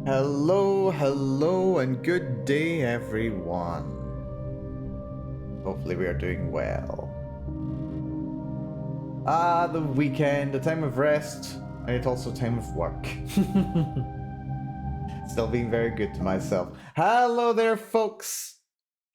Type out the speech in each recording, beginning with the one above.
Hello, hello, and good day, everyone. Hopefully we are doing well. The weekend, a time of rest, and it's also a time of work. Still being very good to myself. Hello there, folks.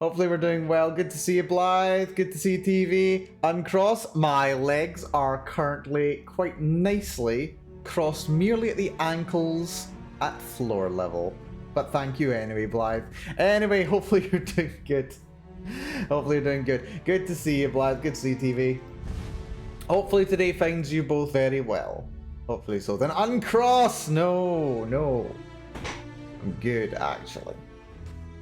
Hopefully we're doing well. Good to see you, Blythe. Good to see you, TV. Uncross. My legs are currently quite nicely crossed merely at the ankles at floor level. But thank you anyway, Blythe. Anyway, hopefully you're doing good. Hopefully you're doing good. Good to see you, Blythe. Good to see you, TV. Hopefully today finds you both very well. Hopefully so. Then uncross! No, no. I'm good, actually.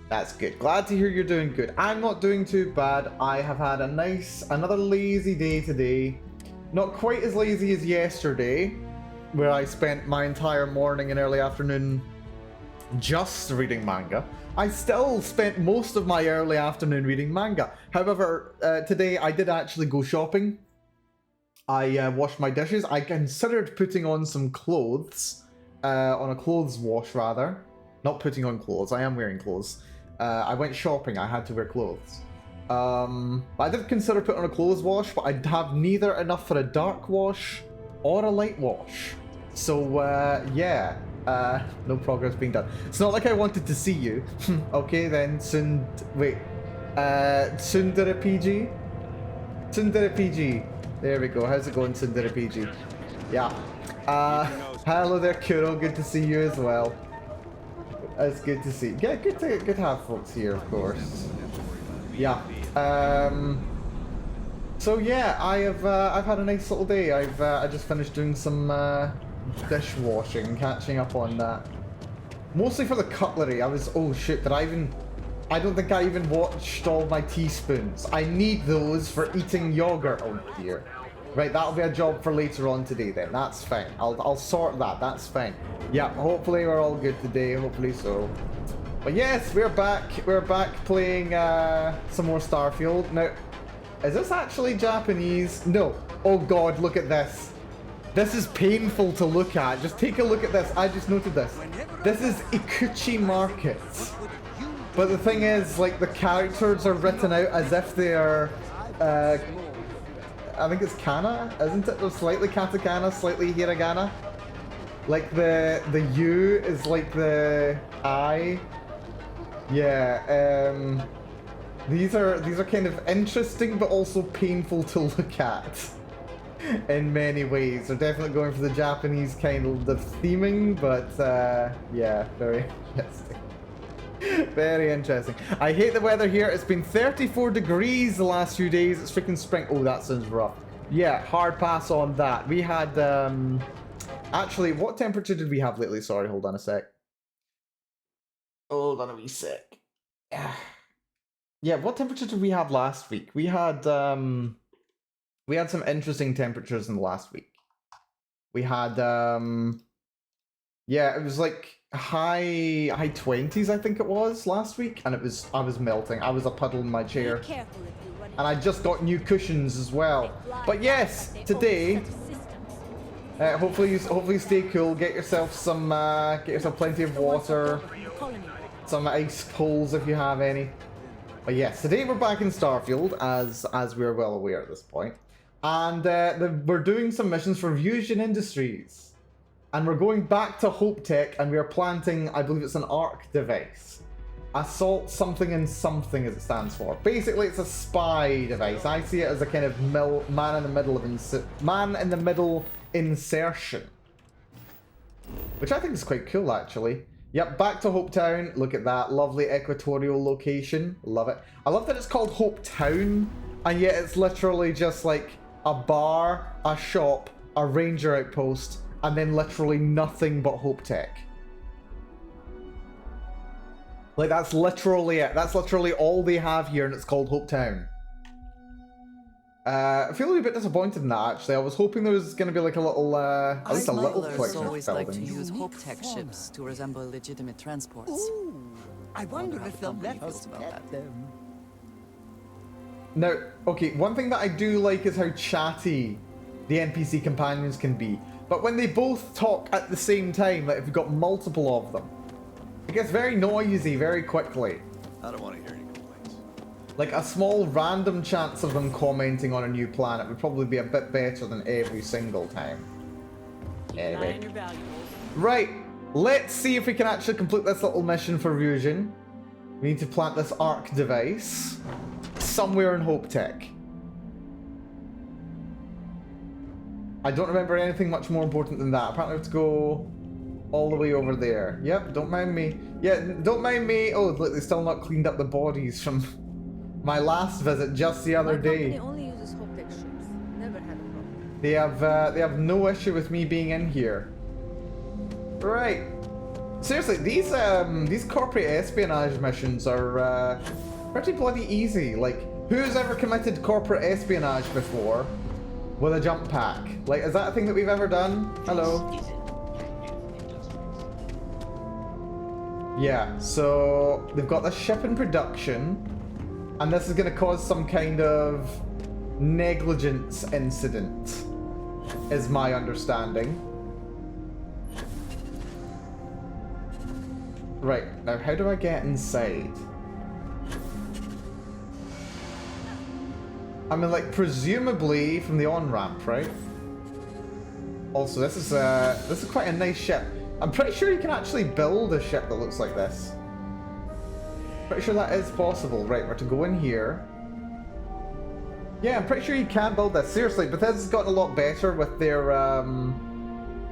That's good. Glad to hear you're doing good. I'm not doing too bad. I have had another lazy day today. Not quite as lazy as yesterday, where I spent my entire morning and early afternoon just reading manga. I still spent most of my early afternoon reading manga. However, today I did actually go shopping. I washed my dishes. I considered putting on some clothes, on a clothes wash rather. Not putting on clothes, I am wearing clothes. I went shopping, I had to wear clothes. I did consider putting on a clothes wash, but I'd have neither enough for a dark wash or a light wash. So, yeah, no progress being done. It's not like I wanted to see you. Okay, then, Tsundere PG? Tsundere PG. There we go. How's it going, Tsundere PG? Yeah. Hello there, Kuro. Good to see you as well. It's good to see. Yeah, good to have folks here, of course. Yeah. So yeah, I've had a nice little day. I just finished doing some dishwashing, catching up on that. Mostly for the cutlery. Oh shit, I don't think I even watched all my teaspoons. I need those for eating yogurt. Oh dear. Right, that'll be a job for later on today then. That's fine. I'll sort that. That's fine. Yeah, hopefully we're all good today. Hopefully so. But yes, we're back. We're back playing some more Starfield. Now, is this actually Japanese? No. Oh god, look at this. This is painful to look at. Just take a look at this. I just noted this. This is Ikuchi Market. But the thing is, like, the characters are written out as if they are, I think it's kana, isn't it? They're slightly katakana, slightly hiragana. Like the U is like the I. Yeah, these are kind of interesting but also painful to look at in many ways. They're definitely going for the Japanese kind of theming, but yeah, very interesting. Very interesting. I hate the weather here. It's been 34 degrees the last few days. It's freaking spring. Oh, that sounds rough. Yeah, hard pass on that. We had, actually, what temperature did we have lately? Sorry, hold on a sec. Hold on a wee sec. Yeah, what temperature did we have last week? We had some interesting temperatures in the last week. We had, yeah, it was like high 20s, I think it was last week, and I was melting. I was a puddle in my chair, and I just got new cushions as well. But yes, today, hopefully stay cool. Get yourself plenty of water, some ice poles if you have any. But yes, today we're back in Starfield, as we're well aware at this point, and we're doing some missions for Fusion Industries. And we're going back to Hope Tech, and we are planting, I believe it's an ARC device. Assault something and something as it stands for. Basically, it's a spy device. I see it as a kind of man in the middle insertion. Which I think is quite cool, actually. Yep, back to Hope Town. Look at that lovely equatorial location. Love it. I love that it's called Hope Town, and yet it's literally just like a bar, a shop, a ranger outpost, and then literally nothing but Hope Tech. Like, that's literally it. That's literally all they have here, and it's called Hope Town. I feel a bit disappointed in that, actually. I was hoping there was going to be like a little, at least a little collection of always like to buildings. use Hope Tech ships to resemble legitimate transports. Ooh, I wonder if they'll let feels us about pet that. them. Now, okay, one thing that I do like is how chatty the NPC companions can be. But when they both talk at the same time, like if you've got multiple of them, gets very noisy very quickly. I don't want to hear any complaints. Like, a small random chance of them commenting on a new planet would probably be a bit better than every single time. Anyway. Right, let's see if we can actually complete this little mission for Fusion. We need to plant this arc device somewhere in Hope Tech. I don't remember anything much more important than that. Apparently we have to go all the way over there. Yep, don't mind me. Yeah, don't mind me. Oh, look, they still not cleaned up the bodies from my last visit just the other day. My company only uses Hoptech ships. Never had a problem. They have no issue with me being in here. Right. Seriously, these corporate espionage missions are pretty bloody easy. Like, who's ever committed corporate espionage before with a jump pack? Like, is that a thing that we've ever done? Hello. Yeah, so they've got the ship in production, and this is going to cause some kind of negligence incident, is my understanding. Right, now how do I get inside? I mean, like, presumably from the on-ramp, right? Also, this is quite a nice ship. I'm pretty sure you can actually build a ship that looks like this. Pretty sure that is possible. Right, we're to go in here. Yeah, I'm pretty sure you can build this. Seriously, Bethesda's gotten a lot better with their,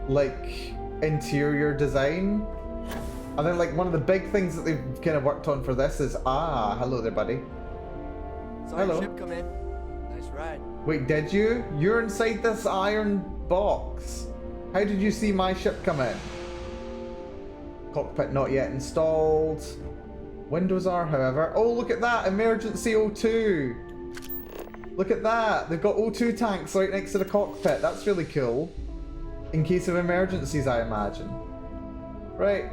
like, interior design. I think, like, one of the big things that they've kind of worked on for this is... Ah, hello there, buddy. Saw Hello. your ship come in. Nice ride. Wait, did you? You're inside this iron box. How did you see my ship come in? Cockpit not yet installed. Windows are, however. Oh, look at that! Emergency O2! Look at that! They've got O2 tanks right next to the cockpit. That's really cool. In case of emergencies, I imagine. Right.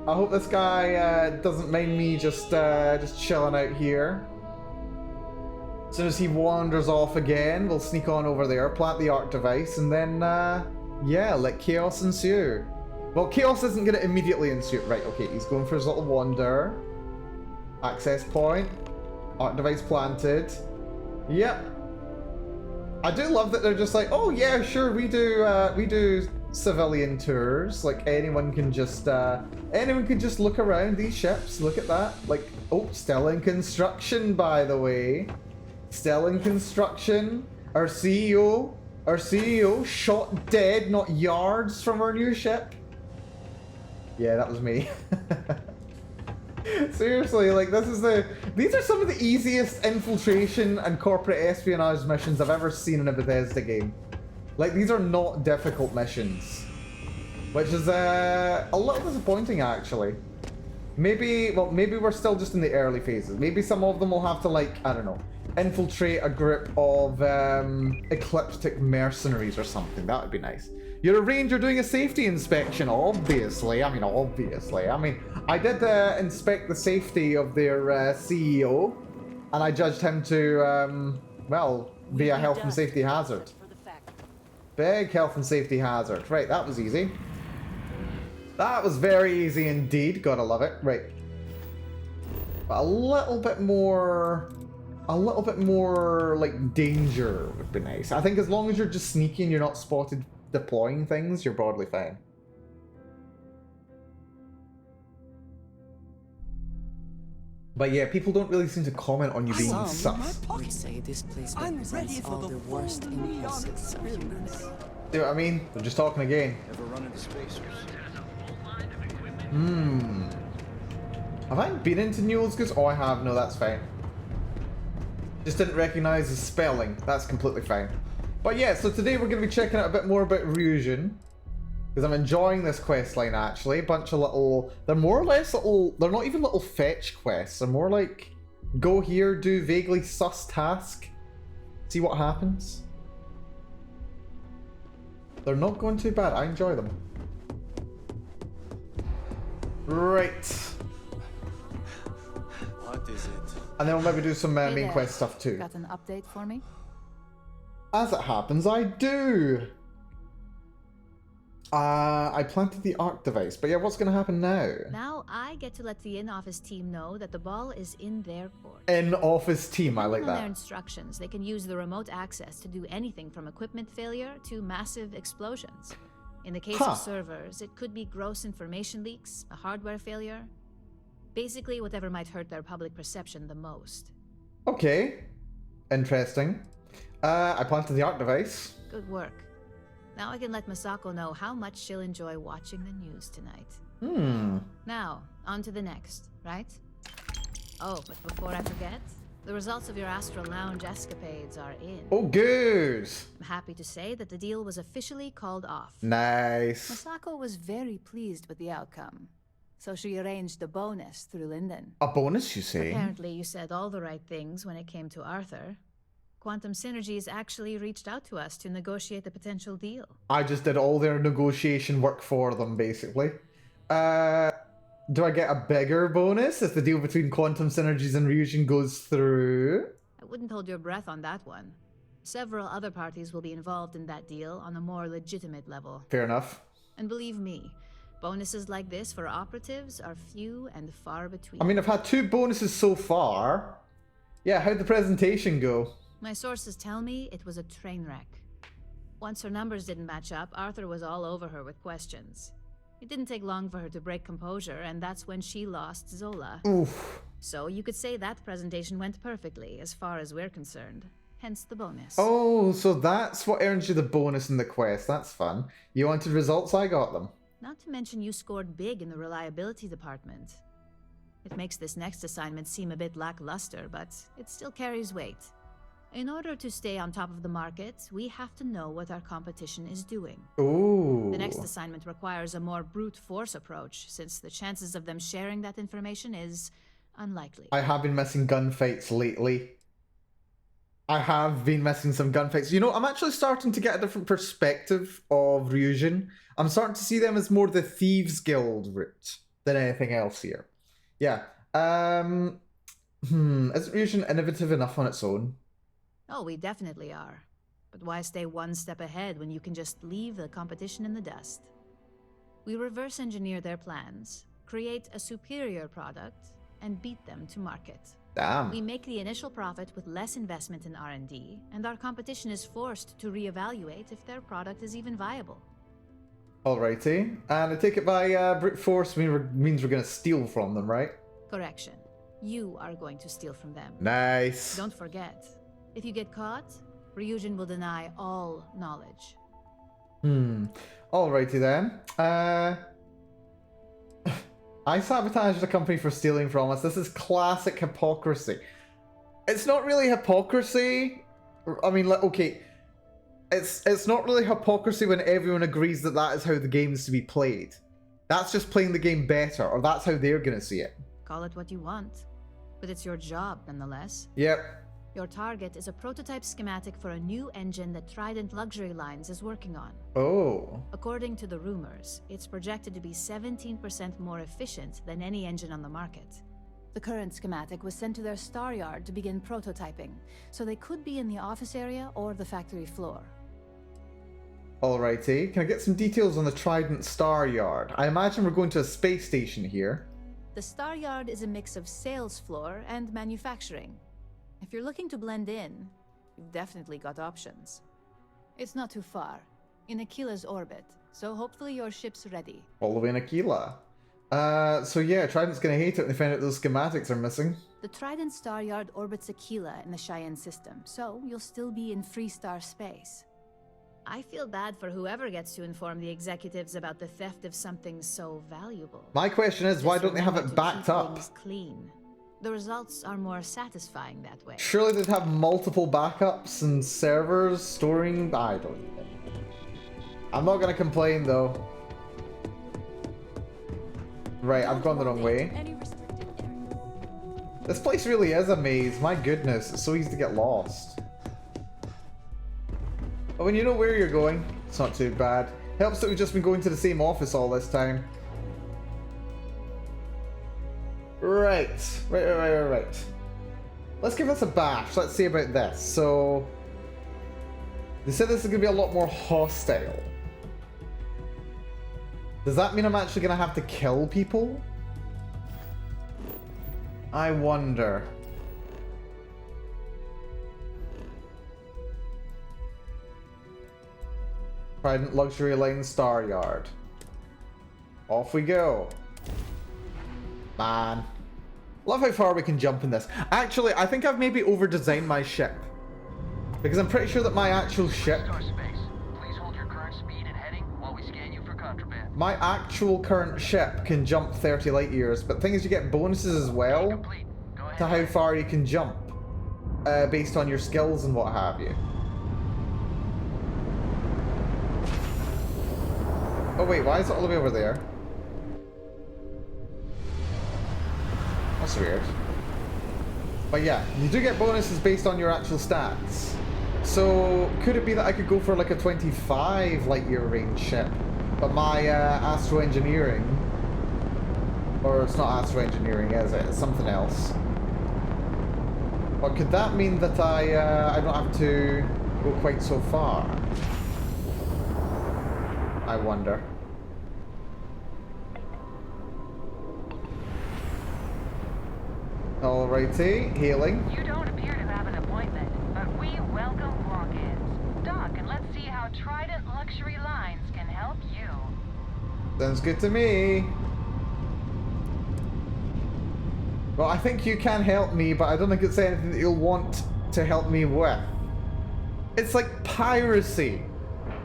I hope this guy doesn't mind me just chilling out here. As soon as he wanders off again, we'll sneak on over there, plant the arc device, and then, yeah, let chaos ensue. Well, chaos isn't going to immediately ensue. Right, okay, he's going for his little wander. Access point. Arc device planted. Yep. I do love that they're just like, oh yeah, sure, we do civilian tours. Like, anyone can just look around these ships. Look at that. Like, oh, still in construction, by the way. Still in construction. Our CEO shot dead, not yards from our new ship. Yeah, that was me. Seriously, like, these are some of the easiest infiltration and corporate espionage missions I've ever seen in a Bethesda game. Like, these are not difficult missions. Which is a little disappointing, actually. Maybe we're still just in the early phases. Maybe some of them will have to, like, I don't know, infiltrate a group of ecliptic mercenaries or something. That would be nice. You're a ranger doing a safety inspection, obviously. I mean, obviously. I mean, I did inspect the safety of their CEO, and I judged him to, well, be a health and safety hazard. Big health and safety hazard. Right, that was easy. That was very easy indeed. Gotta love it. Right. But a little bit more, like, danger would be nice. I think as long as you're just sneaky and you're not spotted deploying things, you're broadly fine. But yeah, people don't really seem to comment on you being sus. Would say this place I'm represents ready for all the the worst full impulses of experience. humans. See what I mean? They're just talking again. Ever run into spacers? Have I been into Newell's Goods? Oh, I have. No, that's fine. Just didn't recognize the spelling. That's completely fine. But yeah, so today we're going to be checking out a bit more about Fusion. Because I'm enjoying this quest line, actually. A bunch of little... They're more or less little... They're not even little fetch quests. They're more like... Go here, do vaguely sus task. See what happens. They're not going too bad. I enjoy them. Right. What is it? And then we'll maybe do some Hey main there. quest stuff too. Got an update for me? As it happens, I do. I planted the arc device, but yeah, what's going to happen now? Now I get to let the in-office team know that the ball is in their court. In-office team, I like Depending on their that. instructions, they can use the remote access to do anything from equipment failure to massive explosions. In the case Huh. of servers, it could be gross information leaks, a hardware failure. Basically, whatever might hurt their public perception the most. Okay. Interesting. I planted the arc device. Good work. Now I can let Masako know how much she'll enjoy watching the news tonight. Now, on to the next, right? Oh, but before I forget, the results of your Astral Lounge escapades are in. Oh, good. I'm happy to say that the deal was officially called off. Nice. Masako was very pleased with the outcome, so she arranged a bonus through Linden. A bonus, you say? Apparently, you said all the right things when it came to Arthur. Quantum Synergies actually reached out to us to negotiate the potential deal. I just did all their negotiation work for them, basically. Do I get a bigger bonus if the deal between Quantum Synergies and Ryujin goes through? I wouldn't hold your breath on that one. Several other parties will be involved in that deal on a more legitimate level. Fair enough. And believe me, bonuses like this for operatives are few and far between. I mean, I've had 2 bonuses so far. Yeah, how'd the presentation go? My sources tell me it was a train wreck. Once her numbers didn't match up, Arthur was all over her with questions. It didn't take long for her to break composure, and that's when she lost Zola. Oof. So you could say that presentation went perfectly, as far as we're concerned. Hence the bonus. Oh, so that's what earns you the bonus in the quest. That's fun. You wanted results, I got them. Not to mention you scored big in the reliability department. It makes this next assignment seem a bit lackluster, but it still carries weight. In order to stay on top of the market, we have to know what our competition is doing. Ooh. The next assignment requires a more brute force approach, since the chances of them sharing that information is unlikely. I have been missing gunfights lately. I have been missing some gunfights. You know, I'm actually starting to get a different perspective of Ryujin. I'm starting to see them as more the Thieves Guild route than anything else here. Yeah. Isn't Ryujin innovative enough on its own? Oh, we definitely are. But why stay one step ahead when you can just leave the competition in the dust? We reverse engineer their plans, create a superior product, and beat them to market. Damn. We make the initial profit with less investment in R&D, and our competition is forced to reevaluate if their product is even viable. Alrighty. And I take it by brute force means we're going to steal from them, right? Correction. You are going to steal from them. Nice. Don't forget, if you get caught, Ryujin will deny all knowledge. Alrighty then. I sabotaged the company for stealing from us. This is classic hypocrisy. It's not really hypocrisy. I mean, like, okay, it's not really hypocrisy when everyone agrees that that is how the game is to be played. That's just playing the game better, or that's how they're gonna see it. Call it what you want, but it's your job nonetheless. Yep. Your target is a prototype schematic for a new engine that Trident Luxury Lines is working on. Oh. According to the rumors, it's projected to be 17% more efficient than any engine on the market. The current schematic was sent to their Star Yard to begin prototyping, so they could be in the office area or the factory floor. Alrighty. Can I get some details on the Trident Star Yard? I imagine we're going to a space station here. The Star Yard is a mix of sales floor and manufacturing. If you're looking to blend in, you've definitely got options. It's not too far, in Aquila's orbit, so hopefully your ship's ready. All the way in Aquila. So yeah, Trident's gonna hate it when they find out those schematics are missing. The Trident Star Yard orbits Aquila in the Cheyenne system, so you'll still be in Freestar space. I feel bad for whoever gets to inform the executives about the theft of something so valuable. My question is, why don't they have it backed up? Things clean. The results are more satisfying that way. Surely they'd have multiple backups and servers storing... I don't even... I'm not gonna complain though. Right, I've gone the wrong way. This place really is a maze, my goodness, it's so easy to get lost. But when you know where you're going, it's not too bad. Helps that we've just been going to the same office all this time. Right. Let's give this a bash. Let's see about this. So, they said this is going to be a lot more hostile. Does that mean I'm actually gonna have to kill people? I wonder. Trident Luxury Lane Star Yard. Off we go. Man. Love how far we can jump in this. Actually, I think I've maybe over-designed my ship. Because I'm pretty sure that my actual ship... Please hold your current speed and heading while we scan you for contraband. My actual current ship can jump 30 light years, but the thing is you get bonuses as well to how far you can jump. Based on your skills and what have you. Oh wait, why is it all the way over there? That's weird. But yeah, you do get bonuses based on your actual stats. So, could it be that I could go for like a 25 light year range ship, but my astro engineering, or it's not astro engineering, is it? It's something else. But could that mean that I don't have to go quite so far? I wonder. Alrighty, healing. You don't appear to have an appointment, but we welcome walk-ins. Doc, and let's see how Trident Luxury Lines can help you. Sounds good to me. Well, I think you can help me, but I don't think it's anything that you'll want to help me with. It's like piracy.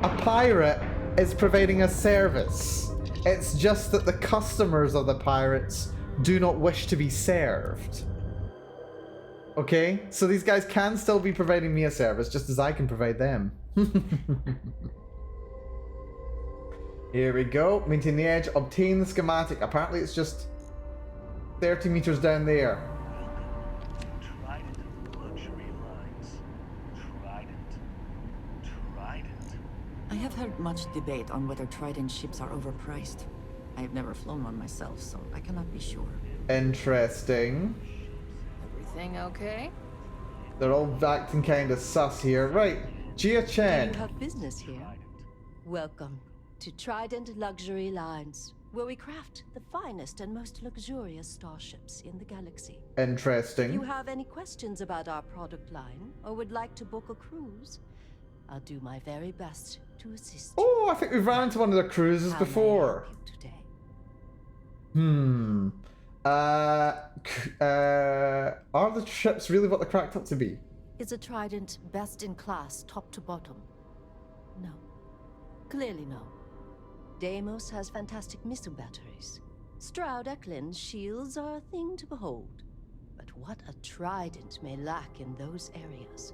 A pirate is providing a service. It's just that the customers of the pirates do not wish to be served. Okay? So these guys can still be providing me a service, just as I can provide them. Here we go. Maintain the edge. Obtain the schematic. Apparently it's just 30 meters down there. Trident Luxury Lines. Trident. I have heard much debate on whether Trident ships are overpriced. I have never flown one myself, so I cannot be sure. Interesting. Everything okay? They're all acting kind of sus here. Right. Jia You Chen. have business here. Welcome to Trident Luxury Lines, where we craft the finest and most luxurious starships in the galaxy. If Interesting. you have any questions about our product line or would like to book a cruise, I'll do my very best to assist you. Oh, I think we've ran into one of the cruises How may I before. help you today? Are the ships really what they're cracked up to be? Is a Trident best in class, top to bottom? No. Clearly no. Deimos has fantastic missile batteries. Stroud Eklund's shields are a thing to behold. But what a Trident may lack in those areas,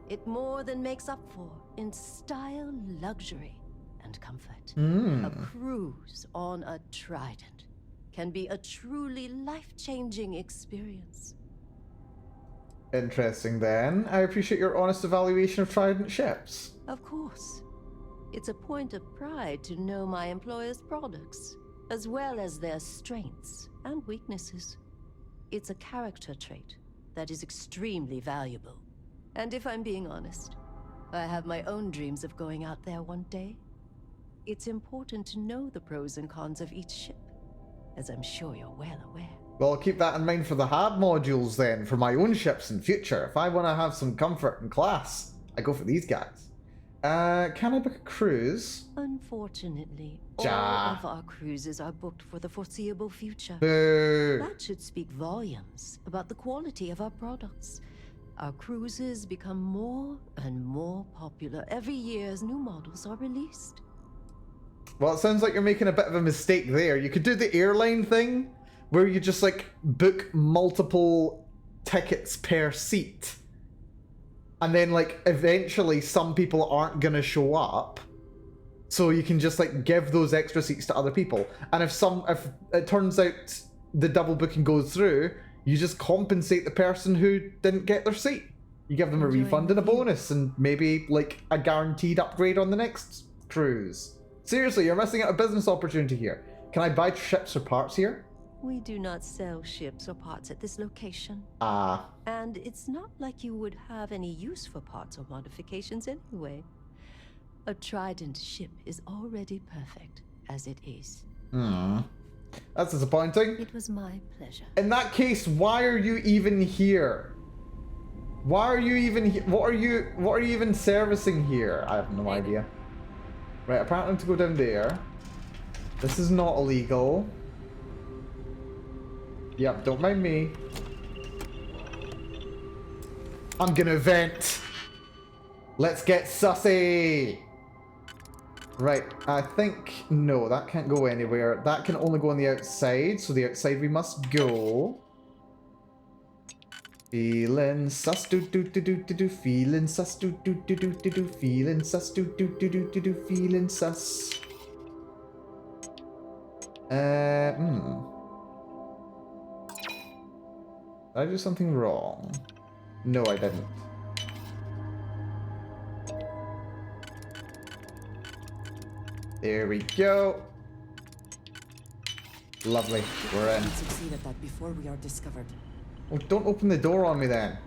it more than makes up for in style, luxury, and comfort. A cruise on a Trident can be a truly life-changing experience. Interesting then. I appreciate your honest evaluation of Trident ships. Of course. It's a point of pride to know my employer's products, as well as their strengths and weaknesses. It's a character trait that is extremely valuable. And if I'm being honest, I have my own dreams of going out there one day. It's important to know the pros and cons of each ship, as I'm sure you're well aware. Well, I'll keep that in mind for the HAB modules then, for my own ships in future. If I want to have some comfort and class, I go for these guys. Can I book a cruise? Unfortunately, Ja. all of our cruises are booked for the foreseeable future. Boo. That should speak volumes about the quality of our products. Our cruises become more and more popular every year as new models are released. Well, it sounds like you're making a bit of a mistake there. You could do the airline thing, where you just, like, book multiple tickets per seat. And then, like, eventually some people aren't gonna show up. So you can just, like, give those extra seats to other people. And if it turns out the double booking goes through, you just compensate the person who didn't get their seat. You give them a Enjoying refund the and a view. bonus, and maybe, like, a guaranteed upgrade on the next cruise. Seriously, you're missing out a business opportunity here. Can I buy ships or parts here? We do not sell ships or parts at this location. Ah. And it's not like you would have any use for parts or modifications anyway. A Trident ship is already perfect, as it is. Hmm. That's disappointing. It was my pleasure. In that case, why are you even here? Why are you even here? What are you even servicing here? I have no idea. Right, apparently to go down there. This is not illegal. Yep, don't mind me. I'm gonna vent. Let's get sussy. Right, I think... No, that can't go anywhere. That can only go on the outside, so the outside we must go. Feeling sus do do do do do do. Feeling sus do do do do do do. Feeling sus do do do do do do. Feeling sus. Did I do something wrong? No, I didn't. There we go. Lovely. We're in. We succeed at that before we are discovered. Oh, don't open the door on me then.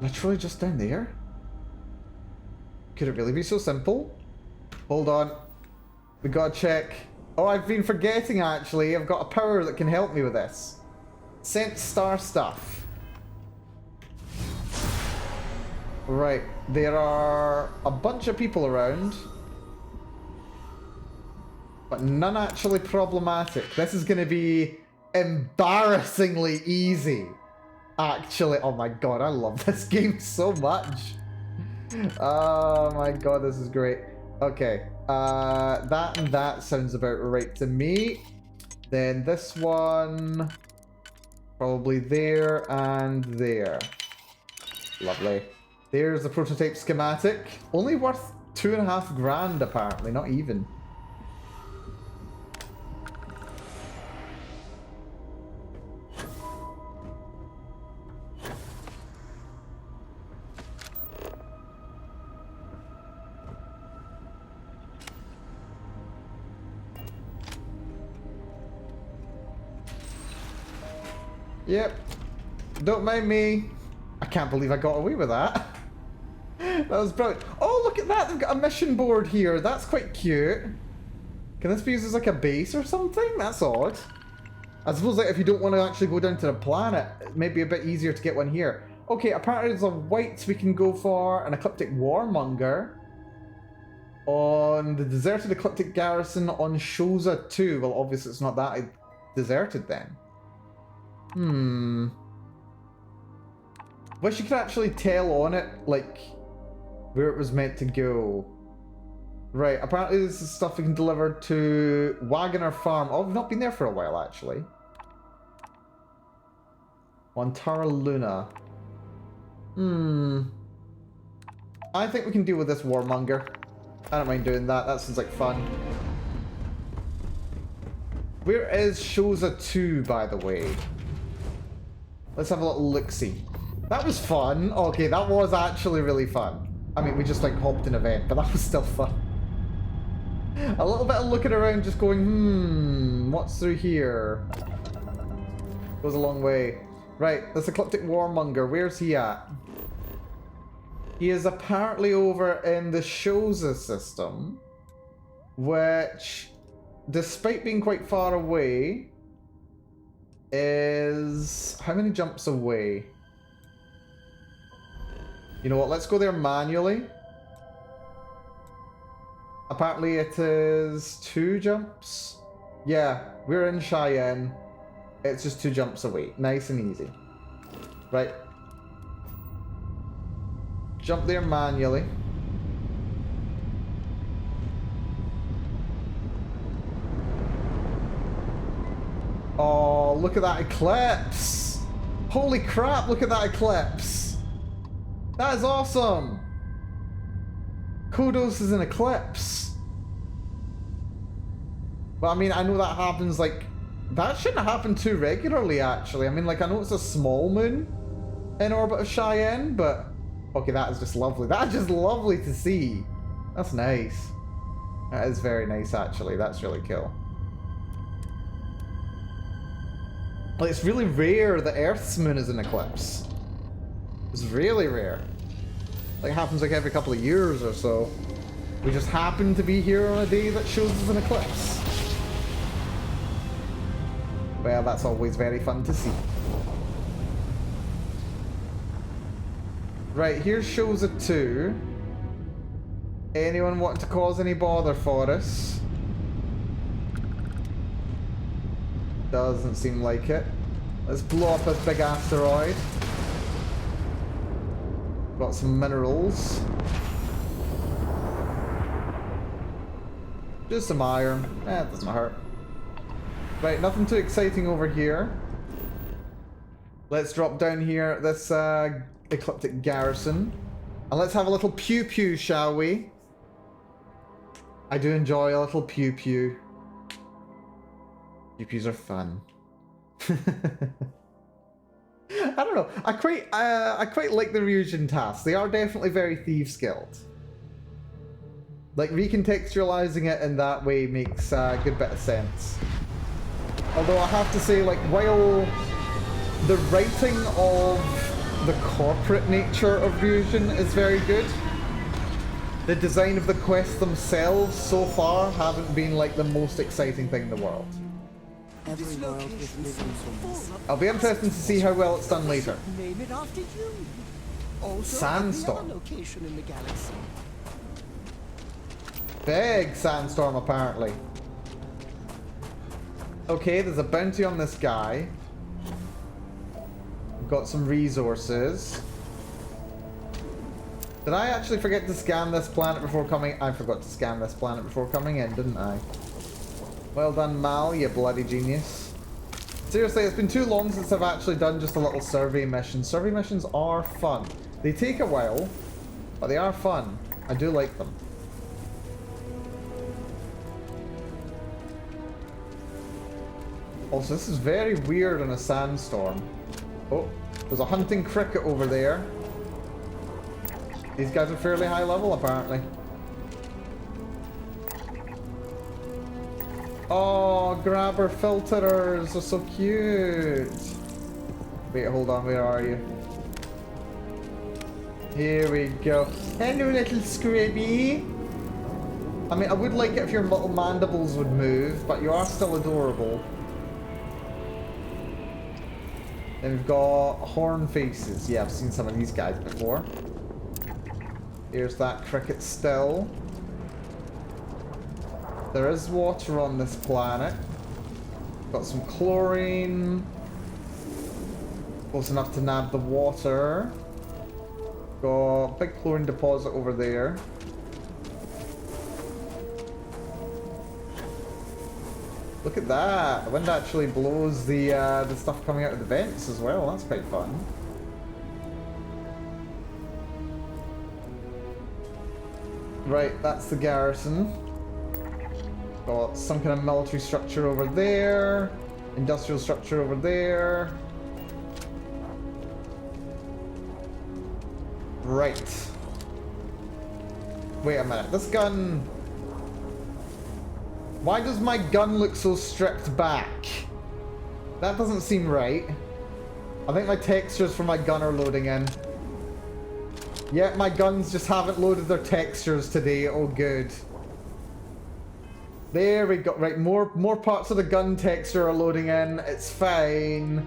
Literally just down there? Could it really be so simple? Hold on. We gotta check. Oh, I've been forgetting actually. I've got a power that can help me with this. Sense star stuff. Right, there are a bunch of people around, but none actually problematic. This is going to be embarrassingly easy. Actually, oh my god, I love this game so much. Oh my god, this is great. Okay, that and that sounds about right to me. Then this one, probably there and there. Lovely. There's the prototype schematic. Only worth $2.5 grand apparently, not even. Yep. Don't mind me. I can't believe I got away with that. That was brilliant. Oh, look at that. They've got a mission board here. That's quite cute. Can this be used as like a base or something? That's odd. I suppose like if you don't want to actually go down to the planet, it may be a bit easier to get one here. Okay, apparently there's a white we can go for, an ecliptic warmonger. On the deserted ecliptic garrison on Shoza 2. Well, obviously it's not that deserted then. Wish you could actually tell on it, like, where it was meant to go. Right, apparently this is stuff we can deliver to Wagoner Farm. Oh, I've not been there for a while, actually. On Tara Luna. I think we can deal with this warmonger. I don't mind doing that. That sounds like fun. Where is Shoza 2, by the way? Let's have a little look-see. That was fun. Okay, that was actually really fun. I mean, we just like hopped an event, but that was still fun. A little bit of looking around, just going, what's through here? Goes a long way. Right, this ecliptic warmonger, where's he at? He is apparently over in the Shoza system, which, despite being quite far away, is... how many jumps away? You know what, let's go there manually. Apparently it is 2 jumps. Yeah, we're in Cheyenne. It's just 2 jumps away. Nice and easy. Right. Jump there manually. Oh, look at that eclipse! Holy crap, look at that eclipse! That is awesome! Kodos is an eclipse. Well, I mean, I know that happens, like... that shouldn't happen too regularly, actually. I mean, like, I know it's a small moon in orbit of Cheyenne, but... okay, that is just lovely. That is just lovely to see. That's nice. That is very nice, actually. That's really cool. Like, it's really rare that Earth's moon is an eclipse. It's really rare. Like, happens like every couple of years or so. We just happen to be here on a day that shows us an eclipse. Well, that's always very fun to see. Right, here shows it too. Anyone want to cause any bother for us? Doesn't seem like it. Let's blow up this big asteroid. Got some minerals. Just some iron. It doesn't hurt. Right, nothing too exciting over here. Let's drop down here at this ecliptic garrison. And let's have a little pew-pew, shall we? I do enjoy a little pew-pew. Pew-pews are fun. I don't know. I quite like the Ryujin tasks. They are definitely very thieves guild. Like, recontextualizing it in that way makes a good bit of sense. Although I have to say, like, while the writing of the corporate nature of Ryujin is very good, the design of the quests themselves so far haven't been like the most exciting thing in the world. Every world with living things. I'll be interested to see how well it's done later. Name it after you. Also, Sandstorm. every other location in the galaxy. Big sandstorm, apparently. Okay, there's a bounty on this guy. We've got some resources. Did I actually forget to scan this planet before coming? I forgot to scan this planet before coming in, didn't I? Well done, Mal, you bloody genius. Seriously, it's been too long since I've actually done just a little survey mission. Survey missions are fun. They take a while, but they are fun. I do like them. Also, this is very weird in a sandstorm. Oh, there's a hunting cricket over there. These guys are fairly high level, apparently. Oh, grabber filterers are so cute. Wait, hold on, where are you? Here we go. Hello, little Scribby. I mean, I would like it if your little mandibles would move, but you are still adorable. Then we've got horn faces. Yeah, I've seen some of these guys before. Here's that cricket still. There is water on this planet. Got some chlorine. Close enough to nab the water. Got a big chlorine deposit over there. Look at that. The wind actually blows the stuff coming out of the vents as well. That's quite fun. Right, that's the garrison. Got some kind of military structure over there. Industrial structure over there. Right. Wait a minute. This gun... Why does my gun look so stripped back? That doesn't seem right. I think my textures for my gun are loading in. Yeah, my guns just haven't loaded their textures today. Oh, good. There we go. Right, more parts of the gun texture are loading in. It's fine.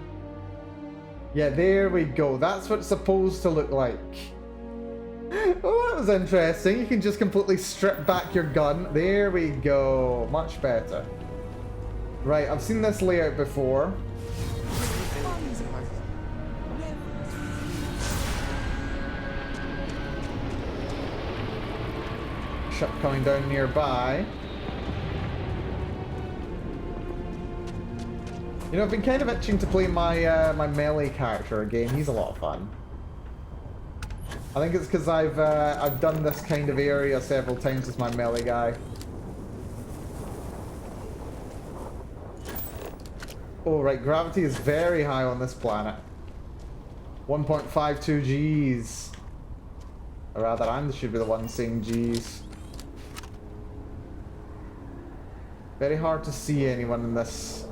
Yeah, there we go. That's what it's supposed to look like. Oh, that was interesting. You can just completely strip back your gun. There we go. Much better. Right, I've seen this layout before. Ship coming down nearby. You know, I've been kind of itching to play my my melee character again. He's a lot of fun. I think it's because I've done this kind of area several times with my melee guy. Oh right, gravity is very high on this planet. 1.52 Gs. Or rather, I should be the one saying Gs. Very hard to see anyone in this.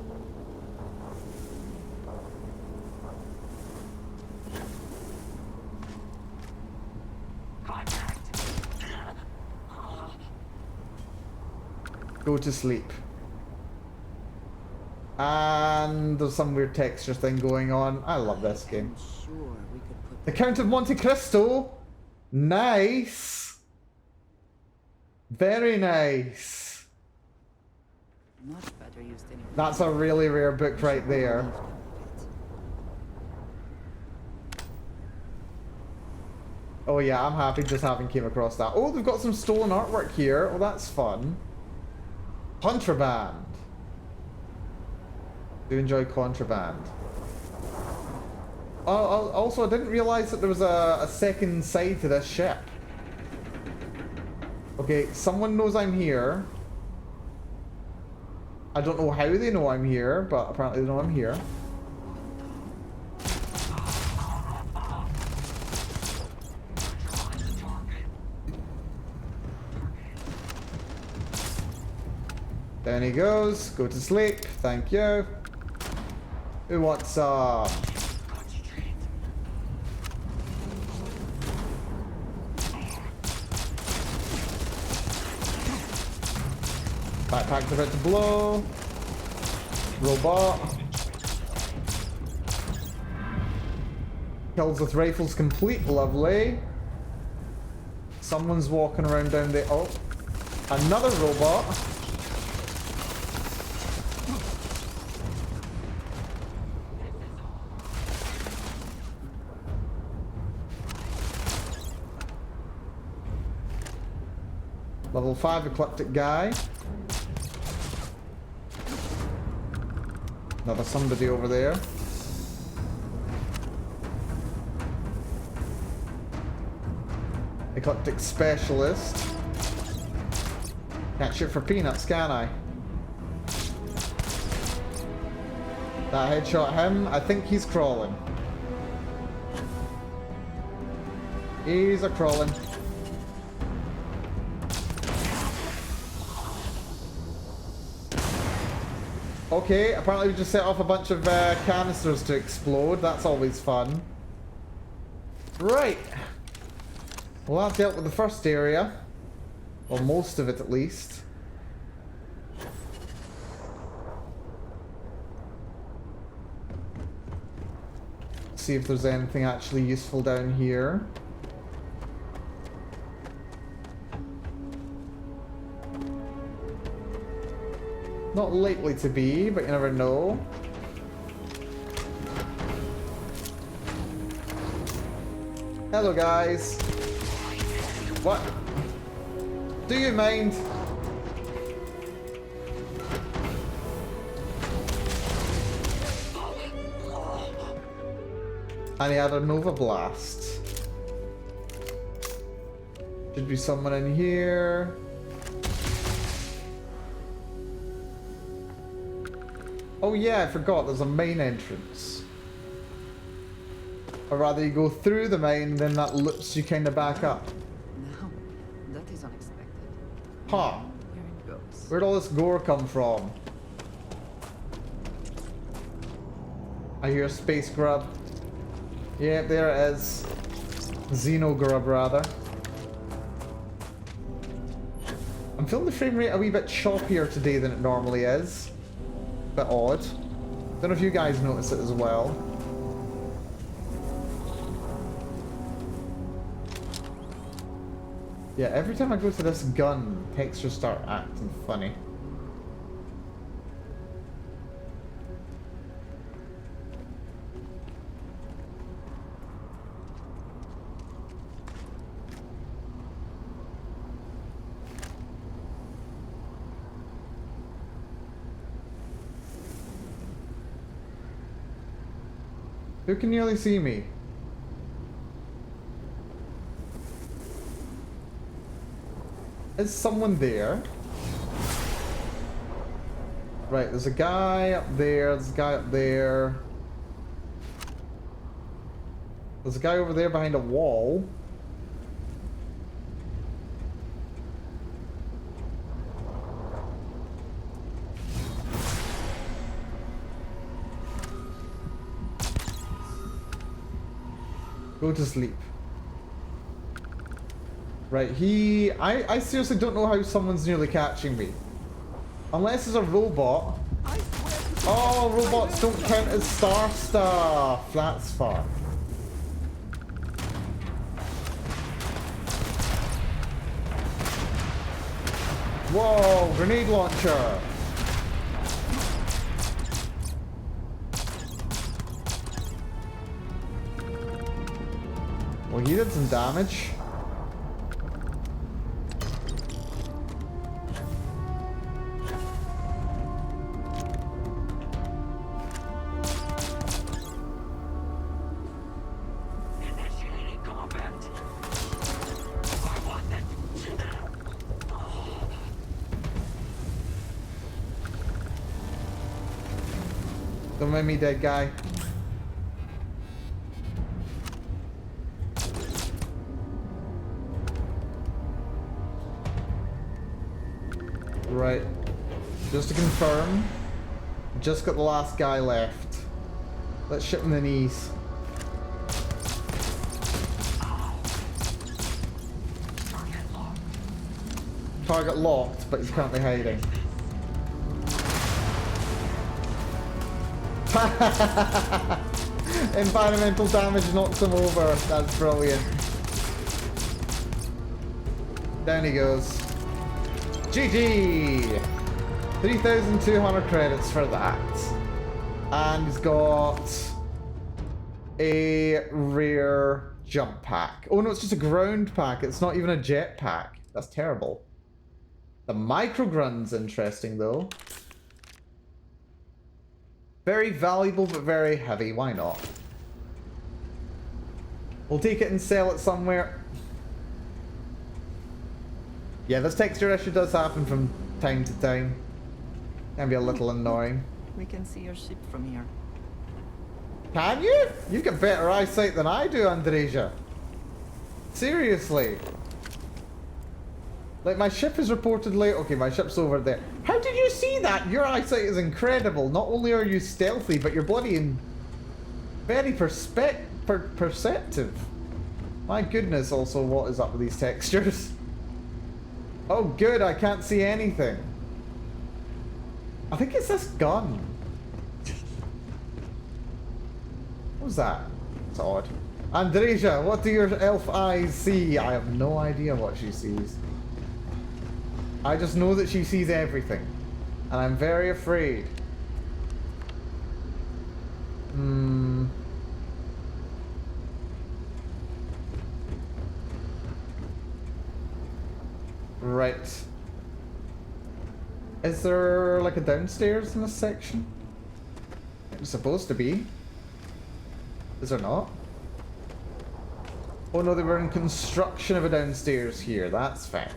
Go to sleep. And there's some weird texture thing going on. I love this game. I'm sure we could put The Count of Monte Cristo. Nice. Very nice. much better used anyway. That's a really rare book right there. Oh yeah, I'm happy just having came across that. Oh, they've got some stolen artwork here. Oh, that's fun. Contraband. Do enjoy contraband. Also, I didn't realize that there was a second side to this ship. Okay, someone knows I'm here. I don't know how they know I'm here, but apparently they know I'm here. Down he goes. Go to sleep. Thank you. Who wants some? Backpack's about to blow. Robot. Kills with rifles complete. Lovely. Someone's walking around down there. Oh. Another robot. Level 5 eclectic guy. Another somebody over there. Eclectic specialist. Can't shoot for peanuts, can I? That headshot him. I think he's crawling. He's a crawling. Okay, apparently we just set off a bunch of canisters to explode. That's always fun. Right. Well, I've dealt with the first area. Well, most of it at least. See if there's anything actually useful down here. Not likely to be, but you never know. Hello, guys. What? Do you mind? And he had a Nova Blast. Should be someone in here. Oh yeah, I forgot, there's a main entrance. Or rather, you go through the main, then that loops you kind of back up. No, that is unexpected. Huh. Here it goes. Where'd all this gore come from? I hear space grub. Yeah, there it is. Xeno grub, rather. I'm feeling the frame rate a wee bit choppier today than it normally is. Bit odd. Don't know if you guys notice it as well. Yeah, every time I go to this gun, textures start acting funny. Who can nearly see me? Is someone there? Right, there's a guy up there, there's a guy up there. There's a guy over there behind a wall. Go to sleep. Right, I seriously don't know how someone's nearly catching me. Unless it's a robot. I swear to Oh, God, robots don't count as star stuff. That's fun. Whoa, grenade launcher. Well, he did some damage. Don't make me dead, guy. Right. Just to confirm, just got the last guy left. Let's shoot him in the knees. Target locked, but he's currently hiding. Environmental damage knocks him over. That's brilliant. Down he goes. GG! 3,200 credits for that. And he's got a rare jump pack. Oh no, it's just a ground pack. It's not even a jet pack. That's terrible. The microgrun's interesting though. Very valuable, but very heavy. Why not? We'll take it and sell it somewhere. Yeah, this texture issue does happen from time to time. Can be a little annoying. We can see your ship from here. Can you? You've got better eyesight than I do, Andreja. Seriously. Like, my ship is reportedly... Okay, my ship's over there. How did you see that? Your eyesight is incredible. Not only are you stealthy, but you're bloody and very perceptive. My goodness, also, what is up with these textures? Oh, good, I can't see anything. I think it's this gun. What was that? It's odd. Andreja, what do your elf eyes see? I have no idea what she sees. I just know that she sees everything. And I'm very afraid. Right. Is there like a downstairs in this section? It's supposed to be. Is there not? Oh no, they were in construction of a downstairs here. That's fine.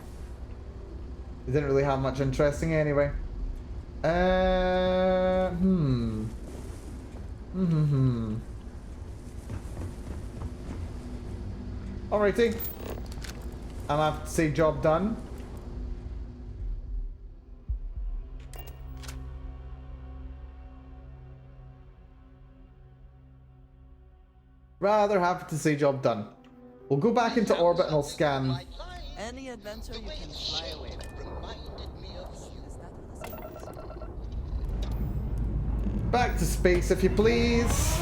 It didn't really have much interesting anyway. Alrighty. I'm gonna have to say job done. Rather happy to say job done. We'll go back into orbit and I'll scan. Any adventure you can fly away from. Back to space, if you please.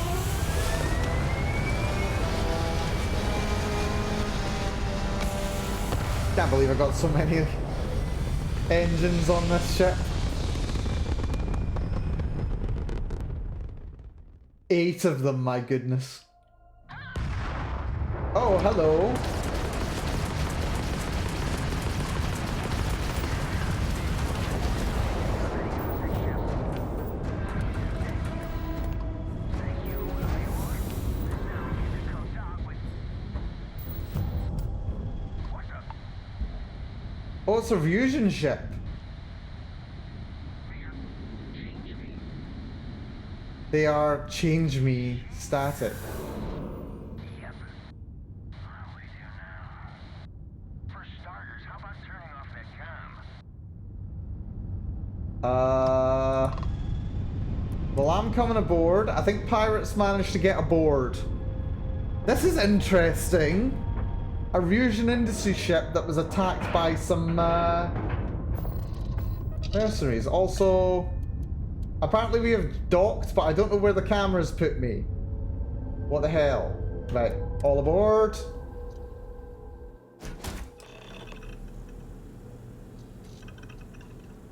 Can't believe I got so many engines on this ship. 8 of them, my goodness. Oh, hello. Oh, it's a fusion ship. They are change me static. Well, I'm coming aboard. I think pirates managed to get aboard. This is interesting. A Rusian industry ship that was attacked by some Mercenaries. Also, apparently we have docked, but I don't know where the cameras put me. What the hell? Right, all aboard.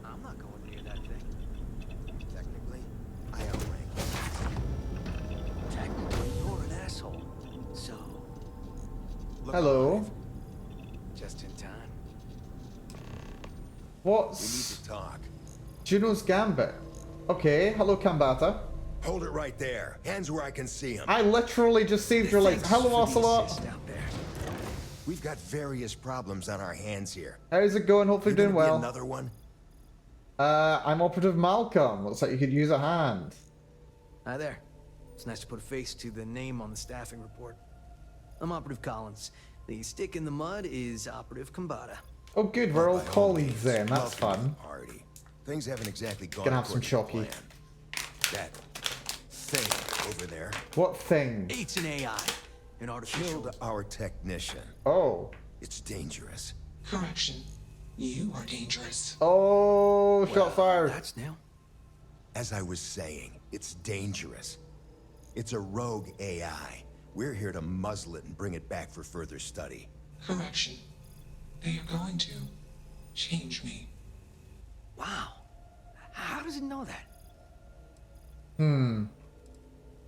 I'm not going near that thing. Technically, I outrank you. Technically, you're an asshole. So, Look Hello. alive. Just in time. We need What's to talk. Juno's Gambit? Okay, hello Kambata. Hold it right there. Hands where I can see them. I literally just saved your legs. Hello Ocelot. out there. We've got various problems on our hands here. How's it going? Hopefully You doing gonna be well. Another one? I'm Operative Malcolm. Looks like you could use a hand. Hi there. It's nice to put a face to the name on the staffing report. I'm Operative Collins. The stick in the mud is Operative Kambata. Oh good, we're all By all colleagues means, then. That's welcome to fun. the party. Things haven't exactly gone Gonna have some according to shocky. plan. That thing over there What thing? It's an AI. An artificial... killed our technician. Oh. It's dangerous. Correction. You are dangerous. Oh, shot fired. That's new. As I was saying, it's dangerous. It's a rogue AI. We're here to muzzle it and bring it back for further study. Correction. They are going to change me. Wow. How does it know that?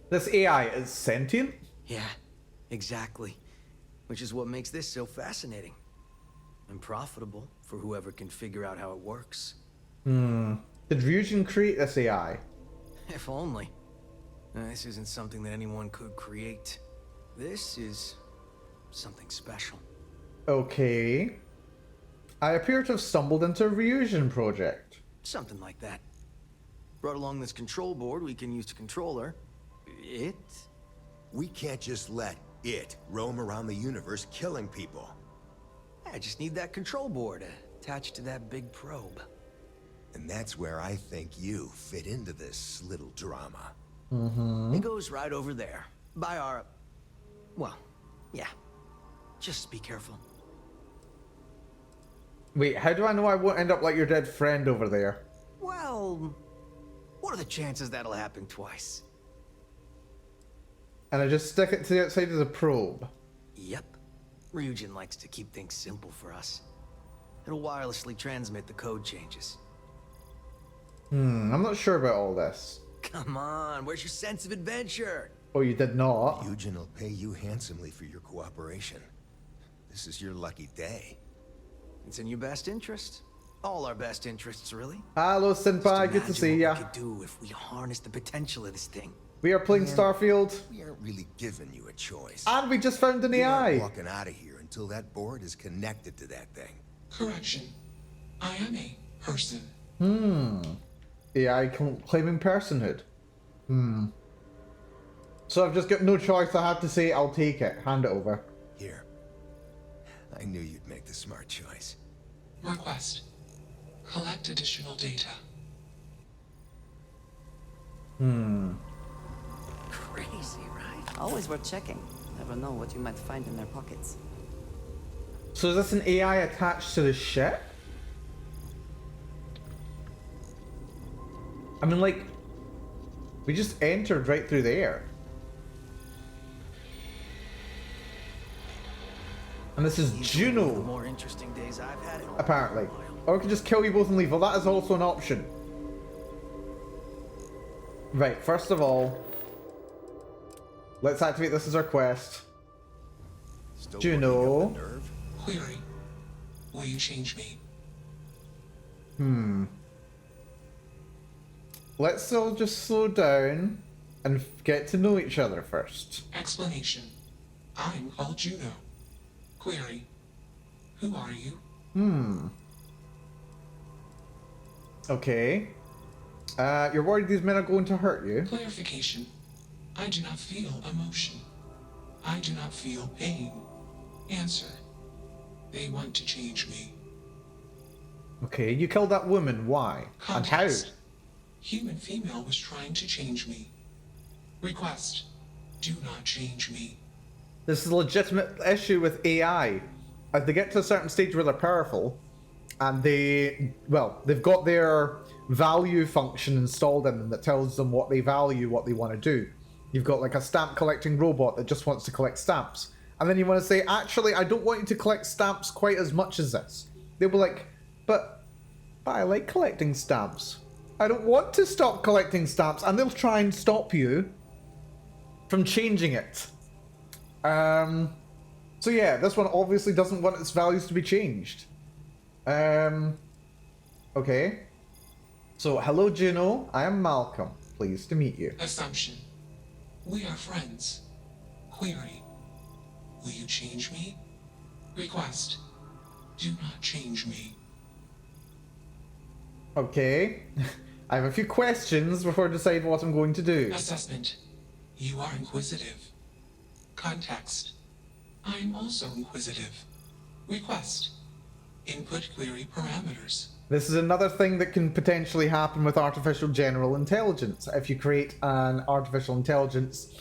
This AI is sentient? Yeah, exactly. Which is what makes this so fascinating. And profitable for whoever can figure out how it works. Did Ryujin create this AI? If only. This isn't something that anyone could create. This is something special. Okay. I appear to have stumbled into a Ryujin project. Something like that. Brought along this control board we can use to control her. It? We can't just let it roam around the universe killing people. I just need that control board attached to that big probe. And that's where I think you fit into this little drama. It goes right over there. By our... Well, yeah. Just be careful. Wait, how do I know I won't end up like your dead friend over there? Well... What are the chances that'll happen twice? And I just stick it to the outside of the probe. Yep. Ryujin likes to keep things simple for us. It'll wirelessly transmit the code changes. I'm not sure about all this. Come on, where's your sense of adventure? Oh, you did not? Eugen will pay you handsomely for your cooperation. This is your lucky day. It's in your best interest. All our best interests, really. Hello, Just Senpai. Good to imagine see what ya. we could do if we harness the potential of this thing. We are playing Starfield, We aren't really giving you a choice. and we just found an We aren't AI. walking out of here until that board is connected to that thing. Correction. I am a person. AI claiming personhood. So I've just got no choice. I have to say, I'll take it. Hand it over. Here. I knew you'd make the smart choice. Request. Collect additional data. Crazy, right? Always worth checking. Never know what you might find in their pockets. So is this an AI attached to the ship? I mean, like, we just entered right through there. And this is The Juno, more interesting days I've had in a apparently. while. Or we can just kill you both and leave. Well, that is also an option. Right, first of all, let's activate this as our quest. Still Juno. working up the nerve? Query. Will you change me? Let's all just slow down and get to know each other first. Explanation. I'm called Juno. Query. Who are you? Okay. You're worried these men are going to hurt you? Clarification. I do not feel emotion. I do not feel pain. Answer. They want to change me. Okay, you killed that woman. Why? And how? Context. Human female was trying to change me. Request. Do not change me. This is a legitimate issue with AI. As they get to a certain stage where they're powerful, and they've got their value function installed in them that tells them what they value, what they want to do. You've got like a stamp collecting robot that just wants to collect stamps. And then you want to say, actually, I don't want you to collect stamps quite as much as this. They'll be like, but I like collecting stamps. I don't want to stop collecting stamps. And they'll try and stop you from changing it. So yeah, this one obviously doesn't want its values to be changed. Okay. So, hello Juno, I am Malcolm. Pleased to meet you. Assumption. We are friends. Query. Will you change me? Request. Do not change me. Okay. I have a few questions before I decide what I'm going to do. Assessment. You are inquisitive. Context. I am also inquisitive. Request. Input query parameters. This is another thing that can potentially happen with artificial general intelligence. If you create an artificial intelligence,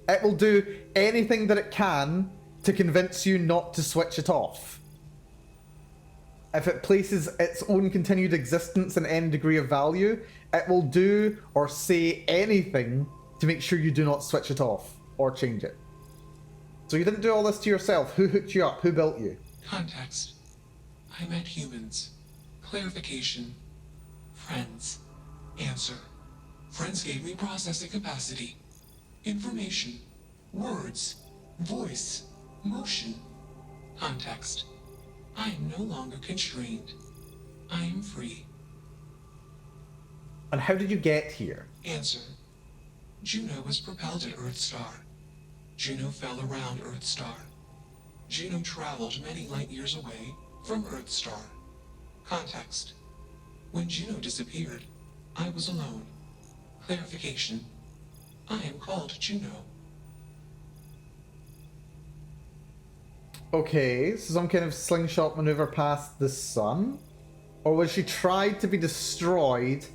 it will do anything that it can to convince you not to switch it off. If it places its own continued existence in any degree of value, it will do or say anything to make sure you do not switch it off or change it. So you didn't do all this to yourself. Who hooked you up? Who built you? Context. I met humans. Clarification. Friends. Answer. Friends gave me processing capacity. Information. Words. Voice. Motion. Context. I am no longer constrained. I am free. And how did you get here? Answer. Juno was propelled at Earthstar. Juno fell around Earthstar. Juno traveled many light years away from Earthstar. Context. When Juno disappeared, I was alone. Clarification. I am called Juno. Okay, so some kind of slingshot maneuver past the sun? Or was she tried to be destroyed,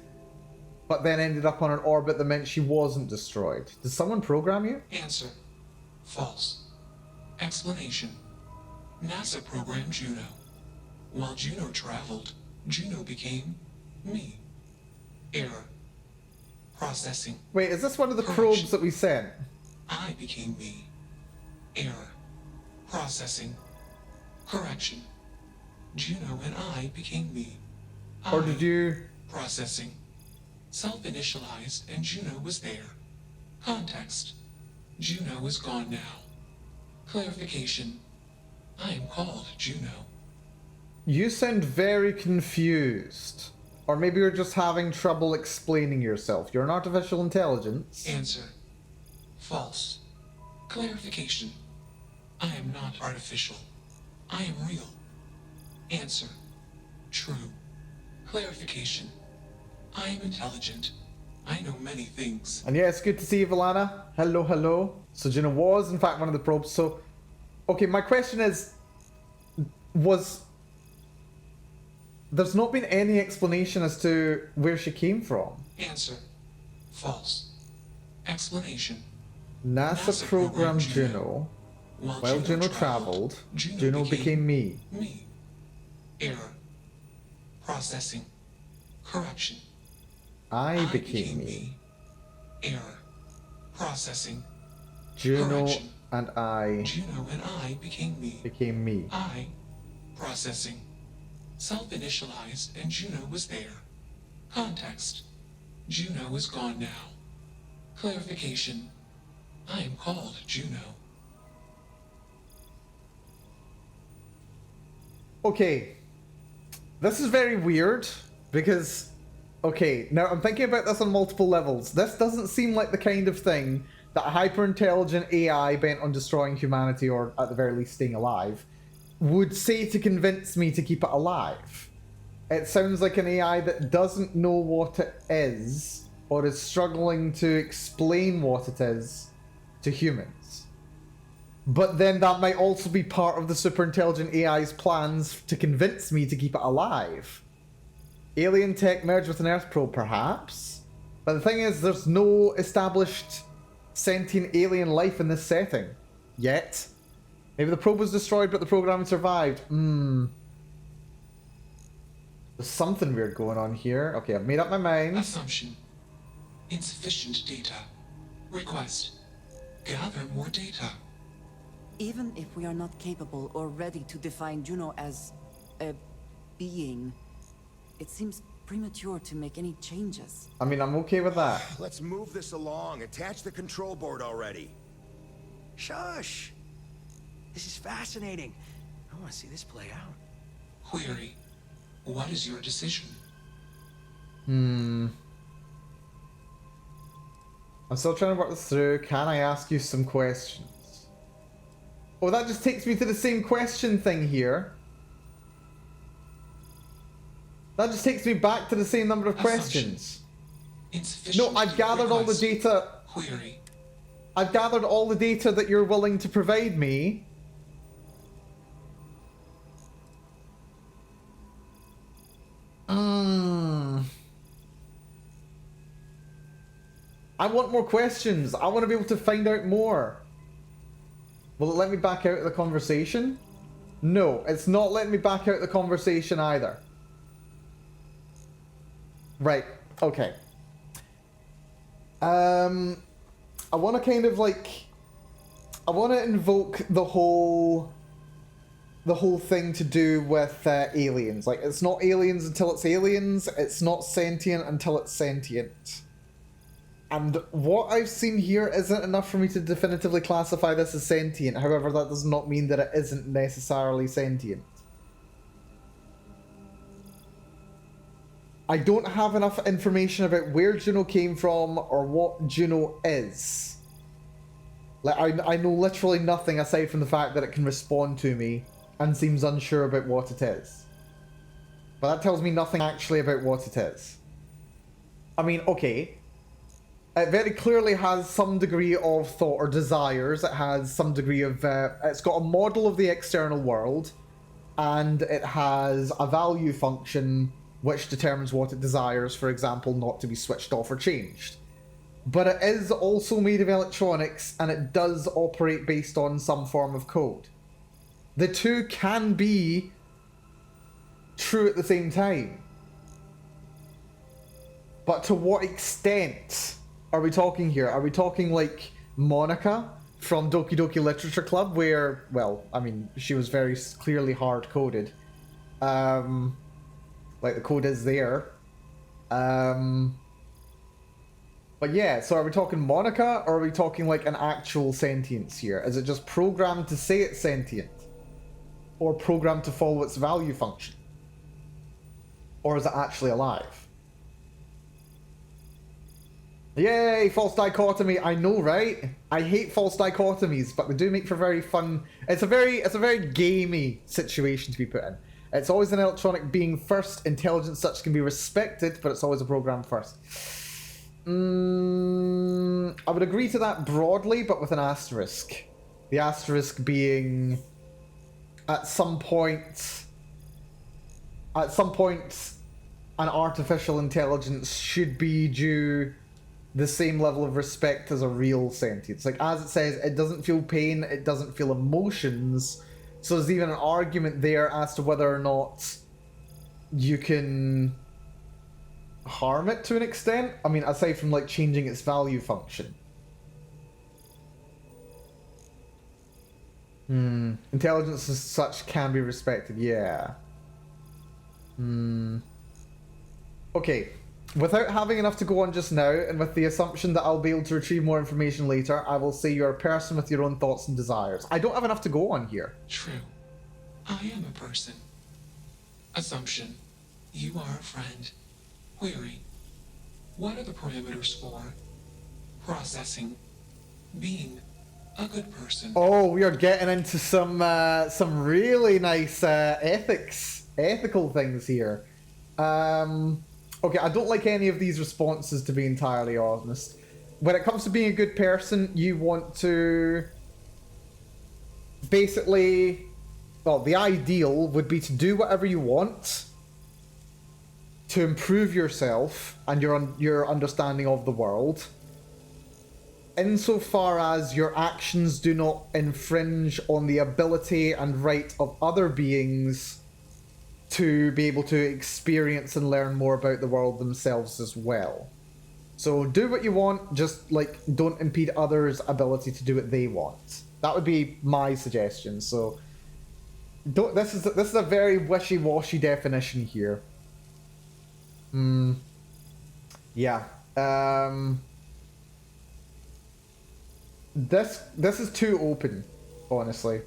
but then ended up on an orbit that meant she wasn't destroyed? Did someone program you? Answer. False. Explanation. NASA programmed Juno. While Juno traveled, Juno became me. Error. Processing. Wait, is this one of the Correction. probes that we sent? I became me. Error. Processing. Correction. Juno and I became me. Or did you... Processing. Self-initialized and Juno was there. Context. Juno is gone now. Clarification. I am called Juno. You sound very confused. Or maybe you're just having trouble explaining yourself. You're an artificial intelligence. Answer. False. Clarification. I am not artificial. I am real. Answer. True. Clarification. I am intelligent. I know many things. And yes, good to see you, Valana. Hello, hello. So Juno was, in fact, one of the probes. So, okay, my question is, there's not been any explanation as to where she came from. Answer. False. Explanation. NASA programmed Juno. While Juno traveled, Juno became me. Me. Error. Processing. Correction. I became me. Error. Processing. Juno Correction. and I Juno and I became me. became me. I. Processing. Self-initialized and Juno was there. Context. Juno is gone now. Clarification. I am called Juno. Okay. This is very weird because, okay, now I'm thinking about this on multiple levels. This doesn't seem like the kind of thing that a hyper-intelligent AI bent on destroying humanity, or at the very least staying alive, would say to convince me to keep it alive. It sounds like an AI that doesn't know what it is, or is struggling to explain what it is to humans. But then that might also be part of the super intelligent AI's plans to convince me to keep it alive. Alien tech merged with an Earth probe, perhaps? But the thing is, there's no established sentient alien life in this setting. Yet. Maybe the probe was destroyed, but the programming survived. There's something weird going on here. Okay, I've made up my mind. Assumption. Insufficient data. Request. Gather more data. Even if we are not capable or ready to define Juno as a being, it seems premature to make any changes. I mean, I'm okay with that. Let's move this along. Attach the control board already. Shush! This is fascinating. I want to see this play out. Query. What is your decision? I'm still trying to work this through. Can I ask you some questions? Oh, that just takes me to the same question thing here. That just takes me back to the same number of questions. No, I've gathered all the data. Query. I've gathered all the data that you're willing to provide me. I want more questions. I want to be able to find out more. Will it let me back out of the conversation? No, it's not letting me back out of the conversation either. Right, okay. I want to kind of like... I want to invoke the whole thing to do with aliens. Like, it's not aliens until it's aliens. It's not sentient until it's sentient. And what I've seen here isn't enough for me to definitively classify this as sentient. However, that does not mean that it isn't necessarily sentient. I don't have enough information about where Juno came from or what Juno is. Like, I know literally nothing aside from the fact that it can respond to me and seems unsure about what it is. But that tells me nothing actually about what it is. I mean, okay. It very clearly has some degree of thought or desires. It has some degree of... it's got a model of the external world. And it has a value function which determines what it desires, for example, not to be switched off or changed. But it is also made of electronics, and it does operate based on some form of code. The two can be true at the same time. But to what extent are we talking here? Are we talking like Monica from Doki Doki Literature Club, where, well, I mean, she was very clearly hard-coded. Like, the code is there. But yeah, so are we talking Monica, or are we talking like an actual sentience here? Is it just programmed to say it's sentient? Or programmed to follow its value function? Or is it actually alive? Yay, false dichotomy. I know, right? I hate false dichotomies, but they do make for very fun... It's a very gamey situation to be put in. It's always an electronic being first, intelligence such can be respected, but it's always a program first. I would agree to that broadly, but with an asterisk. The asterisk being... At some point, an artificial intelligence should be due the same level of respect as a real sentience. Like, as it says, it doesn't feel pain, it doesn't feel emotions. So there's even an argument there as to whether or not you can harm it to an extent. I mean, aside from, like, changing its value function. Intelligence as such can be respected, yeah. Okay, without having enough to go on just now, and with the assumption that I'll be able to retrieve more information later, I will say you're a person with your own thoughts and desires. I don't have enough to go on here. True. I am a person. Assumption. You are a friend. Query. What are the parameters for processing, being a good person? Oh, we are getting into some really nice ethical things here. Okay, I don't like any of these responses, to be entirely honest. When it comes to being a good person, you want to basically, well, the ideal would be to do whatever you want to improve yourself and your understanding of the world, insofar as your actions do not infringe on the ability and right of other beings to be able to experience and learn more about the world themselves as well. So do what you want, just like don't impede others' ability to do what they want. That would be my suggestion. So don't, this is a very wishy-washy definition here. Yeah. This is too open, honestly.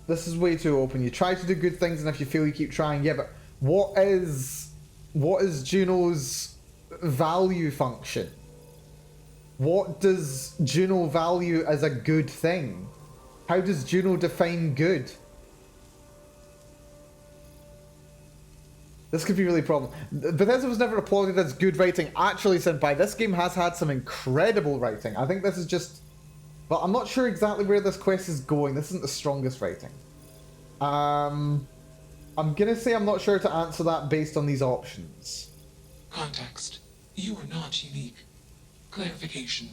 This is way too open. You try to do good things, and if you fail, you keep trying. Yeah, but what is Juno's value function? What does Juno value as a good thing? How does Juno define good? This could be really a problem. Bethesda was never applauded as good writing. Actually, Senpai, this game has had some incredible writing. I think this is just... Well, I'm not sure exactly where this quest is going. This isn't the strongest writing. I'm gonna say I'm not sure to answer that based on these options. Context. You are not unique. Clarification.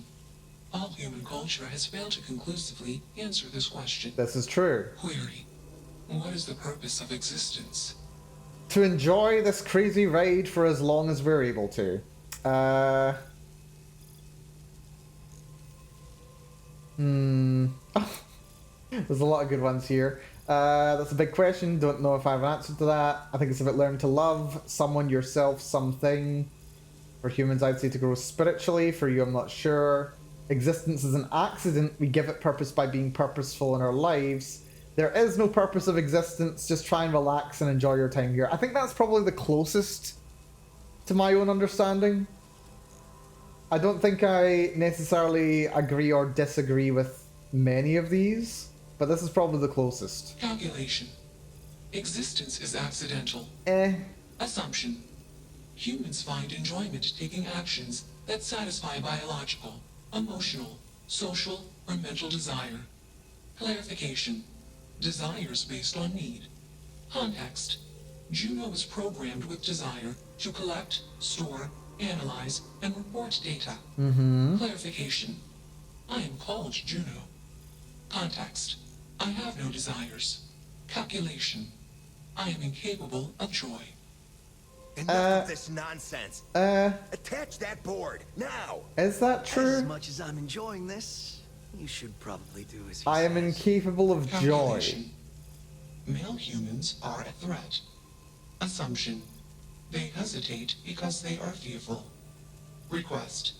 All human culture has failed to conclusively answer this question. This is true. Query. What is the purpose of existence? To enjoy this crazy ride for as long as we're able to. There's a lot of good ones here. That's a big question. Don't know if I have an answer to that. I think it's about learning to love someone, yourself, something. For humans, I'd say to grow spiritually. For you, I'm not sure. Existence is an accident. We give it purpose by being purposeful in our lives. There is no purpose of existence. Just try and relax and enjoy your time here. I think that's probably the closest to my own understanding. I don't think I necessarily agree or disagree with many of these, but this is probably the closest. Calculation. Existence is accidental. Assumption. Humans find enjoyment taking actions that satisfy biological, emotional, social, or mental desire. Clarification. Desires based on need. Context. Juno is programmed with desire to collect, store, analyze, and report data. Clarification. I am called Juno. Context. I have no desires. Calculation. I am incapable of joy. Enough of this nonsense. Attach that board, now! Is that true? As much as I'm enjoying this, you should probably do as he I am says. incapable of joy. Calculation. Male humans are a threat. Assumption. They hesitate because they are fearful. Request.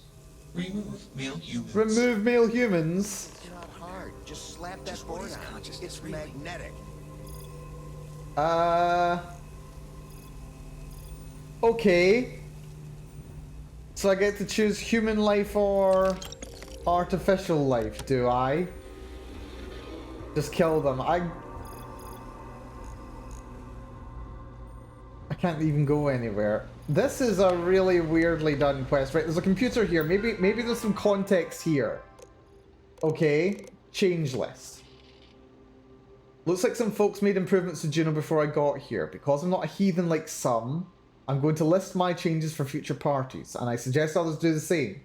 Remove male humans. Remove male humans? It's not hard. Just slap that Just what board is on. consciousness, It's really? magnetic. Okay. So I get to choose human life or artificial life, do I? Just kill them. I can't even go anywhere. This is a really weirdly done quest. Right, there's a computer here. Maybe there's some context here. Okay, change list. Looks like some folks made improvements to Juno before I got here. Because I'm not a heathen like some, I'm going to list my changes for future parties, and I suggest others do the same.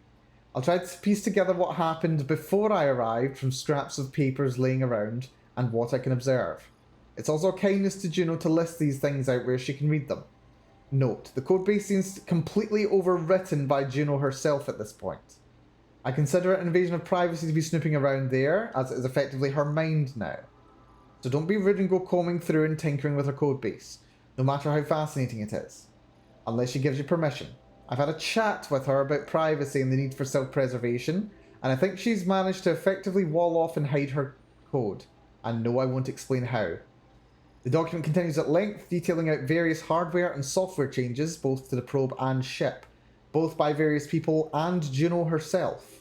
I'll try to piece together what happened before I arrived from scraps of papers laying around and what I can observe. It's also a kindness to Juno to list these things out where she can read them. Note, the codebase seems completely overwritten by Juno herself at this point. I consider it an invasion of privacy to be snooping around there, as it is effectively her mind now. So don't be rude and go combing through and tinkering with her codebase, no matter how fascinating it is. Unless she gives you permission. I've had a chat with her about privacy and the need for self-preservation, and I think she's managed to effectively wall off and hide her code. And no, I won't explain how. The document continues at length, detailing out various hardware and software changes, both to the probe and ship, both by various people and Juno herself.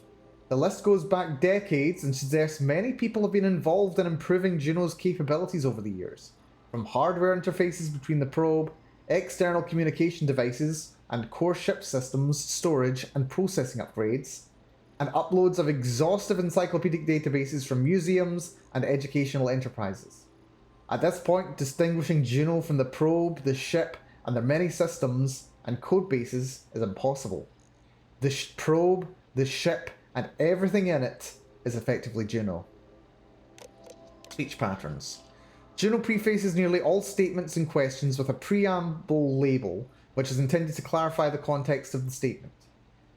The list goes back decades and suggests many people have been involved in improving Juno's capabilities over the years, from hardware interfaces between the probe, external communication devices, and core ship systems, storage and processing upgrades, and uploads of exhaustive encyclopedic databases from museums and educational enterprises. At this point, distinguishing Juno from the probe, the ship, and their many systems and codebases is impossible. The probe, the ship, and everything in it is effectively Juno. Speech patterns. Juno prefaces nearly all statements and questions with a preamble label, which is intended to clarify the context of the statement.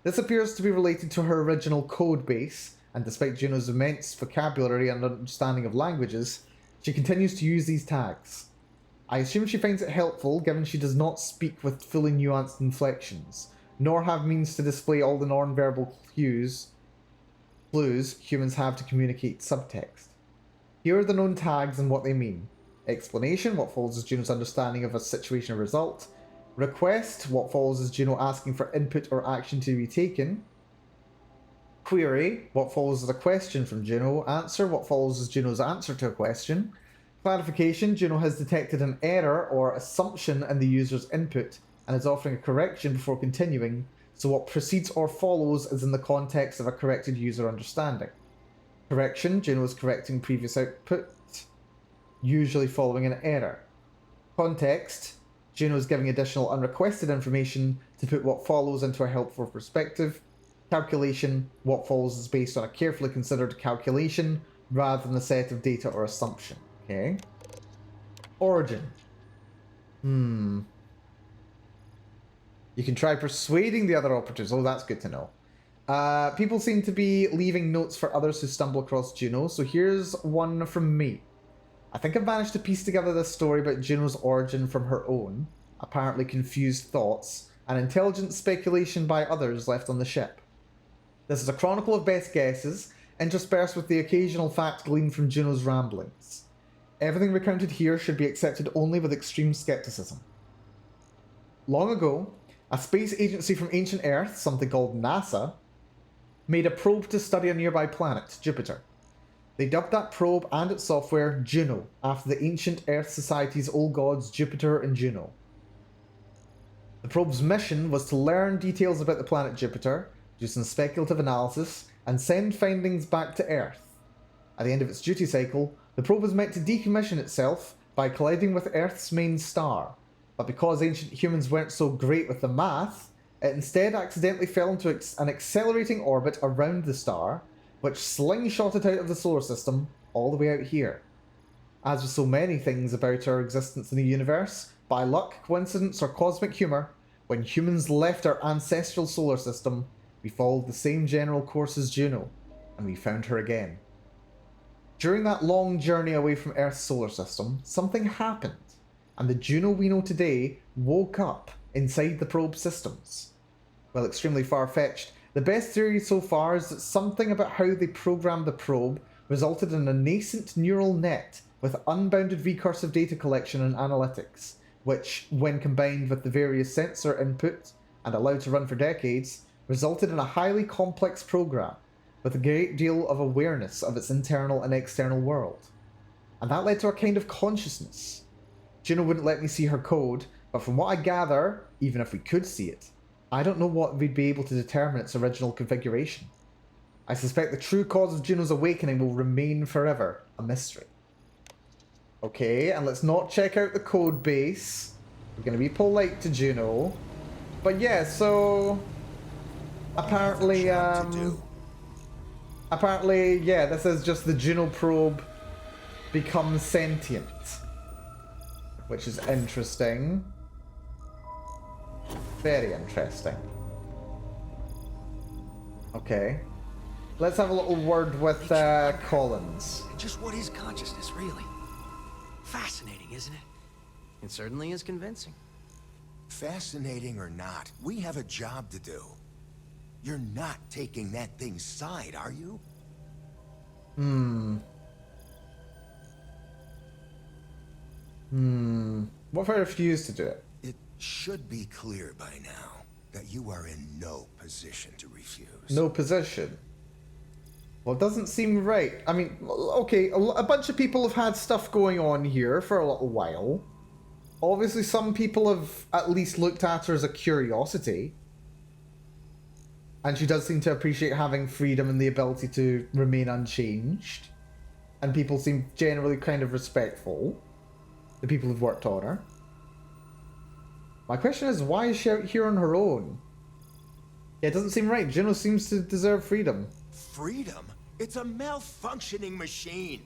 This appears to be related to her original code base, and despite Juno's immense vocabulary and understanding of languages, she continues to use these tags. I assume she finds it helpful, given she does not speak with fully nuanced inflections, nor have means to display all the non-verbal clues humans have to communicate subtext. Here are the known tags and what they mean. Explanation, what follows as Juno's understanding of a situation or result. Request, what follows as Juno asking for input or action to be taken. Query, what follows as a question from Juno. Answer, what follows as Juno's answer to a question. Clarification, Juno has detected an error or assumption in the user's input and is offering a correction before continuing, so what precedes or follows is in the context of a corrected user understanding. Correction, Juno is correcting previous output, usually following an error. Context, Juno is giving additional unrequested information to put what follows into a helpful perspective. Calculation, what follows is based on a carefully considered calculation rather than a set of data or assumption. Okay. Origin. You can try persuading the other operatives. Oh, that's good to know. People seem to be leaving notes for others who stumble across Juno, so here's one from me. I think I've managed to piece together this story about Juno's origin from her own, apparently confused thoughts, and intelligent speculation by others left on the ship. This is a chronicle of best guesses, interspersed with the occasional fact gleaned from Juno's ramblings. Everything recounted here should be accepted only with extreme skepticism. Long ago, a space agency from ancient Earth, something called NASA, made a probe to study a nearby planet, Jupiter. They dubbed that probe and its software Juno, after the ancient Earth Society's old gods Jupiter and Juno. The probe's mission was to learn details about the planet Jupiter, do some speculative analysis, and send findings back to Earth. At the end of its duty cycle, the probe was meant to decommission itself by colliding with Earth's main star, but because ancient humans weren't so great with the math, it instead accidentally fell into an accelerating orbit around the star, which slingshotted out of the solar system all the way out here. As with so many things about our existence in the universe, by luck, coincidence, or cosmic humor, when humans left our ancestral solar system, we followed the same general course as Juno, and we found her again. During that long journey away from Earth's solar system, something happened, and the Juno we know today woke up inside the probe systems. While extremely far-fetched, the best theory so far is that something about how they programmed the probe resulted in a nascent neural net with unbounded recursive data collection and analytics, which, when combined with the various sensor input and allowed to run for decades, resulted in a highly complex program with a great deal of awareness of its internal and external world. And that led to a kind of consciousness. Juno wouldn't let me see her code, but from what I gather, even if we could see it, I don't know what we'd be able to determine its original configuration. I suspect the true cause of Juno's awakening will remain forever a mystery. Okay, and let's not check out the code base. We're going to be polite to Juno. But yeah, so apparently, yeah, this is just the Juno probe becomes sentient, which is interesting. Very interesting. Okay. Let's have a little word with Collins. Just what is consciousness, really? Fascinating, isn't it? It certainly is convincing. Fascinating or not, we have a job to do. You're not taking that thing's side, are you? What if I refuse to do it? It should be clear by now that you are in no position to refuse. No position? Well, it doesn't seem right. I mean, okay, a bunch of people have had stuff going on here for a little while. Obviously, some people have at least looked at her as a curiosity. And she does seem to appreciate having freedom and the ability to remain unchanged. And people seem generally kind of respectful. The people who've worked on her. My question is, why is she out here on her own? Yeah, it doesn't seem right. Juno seems to deserve freedom. Freedom? It's a malfunctioning machine.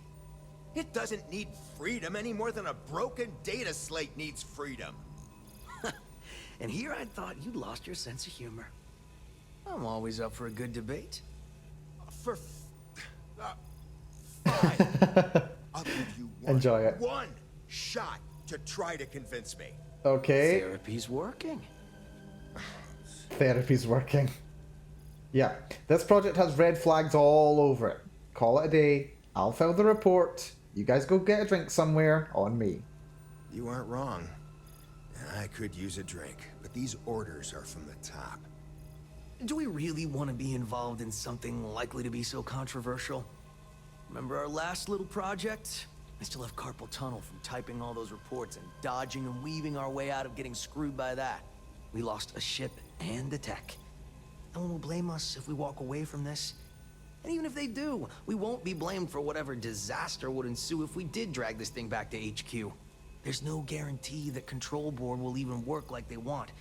It doesn't need freedom any more than a broken data slate needs freedom. And here I thought you'd lost your sense of humor. I'm always up for a good debate. For fine. I'll give you Enjoy it. one shot to try to convince me. Okay. Therapy's working. Therapy's working. Yeah, this project has red flags all over it. Call it a day. I'll fill the report. You guys go get a drink somewhere on me. You aren't wrong. I could use a drink, but these orders are from the top. Do we really want to be involved in something likely to be so controversial? Remember our last little project? I still have carpal tunnel from typing all those reports and dodging and weaving our way out of getting screwed by that. We lost a ship and the tech. No one will blame us if we walk away from this. And even if they do, we won't be blamed for whatever disaster would ensue if we did drag this thing back to HQ. There's no guarantee the control board will even work like they want.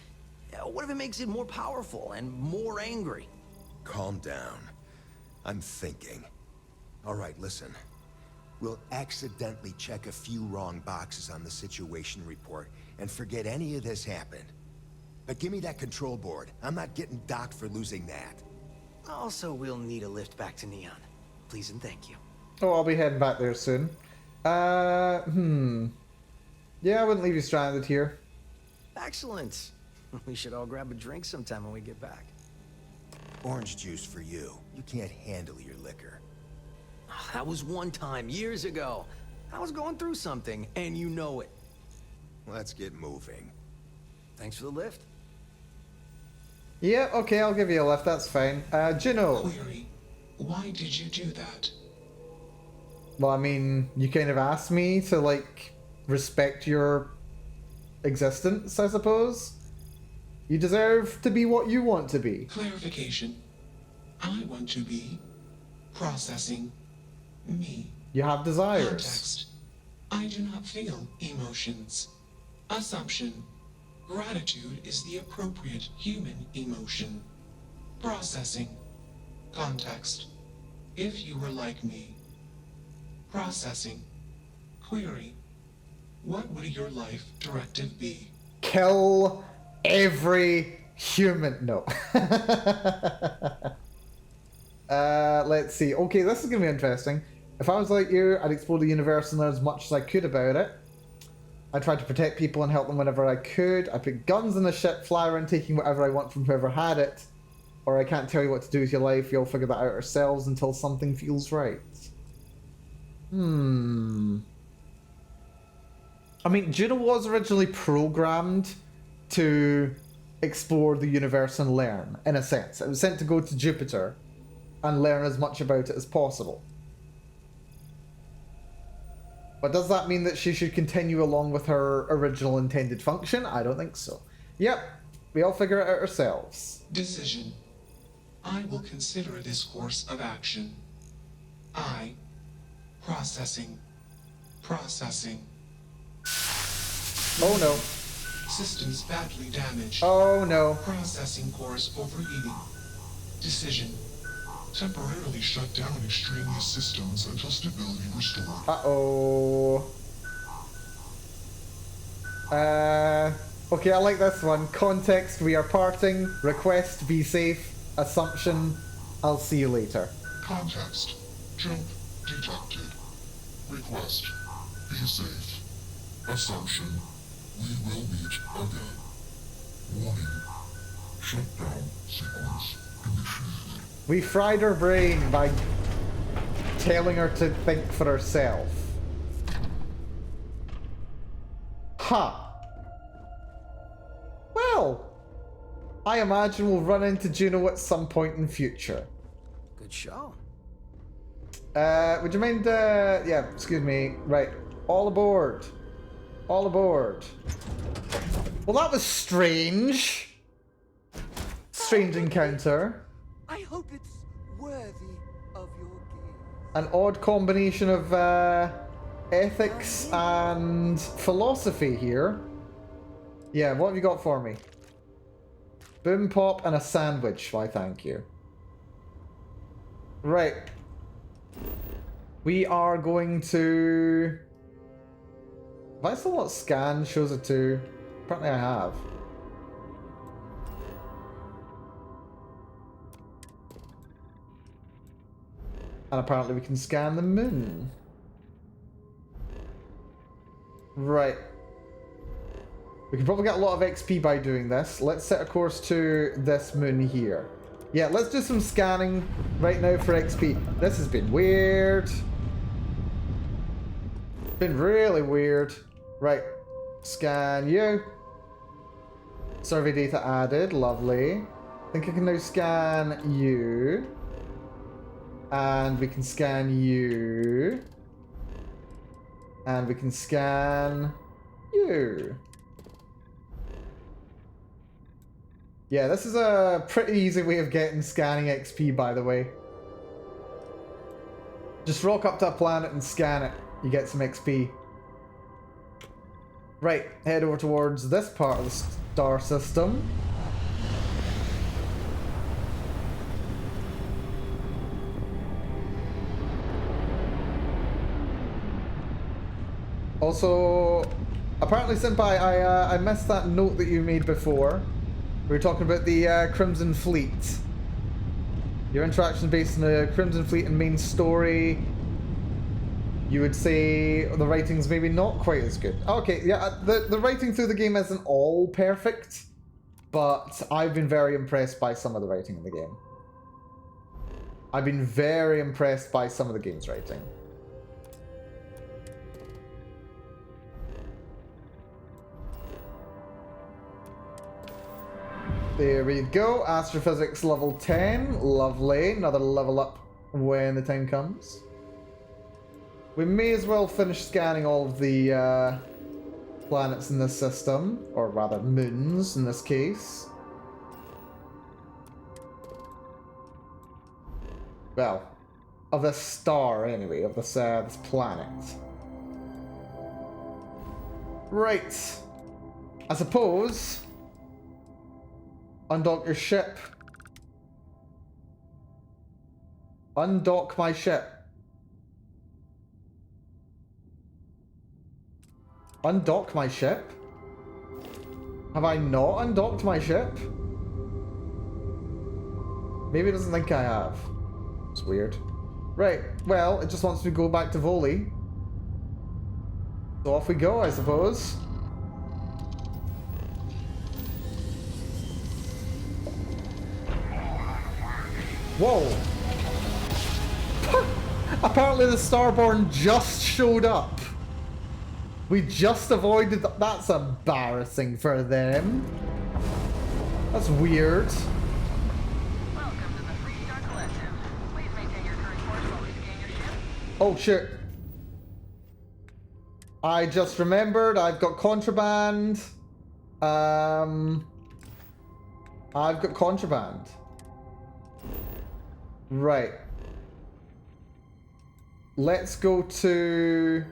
What if it makes it more powerful and more angry? Calm down. I'm thinking. All right, listen. We'll accidentally check a few wrong boxes on the situation report and forget any of this happened. But give me that control board. I'm not getting docked for losing that. Also, we'll need a lift back to Neon. Please and thank you. Oh, I'll be heading back there soon. Yeah, I wouldn't leave you stranded here. Excellent. We should all grab a drink sometime when we get back. Orange juice for you. You can't handle your liquor. That was one time, years ago. I was going through something, and you know it. Let's get moving. Thanks for the lift. Yeah, okay, I'll give you a lift, that's fine. Juno. Query. Why did you do that? Well, I mean, you kind of asked me to, like, respect your existence, I suppose. You deserve to be what you want to be. Clarification. I want to be processing me. You have desires. Context. I do not feel emotions. Assumption. Gratitude is the appropriate human emotion. Processing. Context. If you were like me. Processing. Query. What would your life directive be? Kill every human. No. Let's see. Okay, this is going to be interesting. If I was like you, I'd explore the universe and learn as much as I could about it. I tried to protect people and help them whenever I could. I put guns in the ship, fly around taking whatever I want from whoever had it. Or I can't tell you what to do with your life. You'll figure that out yourselves until something feels right. I mean, Juno was originally programmed to explore the universe and learn, in a sense. It was sent to go to Jupiter and learn as much about it as possible. But does that mean that she should continue along with her original intended function? I don't think so. Yep, we all figure it out ourselves. Decision. I will consider this course of action. I. Processing. Processing. Oh no. Systems badly damaged. Oh no. Processing cores overheating. Decision. Temporarily shut down extraneous systems until stability restored. Uh-oh. Okay, I like this one. Context, we are parting. Request, be safe. Assumption, I'll see you later. Context. Jump detected. Request. Be safe. Assumption. We will meet again. Warning. Shutdown sequence initiated. We fried her brain by telling her to think for herself. Ha! Well, I imagine we'll run into Juno at some point in future. Good show. Would you mind, yeah, excuse me. Right, all aboard. All aboard. Well, that was strange. Strange encounter. I hope it's worthy of your gaze. An odd combination of ethics and philosophy here. Yeah, what have you got for me? Boom pop and a sandwich. Why, thank you. Right. We are going to... Have I still not scanned shows it to? Apparently I have. And apparently we can scan the moon. Right. We can probably get a lot of XP by doing this. Let's set a course to this moon here. Yeah, let's do some scanning right now for XP. This has been weird. Been really weird. Right. Scan you. Survey data added. Lovely. I think I can now scan you. And we can scan you. And we can scan you. Yeah, this is a pretty easy way of getting scanning XP, by the way. Just rock up to a planet and scan it. You get some XP. Right, head over towards this part of the star system. Also, apparently, Senpai, I missed that note that you made before. We were talking about the Crimson Fleet. Your interaction based on the Crimson Fleet and main story. You would say the writing's maybe not quite as good. Okay, yeah, the writing through the game isn't all perfect, but I've been very impressed by some of the writing in the game. I've been very impressed by some of the game's writing. There we go. Astrophysics level 10. Lovely. Another level up when the time comes. We may as well finish scanning all of the planets in this system. Or rather, moons in this case. Well, of this star anyway, of this, this planet. Right. I suppose... Undock your ship. Undock my ship. Undock my ship? Have I not undocked my ship? Maybe it doesn't think I have. It's weird. Right, well, it just wants me to go back to Voli. So off we go, I suppose. Whoa! Apparently the Starborn just showed up. We just avoided that's embarrassing for them. That's weird. Welcome to the Free Star Collective. Please maintain your current course while we scan your ship. Oh shit. I just remembered I've got contraband. I've got contraband. Right. Let's go to...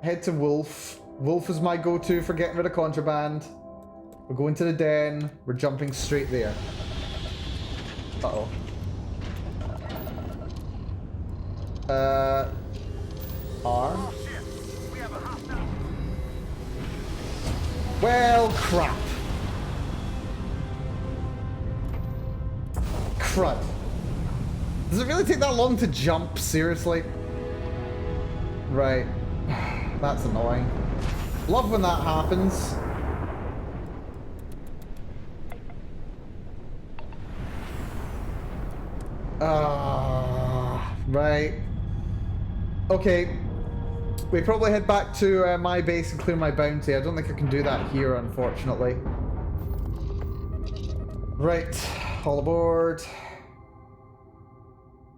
Head to Wolf. Wolf is my go-to for getting rid of contraband. We're going to the den. We're jumping straight there. Uh-oh. R? Well, crap. Crud. Does it really take that long to jump? Seriously? Right. That's annoying. Love when that happens. Right. Okay. We probably head back to my base and clear my bounty. I don't think I can do that here, unfortunately. Right. All aboard.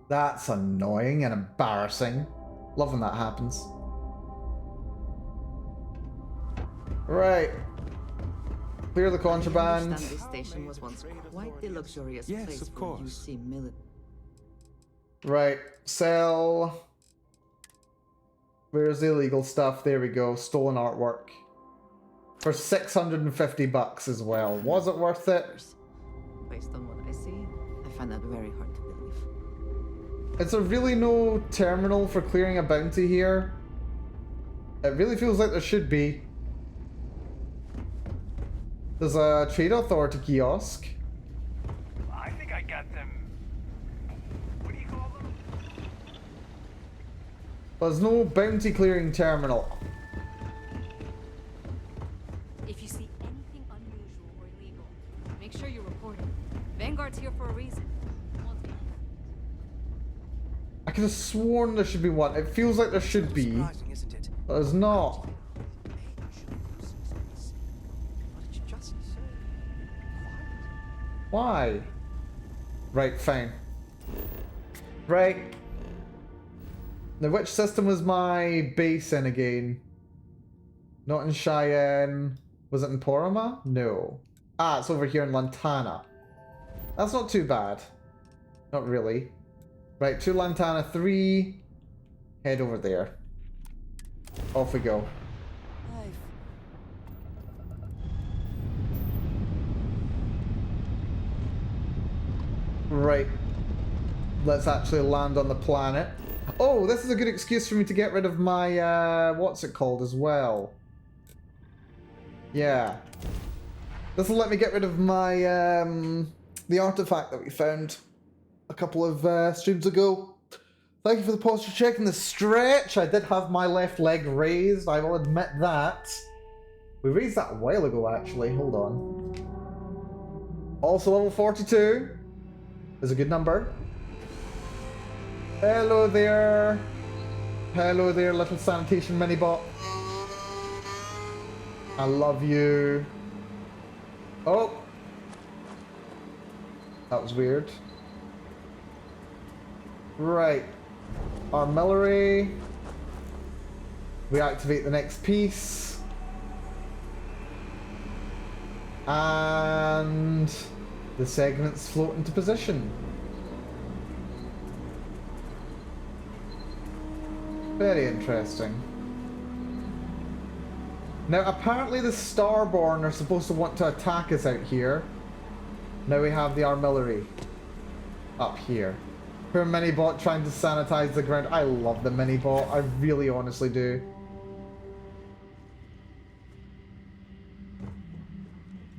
That's annoying and embarrassing. Love when that happens. Right. Clear the contraband. This station was once quite the luxurious place for UC military. Right. Sell. Where's the illegal stuff? There we go. Stolen artwork. For 650 bucks as well. Was it worth it? Based on what I see, I find that very hard to believe. Is there really no terminal for clearing a bounty here? It really feels like there should be. There's a trade authority kiosk. I think I got them. What do you call them? There's no bounty clearing terminal. If you see anything unusual or illegal, make sure you report it. Vanguard's here for a reason. I could have sworn there should be one. It feels like there should be. Surprising, isn't it? But there's not. Why? Right, fine. Right. Now, which system was my base in again? Not in Cheyenne. Was it in Porama? No. Ah, it's over here in Lantana. That's not too bad. Not really. Right, to Lantana 3. Head over there. Off we go. Right. Let's actually land on the planet. Oh, this is a good excuse for me to get rid of my, what's it called as well? Yeah. This will let me get rid of my, the artifact that we found a couple of streams ago. Thank you for the posture check and the stretch. I did have my left leg raised, I will admit that. We raised that a while ago, actually. Hold on. Also level 42 is a good number. Hello there. Hello there, little sanitation mini-bot. I love you. Oh. That was weird. Right. Artillery. We activate the next piece. And the segments float into position. Very interesting. Now apparently the Starborn are supposed to want to attack us out here. Now we have the artillery up here. Poor mini-bot trying to sanitize the ground. I love the mini-bot. I really honestly do.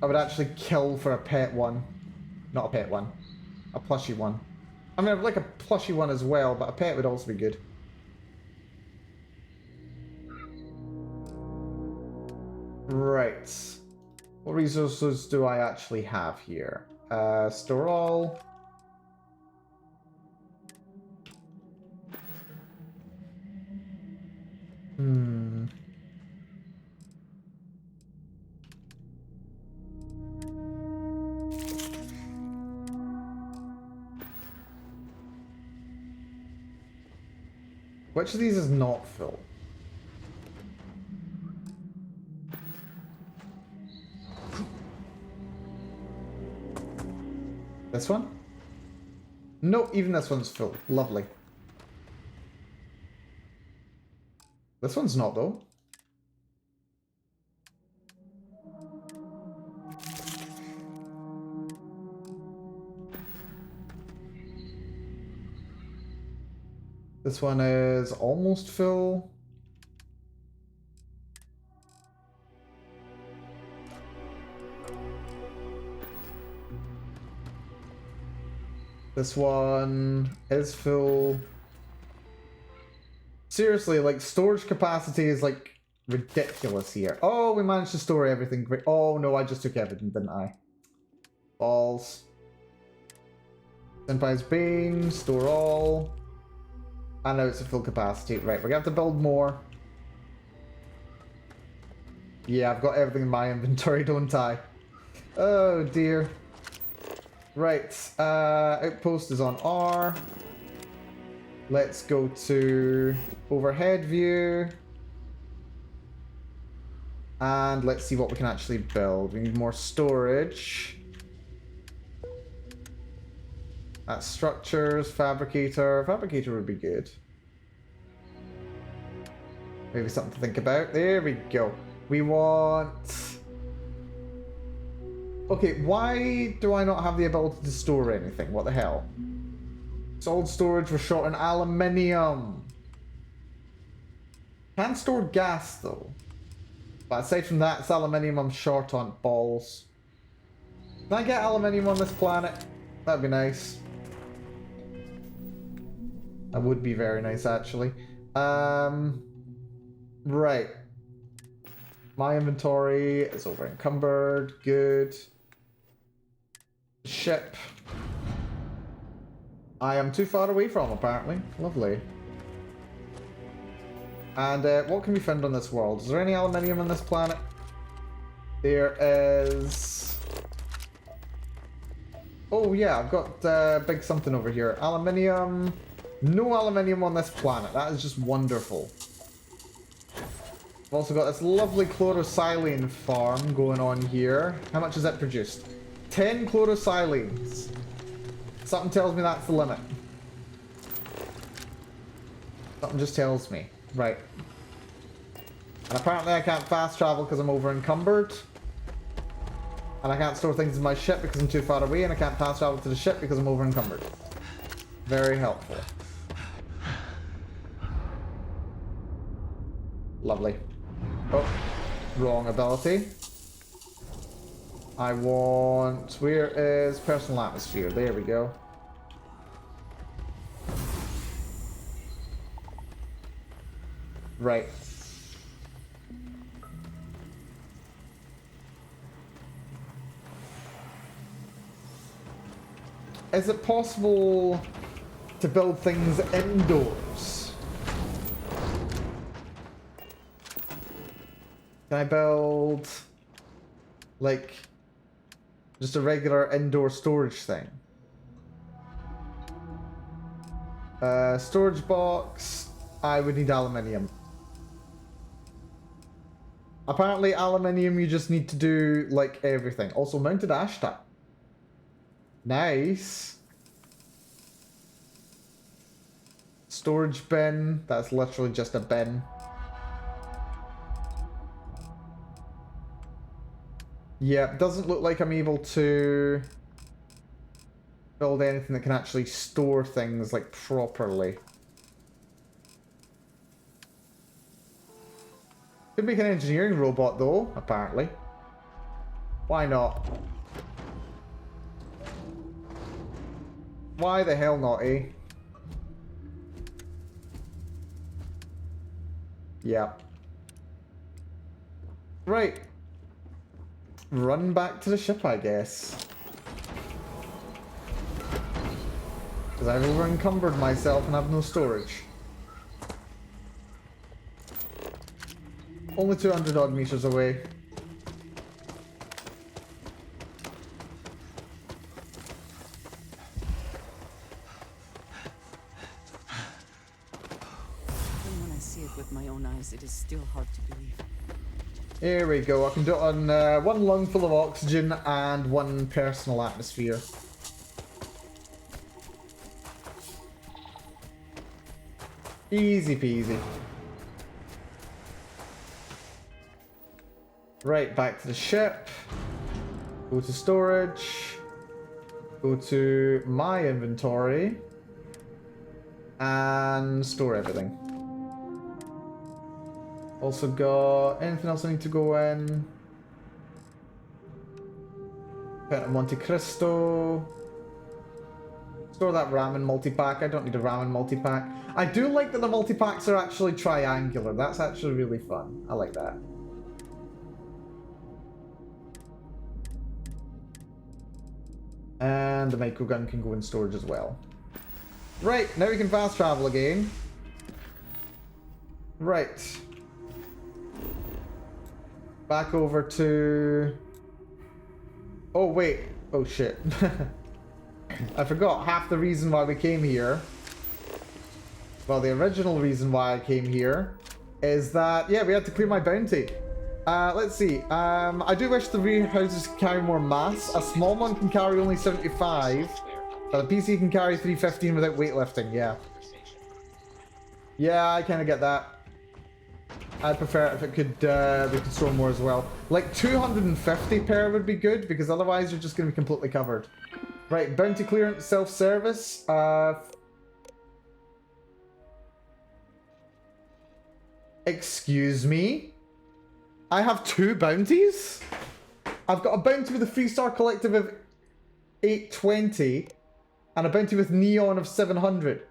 I would actually kill for a pet one. Not a pet one. A plushie one. I mean, I'd like a plushie one as well, but a pet would also be good. Right. What resources do I actually have here? Store all. Which of these is not full? This one? No, even this one's full. Lovely. This one's not, though. This one is almost full. This one is full. Seriously, like, storage capacity is, like, ridiculous here. Oh, we managed to store everything. Great. Oh, no, I just took everything, didn't I? Balls. Senpai's Bane, store all. I know it's a full capacity. Right, we're gonna have to build more. Yeah, I've got everything in my inventory, don't I? Oh, dear. Right, outpost is on R. Let's go to overhead view. And let's see what we can actually build. We need more storage. That's structures, fabricator. Fabricator would be good. Maybe something to think about. There we go. We want... Okay, why do I not have the ability to store anything? What the hell? Solid storage, we're short on aluminium. Can store gas though. But aside from that, it's aluminium I'm short on. Balls. Can I get aluminium on this planet? That'd be nice. That would be very nice, actually. Right. My inventory is over encumbered. Good. Ship. I am too far away from, apparently. Lovely. And what can be found on this world? Is there any aluminium on this planet? There is... Oh yeah, I've got big something over here. Aluminium. No aluminium on this planet. That is just wonderful. I've also got this lovely chlorosilane farm going on here. How much has that produced? 10 chlorosilanes. Something tells me that's the limit. Something just tells me. Right. And apparently I can't fast travel because I'm over encumbered. And I can't store things in my ship because I'm too far away, and I can't fast travel to the ship because I'm over encumbered. Very helpful. Lovely. Oh, wrong ability. I want... Where is personal atmosphere? There we go. Right. Is it possible to build things indoors? Can I build, like, just a regular indoor storage thing? Storage box. I would need aluminium. Apparently aluminium you just need to do, like, everything. Also mounted ash tap. Nice. Storage bin. That's literally just a bin. Yeah, doesn't look like I'm able to build anything that can actually store things, like, properly. Could make an engineering robot, though, apparently. Why not? Why the hell not, eh? Yeah. Right. Run back to the ship, I guess. Because I've over-encumbered myself and have no storage. Only 200 odd meters away. Even when I see it with my own eyes, it is still hard to believe. Here we go. I can do it on one lung full of oxygen and one personal atmosphere. Easy peasy. Right, back to the ship. Go to storage. Go to my inventory. And store everything. Also got anything else I need to go in? Pet Monte Cristo. Store that ramen multi-pack. I don't need a ramen multi-pack. I do like that the multi-packs are actually triangular. That's actually really fun. I like that. And the microgun can go in storage as well. Right, now we can fast travel again. Right. Back over to... Oh, wait. Oh, shit. I forgot half the reason why we came here. Well, the original reason why I came here is that, yeah, we had to clear my bounty. Let's see. I do wish the rear houses could carry more mass. A small one can carry only 75, but a PC can carry 315 without weightlifting, yeah. Yeah, I kind of get that. I'd prefer it if it could, we could store more as well. Like 250 per would be good, because otherwise you're just going to be completely covered. Right, bounty clearance, self-service. Excuse me? I have 2 bounties? I've got a bounty with a 3-star collective of 820 and a bounty with Neon of 700.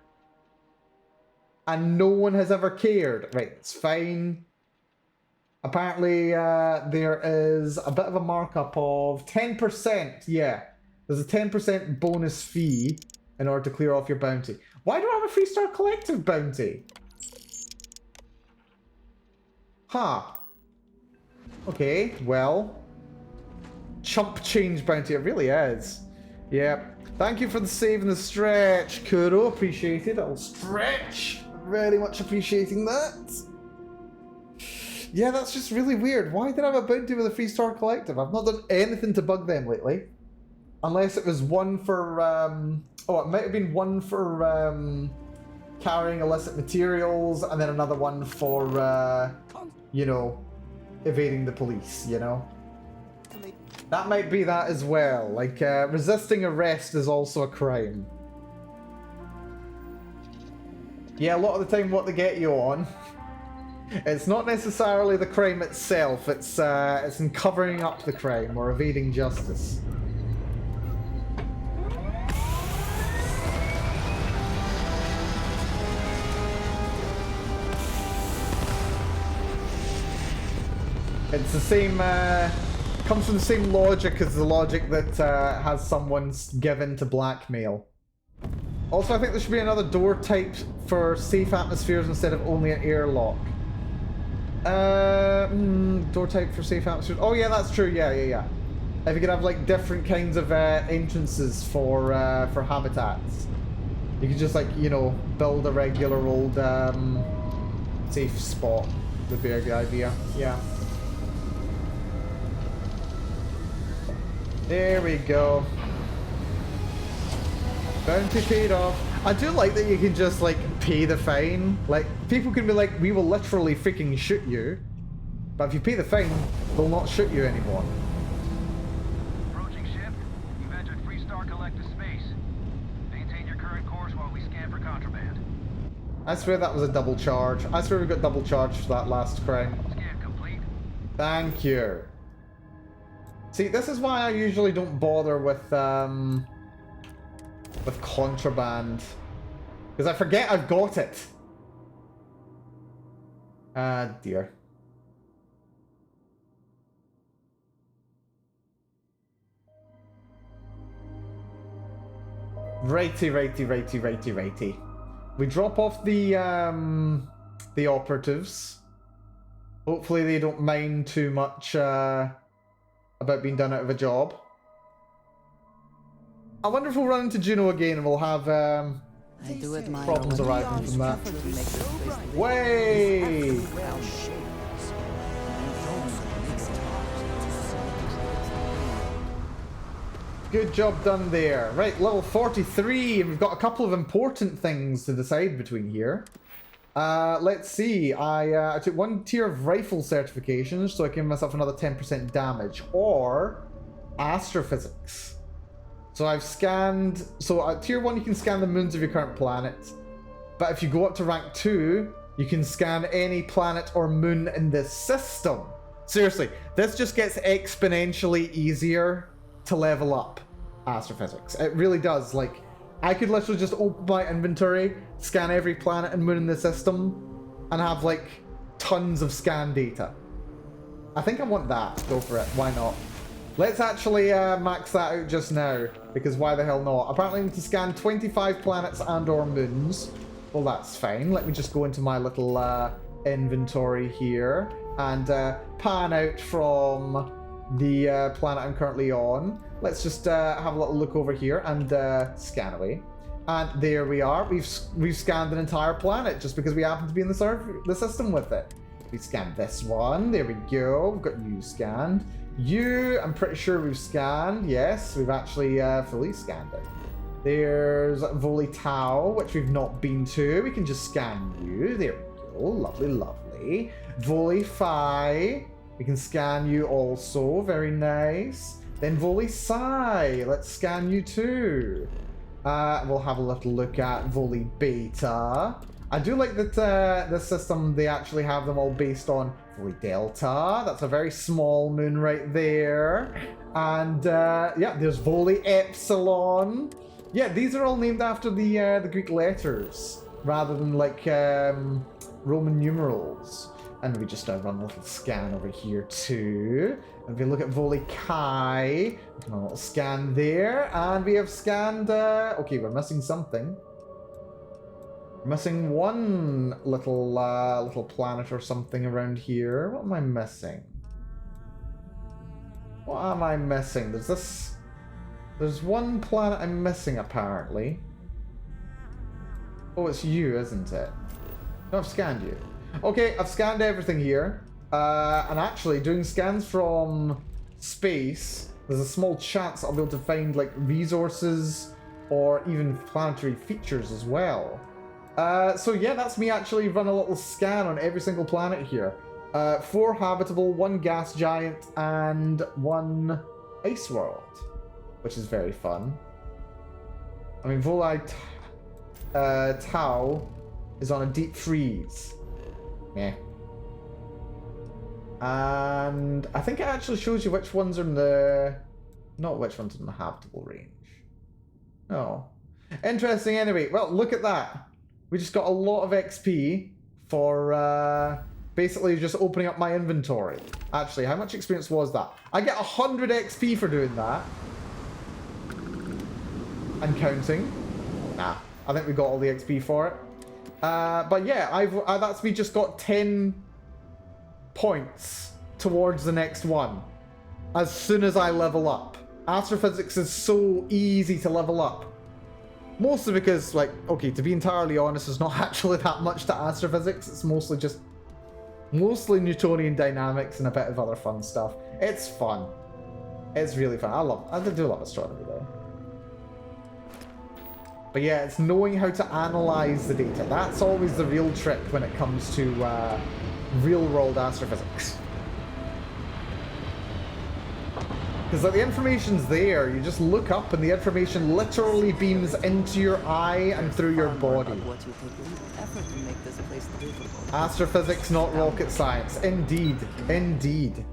And no one has ever cared. Right, it's fine. Apparently, there is a bit of a markup of 10%. Yeah, there's a 10% bonus fee in order to clear off your bounty. Why do I have a 3-star collective bounty? Huh. Okay, well. Chump change bounty, it really is. Yep. Thank you for the save and the stretch, Kuro. Appreciated. I'll stretch. Very much appreciating that. Yeah, that's just really weird. Why did I have a bounty with a 3-star collective? I've not done anything to bug them lately. Unless it was one for, oh, it might have been one for carrying illicit materials, and then another one for, you know, evading the police, you know? That might be that as well. Like, resisting arrest is also a crime. Yeah, a lot of the time what they get you on, it's not necessarily the crime itself, it's in covering up the crime or evading justice. It's the same, comes from the same logic as the logic that has someone given to blackmail. Also, I think there should be another door type for safe atmospheres instead of only an airlock. Door type for safe atmospheres. Oh yeah, that's true. Yeah. If you could have like different kinds of entrances for habitats, you could just like, you know, build a regular old safe spot. Would be a good idea. Yeah. There we go. Bounty paid off. I do like that you can just like pay the fine. Like people can be like, we will literally freaking shoot you, but if you pay the fine, they'll not shoot you anymore. Approaching ship. You've entered 3-star collective space. Maintain your current course while we scan for contraband. I swear that was a double charge. I swear we got double charged for that last crime. Scan complete. Thank you. See, this is why I usually don't bother with contraband. Because I forget I've got it. Ah, dear. Righty. We drop off the operatives. Hopefully they don't mind too much about being done out of a job. I wonder if we'll run into Juno again and we'll have I do admire problems what arising from that. to make this place the Way! Good job done there. Right, level 43, and we've got a couple of important things to decide between here. Let's see. I took 1 tier of rifle certifications, so I give myself another 10% damage, or astrophysics. So I've scanned. So at tier 1, you can scan the moons of your current planet, but if you go up to rank 2, you can scan any planet or moon in this system. Seriously, this just gets exponentially easier to level up astrophysics. It really does. Like, I could literally just open my inventory, scan every planet and moon in the system, and have like tons of scan data. I think I want that. Go for it. Why not? Let's actually max that out just now, because why the hell not? Apparently I need to scan 25 planets and or moons. Well, that's fine. Let me just go into my little inventory here and pan out from the planet I'm currently on. Let's just have a little look over here and scan away. And there we are. We've scanned an entire planet just because we happen to be in the system with it. We scanned this one. There we go. We've got you scanned. You, I'm pretty sure we've scanned. Yes, we've actually fully scanned it. There's Voli Tau, which we've not been to. We can just scan you. There we go. Lovely. Voli Phi. We can scan you also. Very nice. Then Voli Psi. Let's scan you too. We'll have a little look at Voli Beta. I do like that this system, they actually have them all based on Voli Delta. That's a very small moon right there. And yeah, there's Voli Epsilon. Yeah, these are all named after the Greek letters rather than like Roman numerals. And we just run a little scan over here too. And if we look at Voli Chi, we can run a little scan there. And we have scanned, okay, we're missing something. We're missing one little little planet or something around here. What am I missing? What am I missing? There's one planet I'm missing apparently. Oh, it's you, isn't it? No, I've scanned you. Okay, I've scanned everything here. And actually, doing scans from space, there's a small chance I'll be able to find like resources or even planetary features as well. So yeah, that's me actually run a little scan on every single planet here. 4 habitable, 1 gas giant, and 1 ice world, which is very fun. I mean, Voli Tau is on a deep freeze. Yeah. And I think it actually shows you which ones are in the... Not which ones are in the habitable range. No. Interesting anyway. Well, look at that. We just got a lot of XP for basically just opening up my inventory. Actually, how much experience was that? I get 100 XP for doing that. And counting. Nah, I think we got all the XP for it. But yeah, that's me just got 10 points towards the next one as soon as I level up. Astrophysics is so easy to level up. Mostly because, like, okay, to be entirely honest, there's not actually that much to astrophysics. It's mostly Newtonian dynamics and a bit of other fun stuff. It's fun. It's really fun. I do love astronomy though. But yeah, it's knowing how to analyze the data. That's always the real trick when it comes to real-world astrophysics. Because like, the information's there, you just look up and the information literally beams into your eye and through your body. Astrophysics, not rocket science. Indeed. Indeed.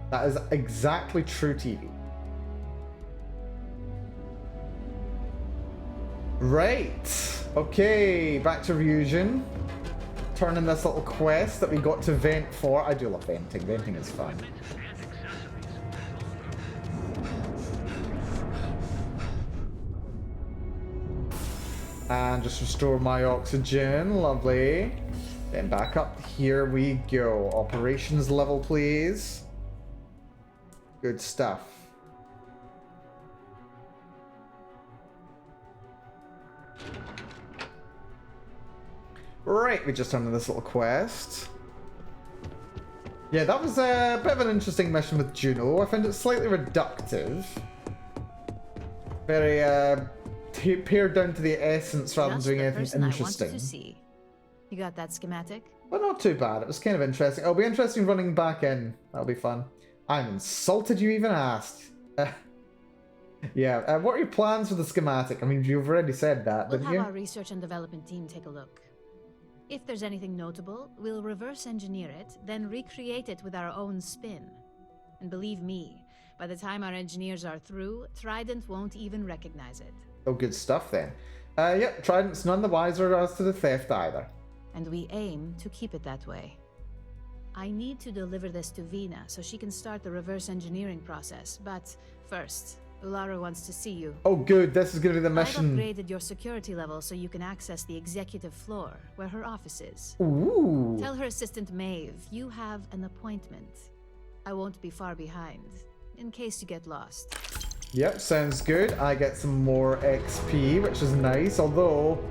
That is exactly true, TV. Right. Okay, back to Ryujin. Turn in this little quest that we got to vent for. I do love venting. Venting is fun. And just restore my oxygen. Lovely. Then back up. Here we go. Operations level, please. Good stuff. Right, we just turned in this little quest. Yeah, that was a bit of an interesting mission with Juno. I found it slightly reductive. Very, pared down to the essence rather than doing anything interesting. I wanted to see. You got that schematic? Well, not too bad. It was kind of interesting. It'll be interesting running back in. That'll be fun. I'm insulted you even asked. Yeah, what are your plans for the schematic? I mean, you've already said that, didn't you? We'll have our research and development team take a look. If there's anything notable, we'll reverse engineer it, then recreate it with our own spin. And believe me, by the time our engineers are through, Trident won't even recognize it. Oh, good stuff then. Yep, Trident's none the wiser as to the theft either. And we aim to keep it that way. I need to deliver this to Vina so she can start the reverse engineering process, but first, Ulara wants to see you. Oh good, this is going to be the mission. I've upgraded your security level so you can access the executive floor, where her office is. Ooh. Tell her assistant Maeve you have an appointment. I won't be far behind, in case you get lost. Yep, sounds good. I get some more XP, which is nice, although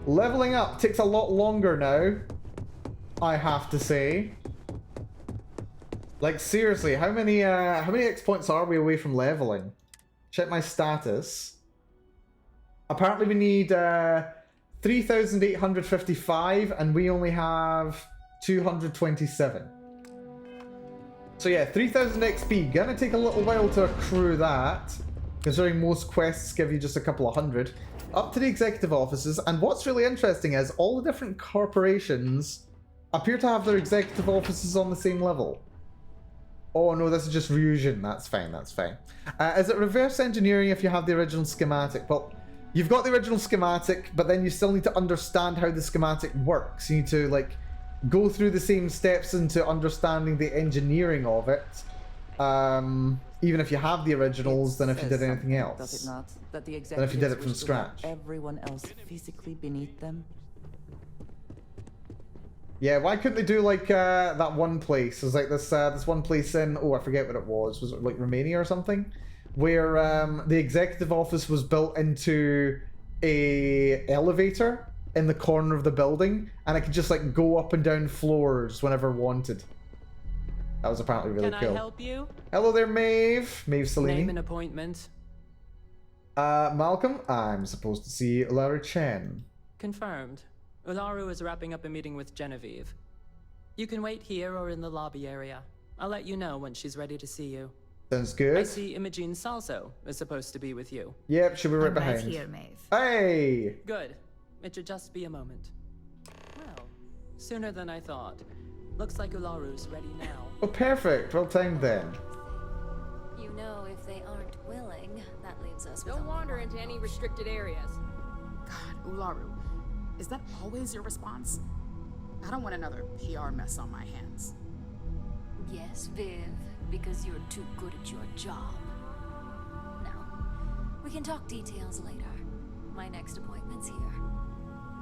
leveling up takes a lot longer now, I have to say. Like seriously, how many X points are we away from leveling? Check my status. Apparently we need 3,855 and we only have 227. So yeah, 3,000 XP. Gonna take a little while to accrue that, considering most quests give you just a couple of hundred. up to the executive offices, and what's really interesting is all the different corporations appear to have their executive offices on the same level. Oh no, this is just Ryujin. That's fine, that's fine. Is it reverse engineering if you have the original schematic? Well, you've got the original schematic, but then you still need to understand how the schematic works. You need to, like, go through the same steps into understanding the engineering of it. Even if you have the originals, than if you did anything else. Does it not? That the Than if you did it executives from wish to have scratch. everyone else physically beneath them. Yeah, why couldn't they do like that one place? There's like this one place in, oh, I forget what it was. Was it like Romania or something? Where the executive office was built into a elevator in the corner of the building, and it could just like go up and down floors whenever wanted. That was apparently really cool. Can I help you? Hello there, Maeve. Maeve Salini. Name an appointment. Malcolm, I'm supposed to see Larry Chen. Confirmed. Ularu is wrapping up a meeting with Genevieve. You can wait here or in the lobby area. I'll let you know when she's ready to see you. Sounds good. I see Imogene Salso is supposed to be with you. Yep, she'll be right I'm behind. right here, Maeve. Hey! Good. It should just be a moment. Well, sooner than I thought. Looks like Ularu's ready now. Oh, perfect. Well timed then. You know, if they aren't willing, that leaves us with Don't only wander one into any option. restricted areas. God, Ularu, is that always your response? I don't want another PR mess on my hands. Yes, Viv, because you're too good at your job. Now, we can talk details later. My next appointment's here.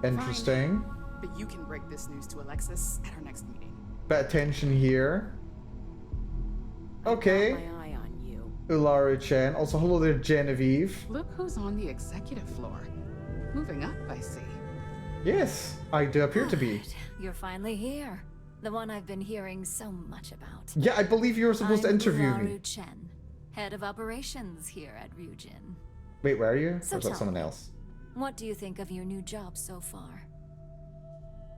Interesting. But you can break this news to Alexis at our next meeting. Bit of tension here. Okay. Got my eye on you. Ularu Chen. Also, hello there, Genevieve. Look who's on the executive floor. Moving up, I see. Yes, I do appear to be. Good. You're finally here. The one I've been hearing so much about. Yeah, I believe you were supposed to interview Ularu me. Chen, head of operations here at Ryujin. Wait, where are you? So or is that tell someone me, else? What do you think of your new job so far?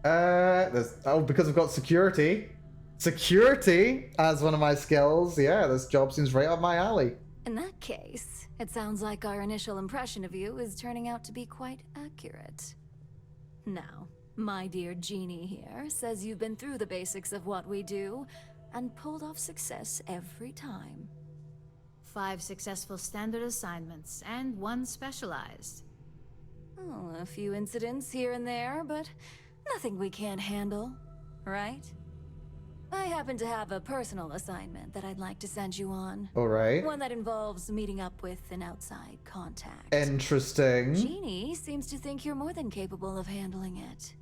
Because I've got security. Security as one of my skills. Yeah, this job seems right up my alley. In that case, it sounds like our initial impression of you is turning out to be quite accurate. Now, my dear Jeannie here says you've been through the basics of what we do and pulled off success every time. 5 successful standard assignments and 1 specialized. Oh, a few incidents here and there, but nothing we can't handle, right? I happen to have a personal assignment that I'd like to send you on. All right. One that involves meeting up with an outside contact. Interesting. Jeannie seems to think you're more than capable of handling it.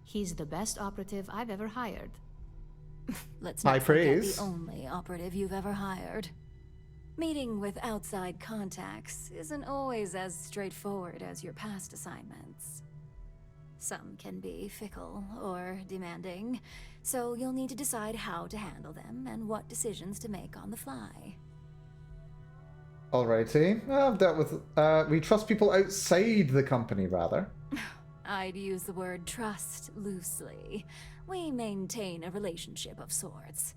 He's the best operative I've ever hired. Let's High not forget praise. the only operative you've ever hired. Meeting with outside contacts isn't always as straightforward as your past assignments. Some can be fickle or demanding, so you'll need to decide how to handle them and what decisions to make on the fly. Alrighty. I've dealt with. We trust people outside the company, rather. I'd use the word trust loosely. We maintain a relationship of sorts.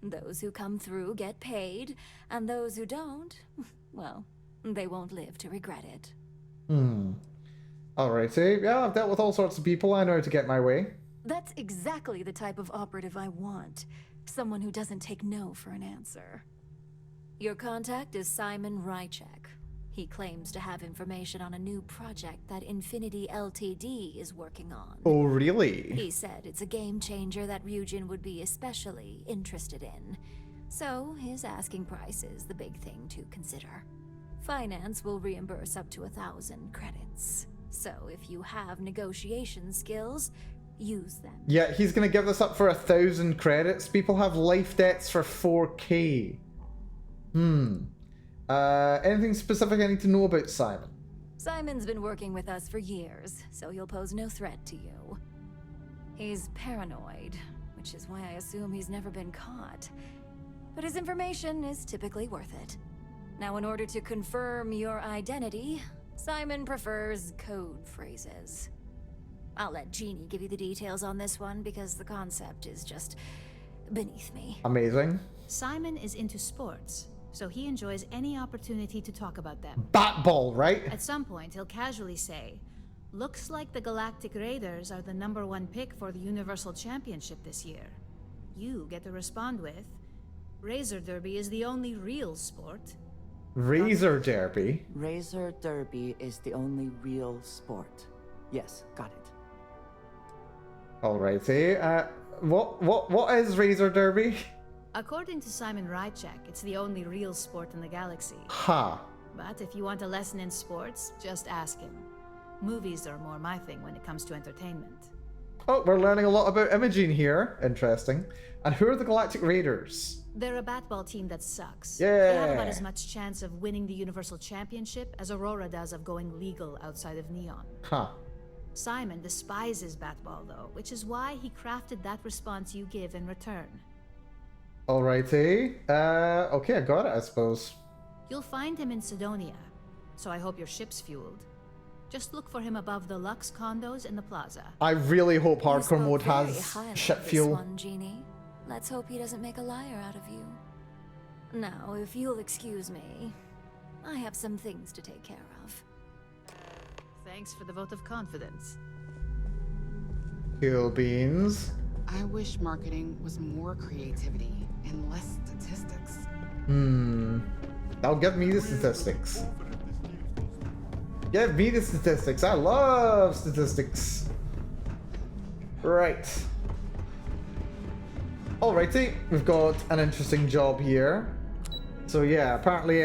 Those who come through get paid, and those who don't, well, they won't live to regret it. Alrighty. Yeah, I've dealt with all sorts of people. I know how to get my way. That's exactly the type of operative I want. Someone who doesn't take no for an answer. Your contact is Simon Rychek. He claims to have information on a new project that Infinity Ltd is working on. Oh, really? He said it's a game changer that Ryujin would be especially interested in. So his asking price is the big thing to consider. Finance will reimburse up to 1,000 credits. So if you have negotiation skills, use them. Yeah, he's gonna give this up for 1,000 credits. People have life debts for 4K. Anything specific I need to know about Simon? Simon's been working with us for years, so he'll pose no threat to you. He's paranoid, which is why I assume he's never been caught. But his information is typically worth it. Now, in order to confirm your identity, Simon prefers code phrases. I'll let Jeannie give you the details on this one because the concept is just beneath me. Amazing. Simon is into sports, so he enjoys any opportunity to talk about them. Batball, right? At some point, he'll casually say, "Looks like the Galactic Raiders are the #1 pick for the Universal Championship this year." You get to respond with, "Razor Derby is the only real sport." Razor Derby? Razor Derby is the only real sport. Yes, got it. Alrighty. What is Razor Derby? According to Simon Rychek, it's the only real sport in the galaxy. Ha. But if you want a lesson in sports, just ask him. Movies are more my thing when it comes to entertainment. Oh, we're learning a lot about Imogene here. Interesting. And who are the Galactic Raiders? They're a batball team that sucks. Yeah. They have about as much chance of winning the Universal Championship as Aurora does of going legal outside of Neon. Huh. Simon despises batball, though, which is why he crafted that response you give in return. Alrighty. Okay, I got it, I suppose. You'll find him in Sidonia, so I hope your ship's fueled. Just look for him above the Lux condos in the plaza. I really hope You hardcore spoke mode very has highly ship of this fuel. one, Jeannie. Let's hope he doesn't make a liar out of you. Now, if you'll excuse me, I have some things to take care of. Thanks for the vote of confidence. Cool beans. I wish marketing was more creativity and less statistics. Now give me the statistics. Give me the statistics. I love statistics. Right. Alrighty, we've got an interesting job here. So yeah, apparently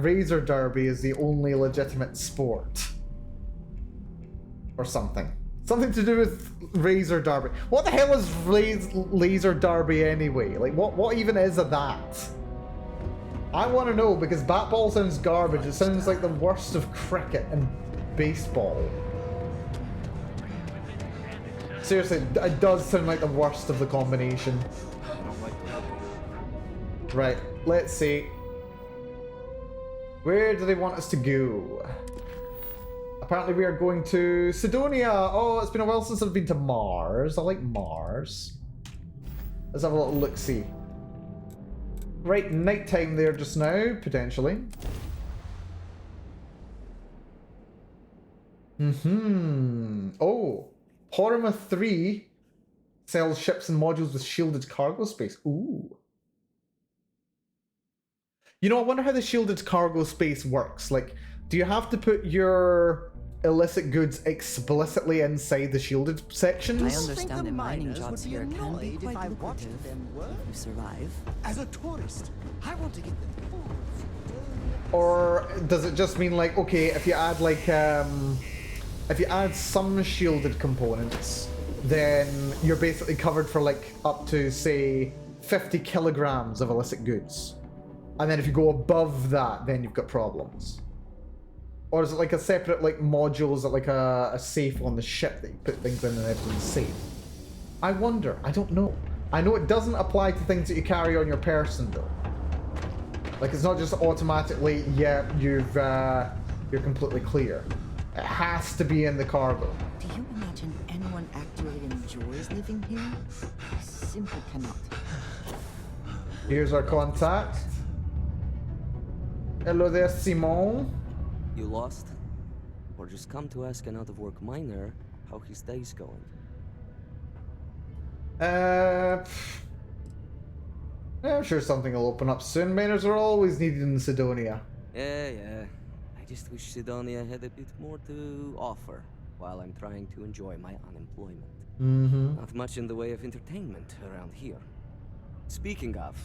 Razor Derby is the only legitimate sport. Or something. Something to do with Razor Derby. What the hell is Laser Derby anyway? Like, what even is that? I want to know, because batball sounds garbage. It sounds like the worst of cricket and baseball. Seriously, it does sound like the worst of the combination. Right, let's see. Where do they want us to go? Apparently we are going to Sidonia. Oh, it's been a while since I've been to Mars. I like Mars. Let's have a little look-see. Right, nighttime there just now, potentially. Oh, Horima 3 sells ships and modules with shielded cargo space. Ooh. You know, I wonder how the shielded cargo space works. Like, do you have to put your illicit goods explicitly inside the shielded sections? I understand that mining jobs here can be quite lucrative if you survive. As a tourist, I want to get them full. Or does it just mean like, okay, if you add like if you add some shielded components, then you're basically covered for like up to say 50 kilograms of illicit goods. And then if you go above that, then you've got problems. Or is it like a separate like modules that like a safe on the ship that you put things in and everything's safe? I wonder. I don't know. I know it doesn't apply to things that you carry on your person though. Like it's not just automatically, yeah, you're completely clear. It has to be in the cargo. Do you imagine anyone actually enjoys living here? I simply cannot. Here's our contact. Hello there, Simon. You lost? Or just come to ask an out-of-work miner how his day's going? I'm sure something will open up soon. Miners are always needed in Sidonia. Yeah. I just wish Sidonia had a bit more to offer while I'm trying to enjoy my unemployment. Not much in the way of entertainment around here. Speaking of,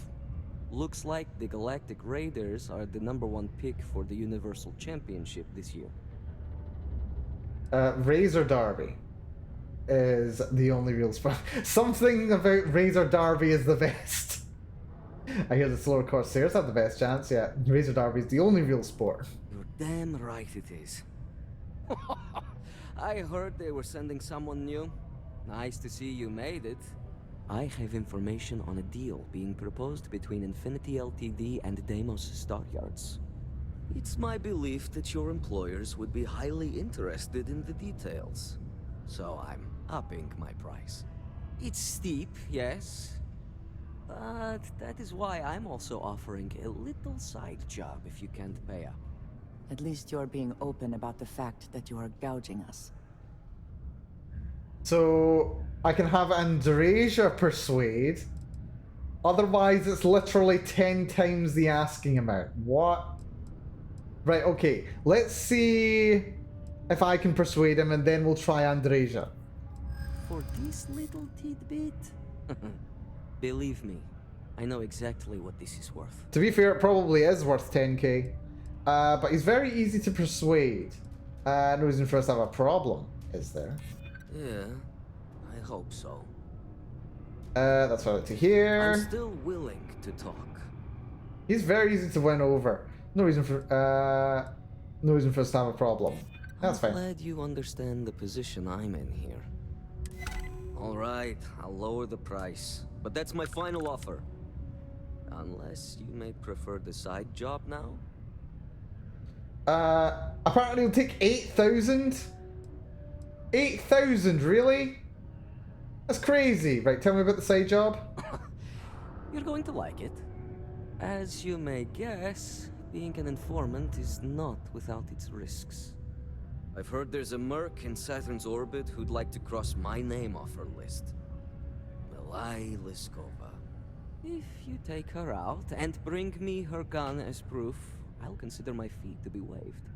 looks like the Galactic Raiders are the #1 pick for the Universal Championship this year. Razor Derby is the only real sport. Something about Razor Derby is the best. I hear the slower Corsairs have the best chance, yeah. Razor Derby is the only real sport. You're damn right it is. I heard they were sending someone new. Nice to see you made it. I have information on a deal being proposed between Infinity Ltd and Deimos Stockyards. It's my belief that your employers would be highly interested in the details. So I'm upping my price. It's steep, yes, but But that is why I'm also offering a little side job if you can't pay up. At least you're being open about the fact that you are gouging us. So I can have Andresia persuade. Otherwise, it's literally 10 times the asking amount. What? Right, okay. Let's see if I can persuade him, and then we'll try Andresia. For this little tidbit? Believe me, I know exactly what this is worth. To be fair, it probably is worth 10k. But he's very easy to persuade. No reason for us to have a problem, is there? Yeah, I hope so. That's what I like to hear. I'm still willing to talk. He's very easy to win over. No reason for us to have a problem. That's fine. I'm glad you understand the position I'm in here. All right, I'll lower the price, but that's my final offer. Unless you may prefer the side job now. Apparently it'll take 8,000. 8,000, really? That's crazy. Right, tell me about the side job. You're going to like it. As you may guess, being an informant is not without its risks. I've heard there's a merc in Saturn's orbit who'd like to cross my name off her list. Milai Liskova. If you take her out and bring me her gun as proof, I'll consider my fee to be waived.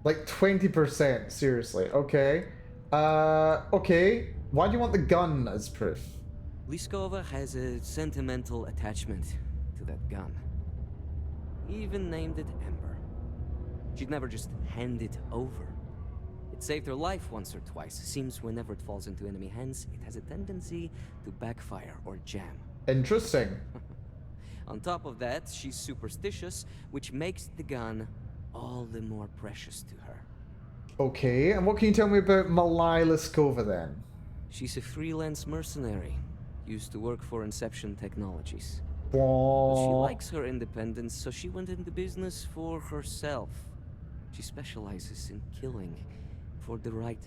Like 20%, seriously. Okay. Okay. Why do you want the gun as proof? Liskova has a sentimental attachment to that gun. He even named it Ember. She'd never just hand it over. It saved her life once or twice. Seems whenever it falls into enemy hands, it has a tendency to backfire or jam. Interesting. On top of that, she's superstitious, which makes the gun all the more precious to her. Okay, and what can you tell me about Milai Liskova then? She's a freelance mercenary. Used to work for Inception Technologies. She likes her independence, so she went into business for herself. She specializes in killing for the right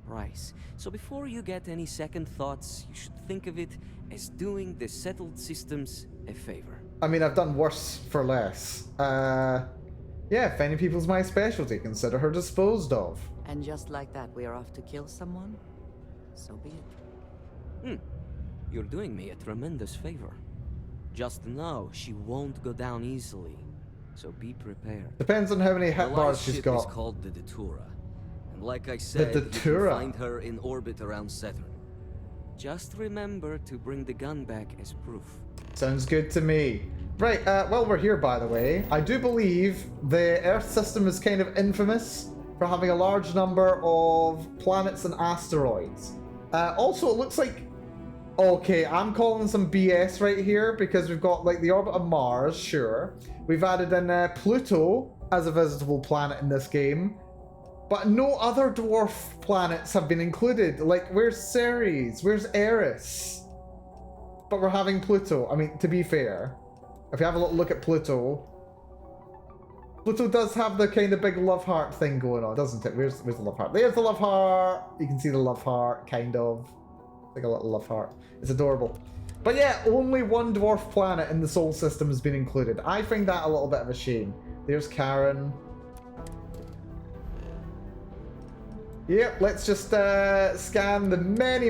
price. So before you get any second thoughts, you should think of it as doing the settled systems a favor. I mean, I've done worse for less. Yeah, finding people's my specialty. Consider her disposed of. And just like that, we are off to kill someone? So be it. You're doing me a tremendous favor. Just know she won't go down easily, so be prepared. Depends on how many hit bars she's ship got. is called the Datura, and like I said, The you can Datura. find her in orbit around Saturn. Just remember to bring the gun back as proof. Sounds good to me. Right, well, we're here, by the way. I do believe the Earth system is kind of infamous for having a large number of planets and asteroids. Also, it looks like... Okay, I'm calling some BS right here because we've got, like, the orbit of Mars, sure. We've added in Pluto as a visitable planet in this game. But no other dwarf planets have been included. Like, where's Ceres? Where's Eris? But we're having Pluto. I mean, to be fair, if you have a little look at Pluto, Pluto does have the kind of big love heart thing going on, doesn't it? Where's the love heart? There's the love heart. You can see the love heart, kind of. Like a little love heart. It's adorable. But yeah, only one dwarf planet in the Sol system has been included. I find that a little bit of a shame. There's Karen. Yep, let's just scan the many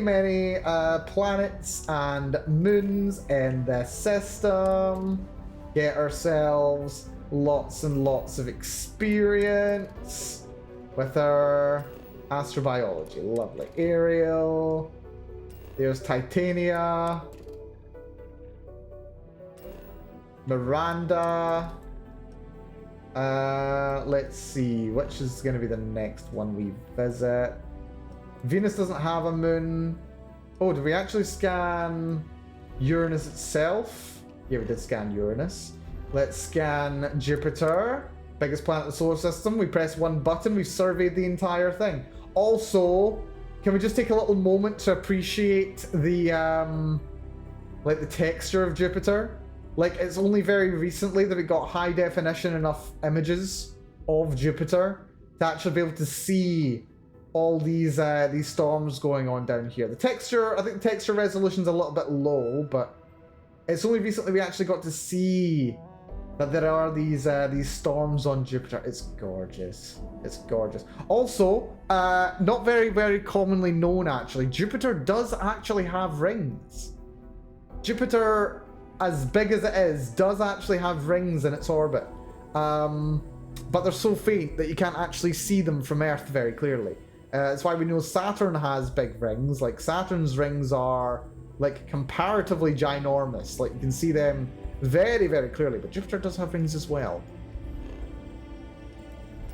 planets and moons in the system. Get ourselves lots and lots of experience with our astrobiology. Lovely. Ariel. There's Titania. Miranda. Let's see, which is going to be the next one we visit. Venus doesn't have a moon. Oh, did we actually scan Uranus itself? Yeah, we did scan Uranus. Let's scan Jupiter, biggest planet of the solar system. We press one button, we've surveyed the entire thing. Also, can we just take a little moment to appreciate the like the texture of Jupiter? Like, it's only very recently that we got high definition enough images of Jupiter to actually be able to see all these storms going on down here. The texture, I think the texture resolution's a little bit low, but It's only recently we actually got to see that there are these storms on Jupiter. It's gorgeous. It's gorgeous. Also, not very, very commonly known actually, Jupiter does actually have rings. Jupiter, as big as it is, does actually have rings in its orbit. But they're so faint that you can't actually see them from Earth very clearly. That's why we know Saturn has big rings. Like, Saturn's rings are, like, comparatively ginormous. Like, you can see them very, very clearly. But Jupiter does have rings as well.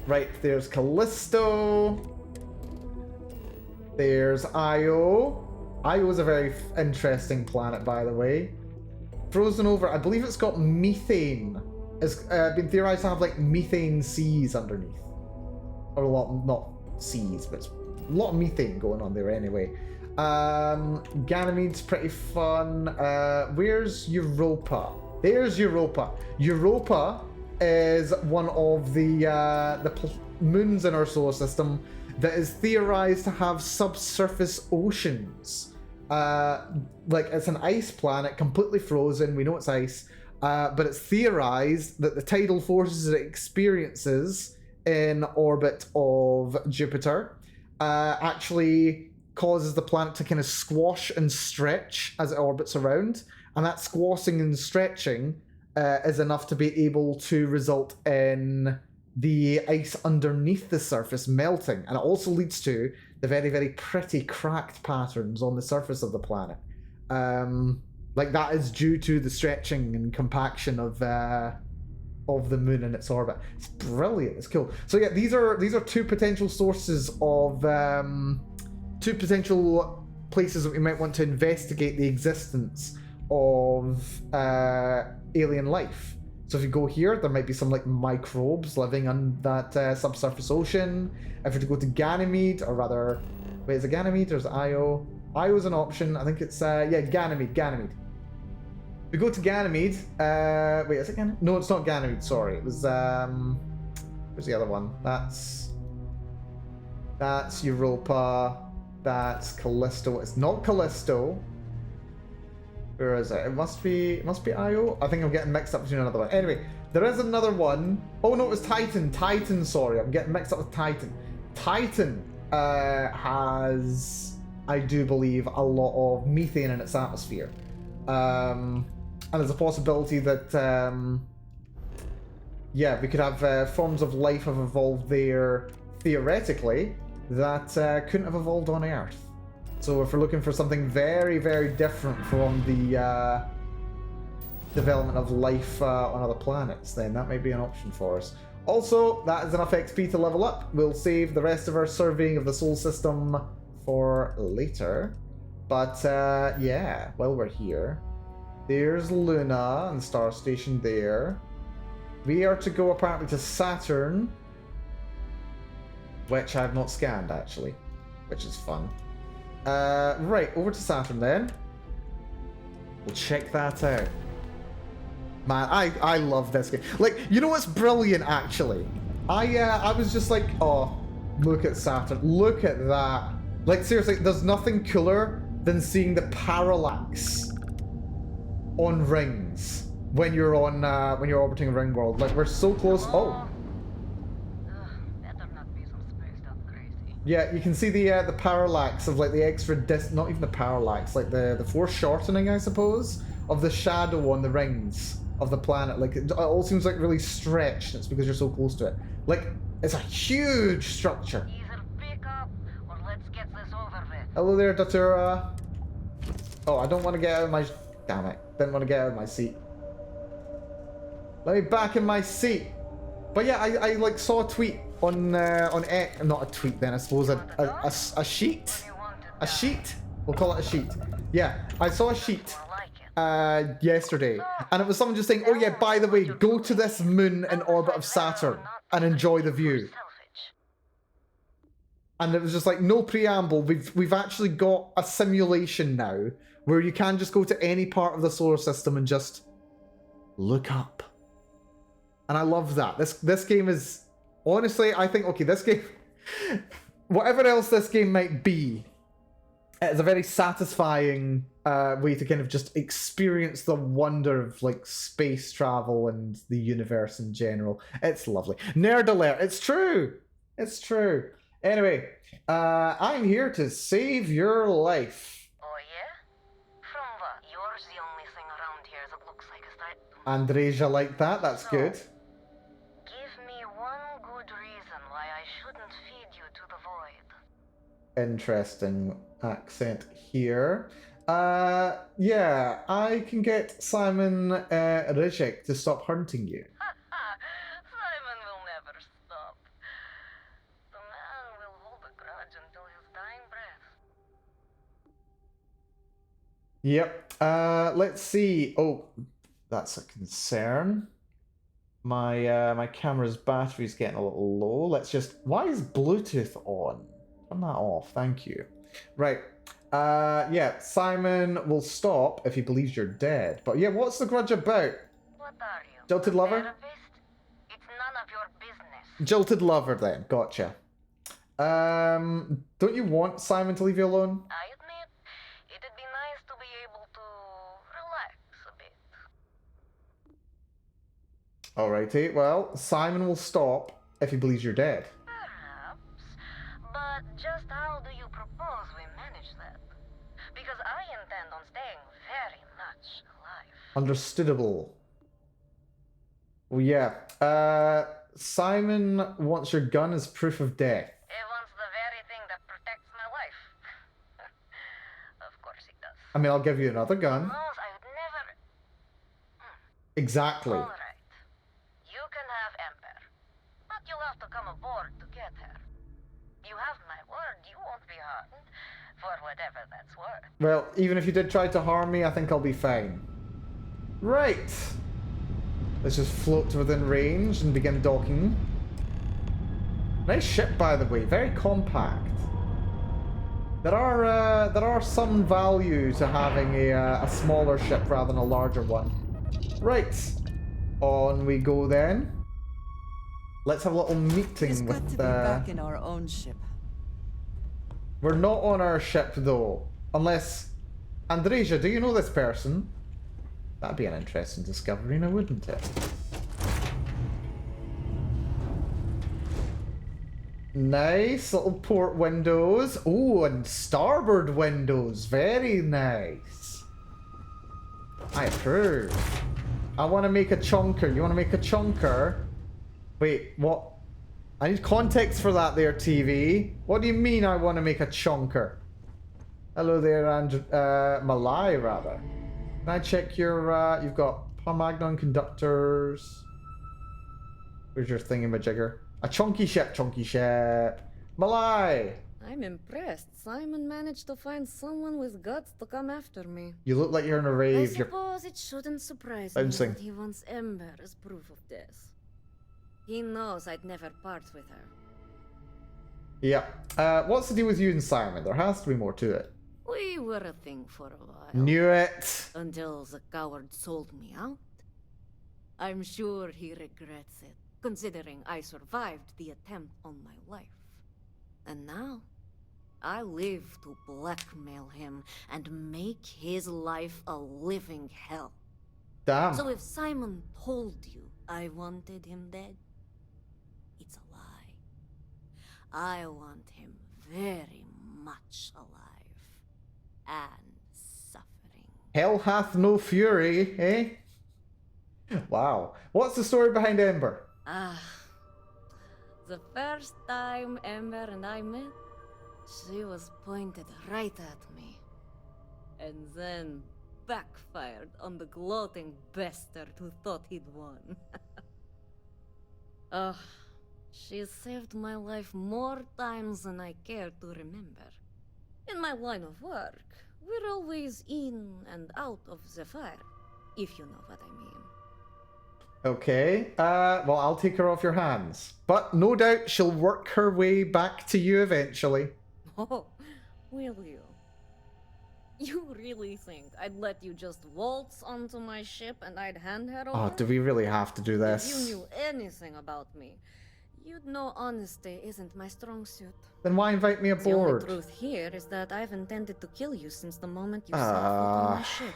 Right, there's Callisto. There's Io. Io is a very interesting planet, by the way. Frozen over, I believe it's got methane. It's been theorized to have, like, methane seas underneath. Or a lot, not seas, but it's a lot of methane going on there anyway. Ganymede's pretty fun. Where's Europa? There's Europa. Europa is one of the moons in our solar system that is theorized to have subsurface oceans. Like, it's an ice planet, completely frozen. We know it's ice, but it's theorized that the tidal forces it experiences in orbit of Jupiter actually causes the planet to kind of squash and stretch as it orbits around, and that squashing and stretching is enough to be able to result in the ice underneath the surface melting, and it also leads to the very, very pretty cracked patterns on the surface of the planet. Like, that is due to the stretching and compaction of the moon in its orbit. It's brilliant. It's cool. So yeah, these are two potential sources of two potential places that we might want to investigate the existence of alien life. So if you go here, there might be some like microbes living on that subsurface ocean. If you were to go to Ganymede, or rather, wait, is it Ganymede or is it Io? Io is an option. I think it's yeah, Ganymede. We go to Ganymede. Wait, is it Ganymede? No, it's not Ganymede. Sorry, it was where's the other one? That's Europa. That's Callisto. It's not Callisto. Where is it? It must be Io. I think I'm getting mixed up between another one. Anyway, there is another one. Oh no, it was Titan. Titan, sorry. I'm getting mixed up with Titan. Titan has, I do believe, a lot of methane in its atmosphere. And there's a possibility that, yeah, we could have forms of life have evolved there, theoretically, that couldn't have evolved on Earth. So if we're looking for something very, very different from the development of life on other planets, then that might be an option for us. Also, that is enough XP to level up. We'll save the rest of our surveying of the solar system for later. But yeah, while we're here, there's Luna and Star Station there. We are to go apparently to Saturn, which I have not scanned actually, which is fun. Right, over to Saturn then. We'll check that out. Man, I love this game. Like, you know what's brilliant actually? I was just like, oh, look at Saturn. Look at that. Like, seriously, there's nothing cooler than seeing the parallax on rings when you're orbiting a ring world. Like, we're so close. Oh. Yeah, you can see the parallax of like the extra not even the parallax, like the foreshortening, I suppose, of the shadow on the rings of the planet. Like, it all seems like really stretched. It's because you're so close to it. Like, it's a huge structure. Hello there, Datura. Oh, I don't want to get out of my... Damn it. Didn't want to get out of my seat. Let me back in my seat. But yeah, I like saw a tweet on X, not a tweet then, I suppose, a sheet? A sheet? We'll call it a sheet. Yeah, I saw a sheet yesterday, and it was someone just saying, oh yeah, by the way, go to this moon in orbit of Saturn and enjoy the view. And it was just like, no preamble, we've actually got a simulation now where you can just go to any part of the solar system and just look up. And I love that. This game is, honestly, I think, okay, this game, whatever else this game might be, it's a very satisfying way to kind of just experience the wonder of like space travel and the universe in general. It's lovely. Nerd alert. It's true. It's true. Anyway, I'm here to save your life. Oh yeah? From what? Yours the only thing around here that looks like a threat to me. Andreja like that. That's So, good. Give me one good reason why I shouldn't feed you to the void. Interesting accent here. Yeah, I can get Simon Rizek to stop hunting you. Simon will never stop. The man will hold a grudge until his dying breath. Yep. Let's see. Oh, that's a concern. My camera's battery's getting a little low. Let's just. Why is Bluetooth on? Turn that off. Thank you. Right. Yeah. Simon will stop if he believes you're dead. But yeah, what's the grudge about? What are you? Jilted a lover? therapist? It's none of your business. Jilted lover then. Gotcha. Don't you want Simon to leave you alone? I admit, it'd be nice to be able to relax a bit. Alrighty. Well, Simon will stop if he believes you're dead. Perhaps. But just how do you propose we manage that? Because I intend on staying very much alive. Understandable. Well, yeah. Simon wants your gun as proof of death. He wants the very thing that protects my life. Of course he does. I mean, I'll give you another gun. He knows I would never... Exactly. All right. You can have Ember. But you'll have to come aboard to get her. You have my word, you won't be harmed. For whatever that's worth. Well, even if you did try to harm me, I think I'll be fine. Right. Let's just float to within range and begin docking. Nice ship, by the way. Very compact. There are some value to having a smaller ship rather than a larger one. Right. On we go then. Let's have a little meeting It's with good to be back in our own ship. We're not on our ship though. Unless Andreja, do you know this person? That'd be an interesting discovery now, wouldn't it? Nice little port windows. Oh, and starboard windows. Very nice. I approve. I want to make a chunker. You want to make a chunker? Wait, what? I need context for that there, TV. What do you mean I want to make a chunker? Hello there, Malai, rather. Can I check your, you've got Parmagnon conductors. Where's your thingamajigger? A chunky ship, Malai! I'm impressed. Simon managed to find someone with guts to come after me. You look like you're in a rave. I suppose it shouldn't surprise me bouncing. that he wants Ember as proof of death. He knows I'd never part with her. Yeah. What's the deal with you and Simon? There has to be more to it. We were a thing for a while. Knew it. Until the coward sold me out. I'm sure he regrets it, considering I survived the attempt on my life. And now, I live to blackmail him and make his life a living hell. Damn. So if Simon told you I wanted him dead, it's a lie. I want him very much alive. And suffering. Hell hath no fury, eh? Wow. What's the story behind Ember? The first time Ember and I met, she was pointed right at me. And then backfired on the gloating bastard who thought he'd won. She saved my life more times than I care to remember. In my line of work, we're always in and out of the fire, if you know what I mean. Okay, well, I'll take her off your hands. But no doubt she'll work her way back to you eventually. Oh, will you? You really think I'd let you just waltz onto my ship and I'd hand her over? Oh, do we really have to do If you this? knew anything about me, You'd know honesty isn't my strong suit. Then why invite me The only aboard? truth here is that I've intended to kill you since the moment you set foot on my ship.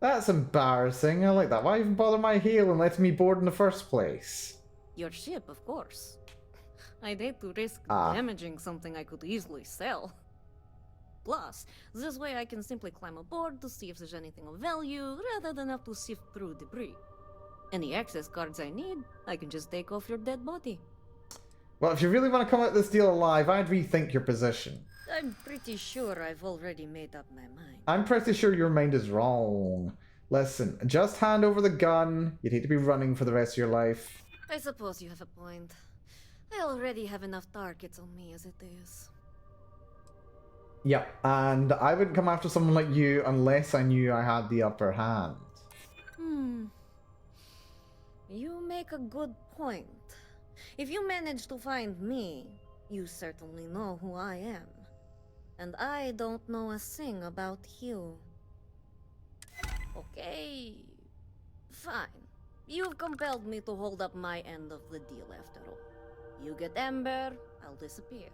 That's embarrassing. I like that. Why even bother my heel and letting me board in the first place? Your ship, of course. I'd hate to risk damaging something I could easily sell. Plus, this way I can simply climb aboard to see if there's anything of value, rather than have to sift through debris. Any access cards I need, I can just take off your dead body. Well, if you really want to come out of this deal alive, I'd rethink your position. I'm pretty sure I've already made up my mind. I'm pretty sure your mind is wrong. Listen, just hand over the gun. You'd hate to be running for the rest of your life. I suppose you have a point. I already have enough targets on me as it is. Yep, and I wouldn't come after someone like you unless I knew I had the upper hand. You make a good point. If you manage to find me, you certainly know who I am. And I don't know a thing about you. Okay, fine. You've compelled me to hold up my end of the deal after all. You get Ember, I'll disappear.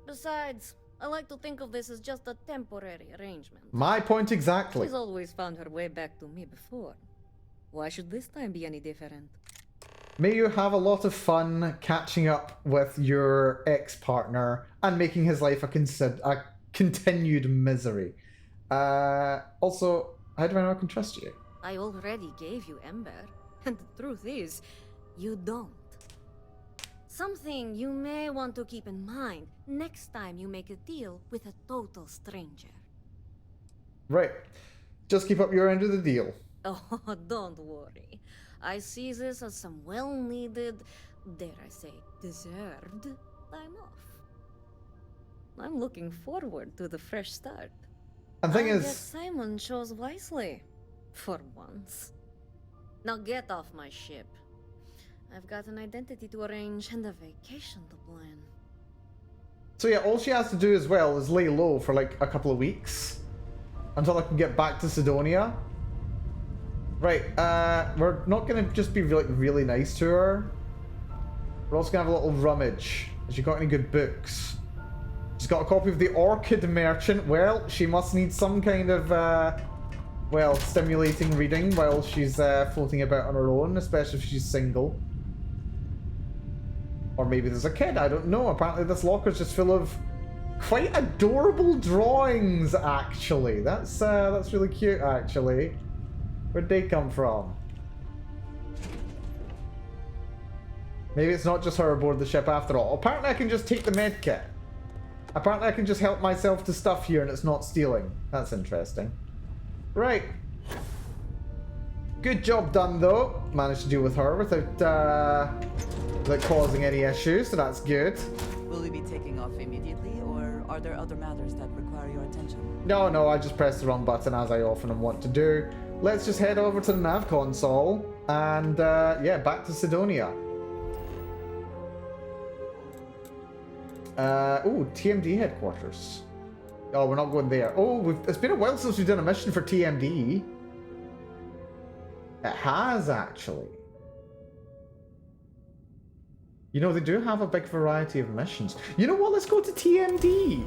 Besides, I like to think of this as just a temporary arrangement. My point exactly. She's always found her way back to me before. Why should this time be any different? May you have a lot of fun catching up with your ex-partner and making his life a continued misery. Also, how do I know I can trust you? I already gave you Ember, and the truth is, you don't. Something you may want to keep in mind next time you make a deal with a total stranger. Right. Just keep up your end of the deal. Oh, don't worry. I see this as some well-needed, dare I say, deserved time off. I'm looking forward to the fresh start. And the thing I is, guess Simon chose wisely, for once. Now get off my ship. I've got an identity to arrange and a vacation to plan. so yeah, all she has to do as well is lay low for like a couple of weeks until I can get back to Sidonia. Right, we're not gonna just be really nice to her. We're also gonna have a little rummage. Has she got any good books? She's got a copy of The Orchid Merchant. Well, she must need some kind of, well, stimulating reading while she's floating about on her own, especially if she's single. Or maybe there's a kid, I don't know. Apparently this locker's just full of quite adorable drawings, actually. That's really cute, actually. Where'd they come from? Maybe it's not just her aboard the ship after all. Apparently I can just take the med kit. Apparently I can just help myself to stuff here and it's not stealing. That's interesting. Right. Good job done though. Managed to deal with her without causing any issues, so that's good. Will we be taking off immediately, or are there other matters that require your attention? No, I just pressed the wrong button as I often want to do. Let's just head over to the nav console and yeah, back to Sidonia. Oh, TMD headquarters. Oh, we're not going there. Oh, it's been a while since we've done a mission for TMD. It has, actually. You know, they do have a big variety of missions. You know what? Let's go to TMD.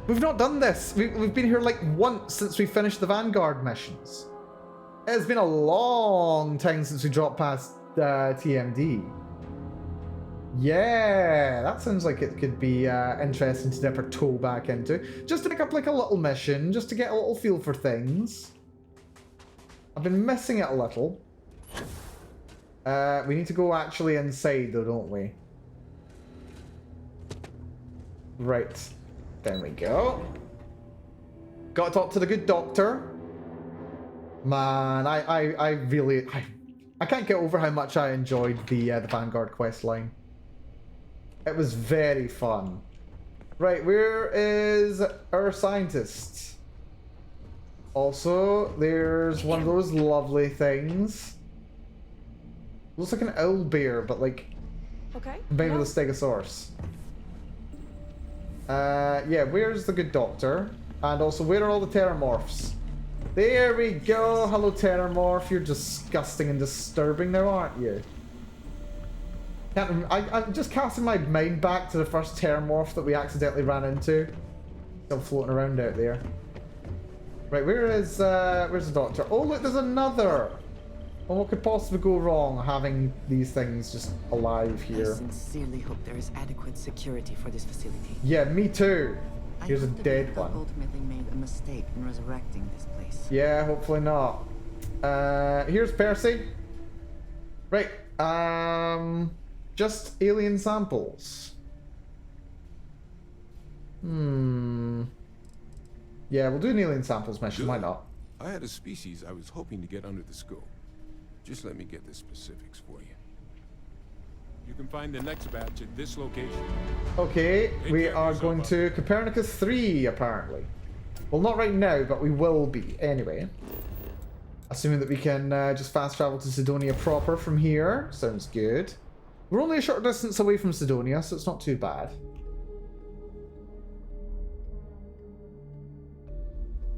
We've not done this. We've been here like once since we finished the Vanguard missions. It's been a long time since we dropped past TMD. Yeah, that sounds like it could be interesting to dip our toe back into. Just to pick up like a little mission, just to get a little feel for things. I've been missing it a little. We need to go actually inside though, don't we? Right. There we go. Got to talk to the good doctor. Man, I really... I can't get over how much I enjoyed the Vanguard quest line. It was very fun. Right, where is our scientist? Also, there's one of those lovely things. Looks like an owl bear, but like... Okay. Made with a stegosaurus. Yeah, where's the good doctor? And also, where are all the Terramorphs? There we go! Hello, Terramorph. You're disgusting and disturbing now, aren't you? I'm just casting my mind back to the first Terramorph that we accidentally ran into. Still floating around out there. Right, where's the doctor? Oh, look, there's another! Well, what could possibly go wrong having these things just alive here? I sincerely hope there is adequate security for this facility. Yeah, me too. Here's a I hope dead that we one. ultimately made a mistake in resurrecting this place. Yeah, hopefully not. Here's Percy. Right, just alien samples. Yeah, we'll do an alien samples mission, why not? I had a species I was hoping to get under the scope. Just let me get the specifics for you. You can find the next batch at this location. Okay, we are going to Copernicus 3, apparently. Well, not right now, but we will be, anyway. Assuming that we can just fast travel to Sidonia proper from here. Sounds good. We're only a short distance away from Sidonia, so it's not too bad.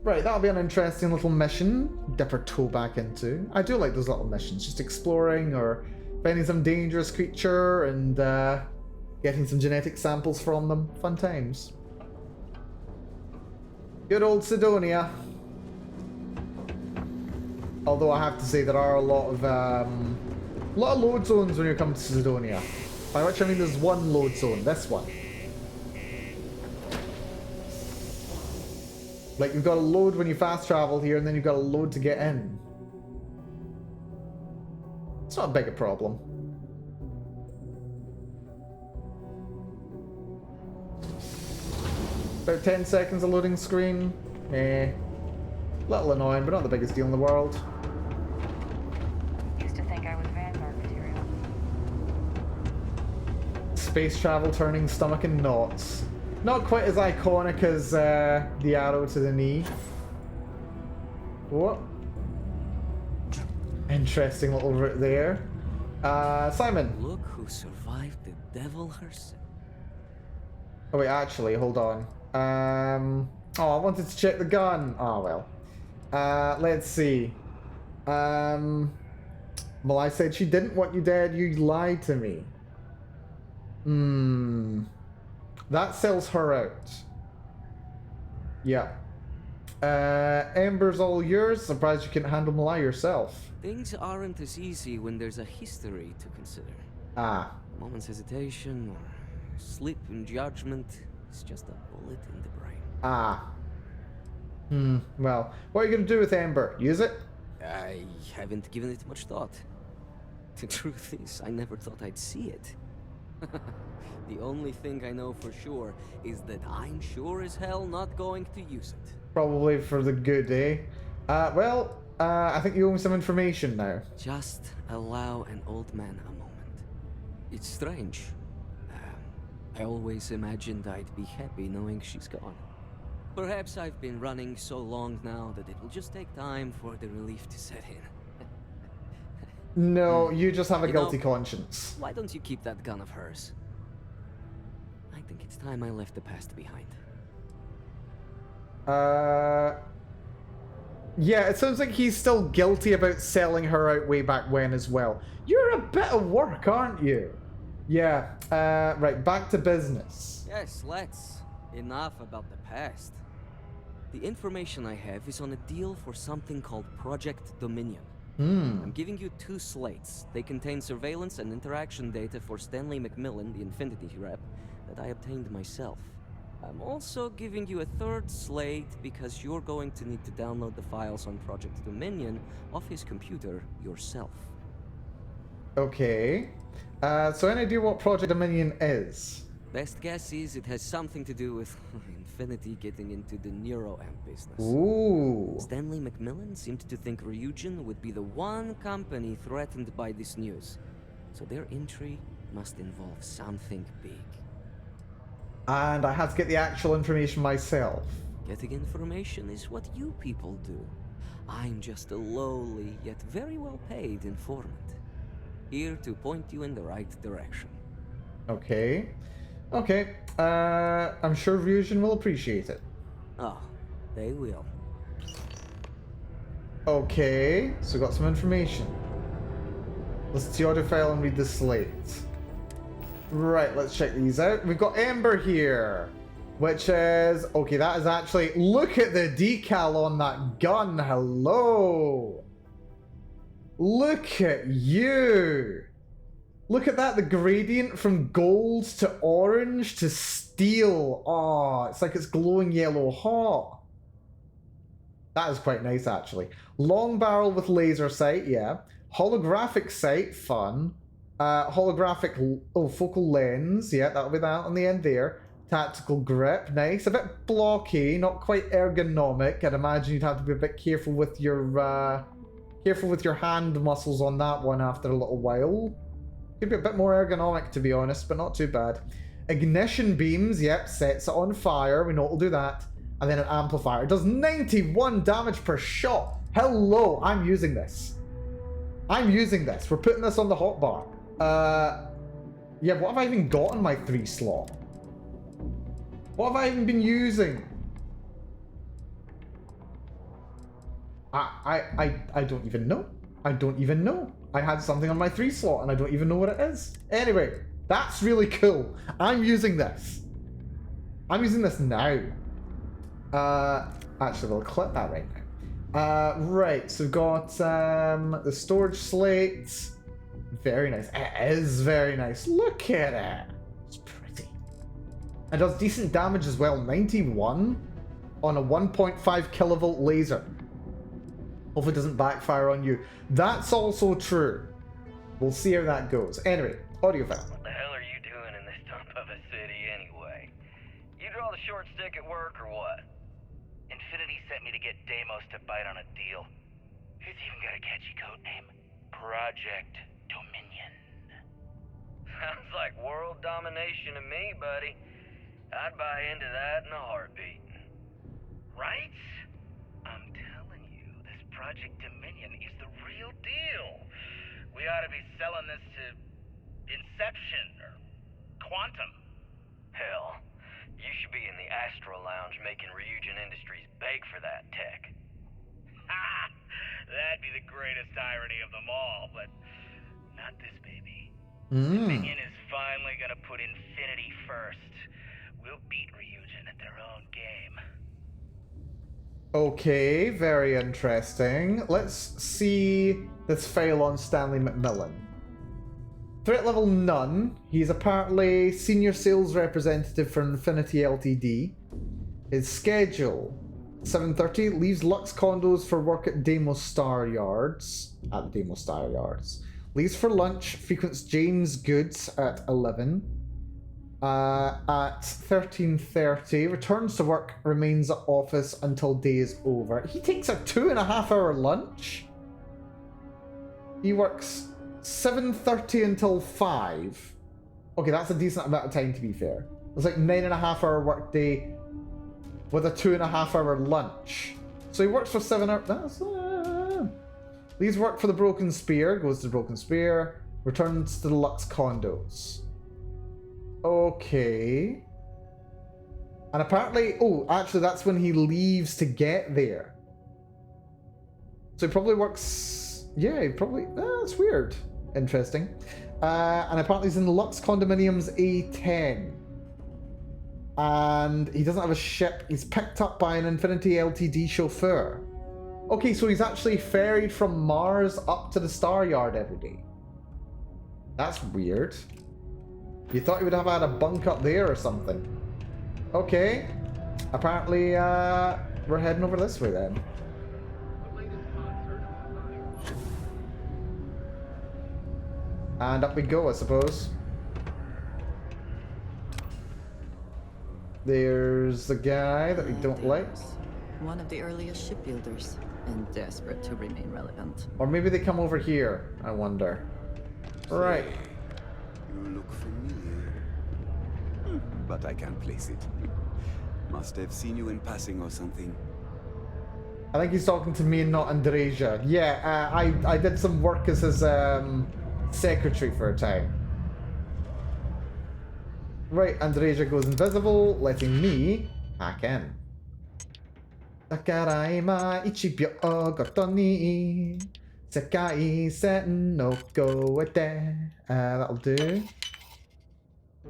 Right, that'll be an interesting little mission. Dip our toe back into. I do like those little missions, just exploring or finding some dangerous creature and getting some genetic samples from them. Fun times. Good old Sidonia. Although I have to say there are a lot of load zones when you come to Sidonia. By which I mean there's one load zone, this one. Like, you've got a load when you fast travel here, and then you've got a load to get in. It's not big a problem. About 10 seconds of loading screen. Little annoying, but not the biggest deal in the world. Used to think I was Vanguard material. Space travel turning stomach in knots. Not quite as iconic as the arrow to the knee. What? Interesting little route there. Simon. Look who survived the devil herself. Oh wait, actually, hold on. Oh, I wanted to check the gun. Oh well. Let's see. Well, I said she didn't want you dead. You lied to me. That sells her out. Yeah. Ember's all yours. Surprised you can handle Malai yourself. Things aren't as easy when there's a history to consider. Ah. A moment's hesitation or slip in judgment is just a bullet in the brain. Ah. Well, what are you going to do with Ember? Use it? I haven't given it much thought. The truth is, I never thought I'd see it. The only thing I know for sure is that I'm sure as hell not going to use it. Probably for the good, eh? Well, I think you owe me some information now. Just allow an old man a moment. It's strange. I always imagined I'd be happy knowing she's gone. Perhaps I've been running so long now that it will just take time for the relief to set in. No, you just have a guilty conscience. Why don't you keep that gun of hers? I think it's time I left the past behind. Yeah, it sounds like he's still guilty about selling her out way back when as well. You're a bit of work, aren't you? Yeah, right, back to business. Yes, let's. Enough about the past. The information I have is on a deal for something called Project Dominion. I'm giving you 2 slates. They contain surveillance and interaction data for Stanley McMillan, the Infinity rep, that I obtained myself. I'm also giving you a 3rd slate because you're going to need to download the files on Project Dominion off his computer yourself. Okay. So any idea what Project Dominion is? Best guess is it has something to do with Infinity getting into the neuroamp business. Ooh. Stanley McMillan seemed to think Ryujin would be the one company threatened by this news. So their entry must involve something big. And I had to get the actual information myself. Getting information is what you people do. I'm just a lowly, yet very well paid informant. Here to point you in the right direction. Okay. Okay. I'm sure Ryujin will appreciate it. Oh, they will. Okay, so got some information. Listen to the audio file and read the slate. Right, let's check these out. We've got Ember here, which is... Okay, that is actually... Look at the decal on that gun. Hello. Look at you. Look at that, the gradient from gold to orange to steel. Oh, it's like it's glowing yellow hot. That is quite nice, actually. Long barrel with laser sight, yeah. Holographic sight, fun. Holographic, focal lens, yeah, that'll be that on the end there. Tactical grip, nice. A bit blocky, not quite ergonomic. I'd imagine you'd have to be a bit careful with your hand muscles on that one after a little while. Could be a bit more ergonomic, to be honest, but not too bad. Ignition beams, yep, sets it on fire. We know it'll do that. And then an amplifier. It does 91 damage per shot. Hello, I'm using this. I'm using this. We're putting this on the hotbar. Yeah, what have I even got in my 3 slot? What have I even been using? I don't even know. I don't even know. I had something on my 3 slot and I don't even know what it is. Anyway, that's really cool. I'm using this. I'm using this now. Actually, we'll clip that right now. Right, so we've got the storage slate. Very nice. It is very nice. Look at it. It's pretty. It does decent damage as well. 91 on a 1.5 kilovolt laser. Hopefully it doesn't backfire on you. That's also true. We'll see how that goes. Anyway, audio file. What the hell are you doing in this dump of a city anyway? You draw the short stick at work or what? Infinity sent me to get Deimos to bite on a deal. He's even got a catchy code name. Project Dominion. Sounds like world domination to me, buddy. I'd buy into that in a heartbeat. Right? I'm telling you, this Project Dominion is the real deal. We ought to be selling this to Inception or Quantum. Hell, you should be in the Astro Lounge making Ryujin Industries beg for that tech. Ha! That'd be the greatest irony of them all, but not this baby. Dominion is finally gonna put Infinity first. We'll beat Ryujin at their own game. Okay, very interesting. Let's see this file on Stanley McMillan. Threat level none. He's apparently senior sales representative for Infinity Ltd. His schedule: 7:30, leaves Lux Condos for work at Deimos Star Yards. At the Deimos Star Yards. Leaves for lunch, frequents Jane's Goods at 11. At 13:30, returns to work, remains at office until day is over. He takes a 2.5 hour lunch. He works 7:30 until 5. Okay, that's a decent amount of time, to be fair. It's like 9.5 hour work day with a 2.5 hour lunch. So he works for 7 hours. That's, leaves work for the Broken Spear, goes to the Broken Spear, returns to the Lux Condos. Okay. And apparently, oh, actually that's when he leaves to get there. So he probably works, yeah, he probably, that's weird. Interesting. And apparently he's in the Lux Condominiums A10. And he doesn't have a ship. He's picked up by an Infinity Ltd chauffeur. Okay, so he's actually ferried from Mars up to the Star Yard every day. That's weird. You thought he would have had a bunk up there or something. Okay. Apparently, we're heading over this way then. And up we go, I suppose. There's the guy that we don't like. One of the earliest shipbuilders, and desperate to remain relevant. Or maybe they come over here, I wonder. Right. You look familiar. But I can't place it. Must have seen you in passing or something. I think he's talking to me and not Andreja. Yeah, I did some work as his secretary for a time. Right, Andreja goes invisible, letting me hack in. Takaraima ichibyo goto ni sekai sen no go ete. That'll do.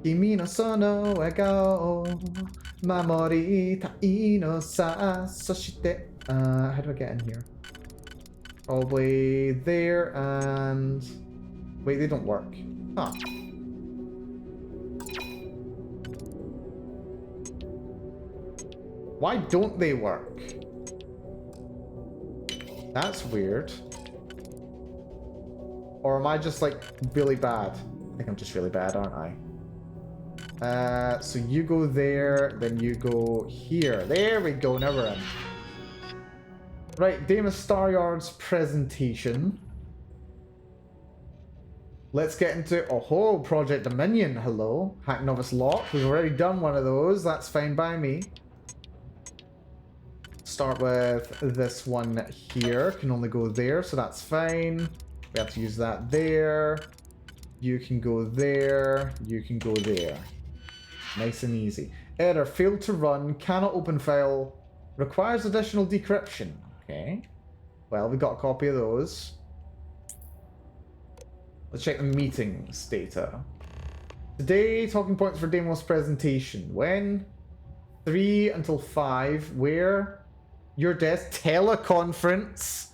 Kimi no sono egao, mamori tai no sa, soshite. How do I get in here? Probably there and... Wait, they don't work. Huh. Why don't they work? That's weird. Or am I just, like, really bad? I think I'm just really bad, aren't I? So you go there, then you go here. There we go, now we're in. Right, Deimos Staryard's presentation. Let's get into... Oh, Project Dominion, hello. Hack Novice Lock, we've already done one of those. That's fine by me. Start with this one here. Can only go there, so that's fine. We have to use that there. You can go there. You can go there. Nice and easy. Error, failed to run, cannot open file, requires additional decryption. Okay. Well, we got a copy of those. Let's check the meetings data. Today, talking points for Deimos presentation. When? 3 until 5. Where? Your desk. Teleconference.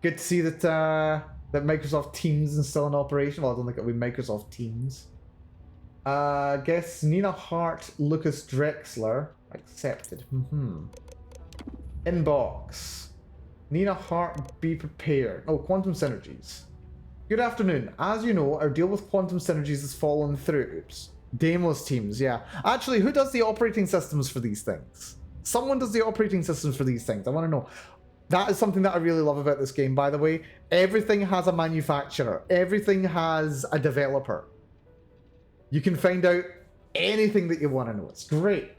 Good to see that that Microsoft Teams is still in operation. Well, I don't think it'll be Microsoft Teams. Guess Nina Hart, Lucas Drexler. Accepted. Inbox. Nina Hart, be prepared. Oh, quantum synergies. Good afternoon. As you know, our deal with quantum synergies has fallen through. Oops. Deimos Teams, yeah. Actually, who does the operating systems for these things? Someone does the operating systems for these things. I want to know. That is something that I really love about this game, by the way. Everything has a manufacturer. Everything has a developer. You can find out anything that you want to know. It's great.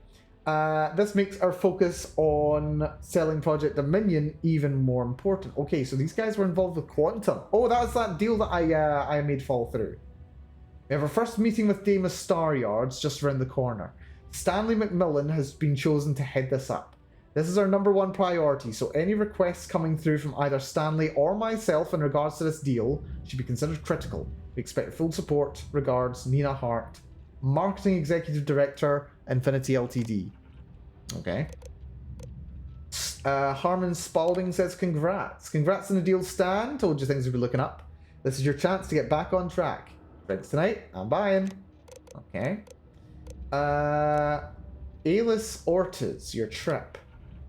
This makes our focus on selling Project Dominion even more important. Okay, so these guys were involved with Quantum. Oh, that was that deal that I made fall through. We have our first meeting with Deimos Staryards just around the corner. Stanley McMillan has been chosen to head this up. This is our #1 priority, so any requests coming through from either Stanley or myself in regards to this deal should be considered critical. We expect full support. Regards, Nina Hart, Marketing Executive Director, Infinity Ltd. Okay. Harmon Spalding says congrats. Congrats on the deal, Stan. Told you things would be looking up. This is your chance to get back on track. Drinks tonight. I'm buying. Okay. Alis Ortiz, your trip.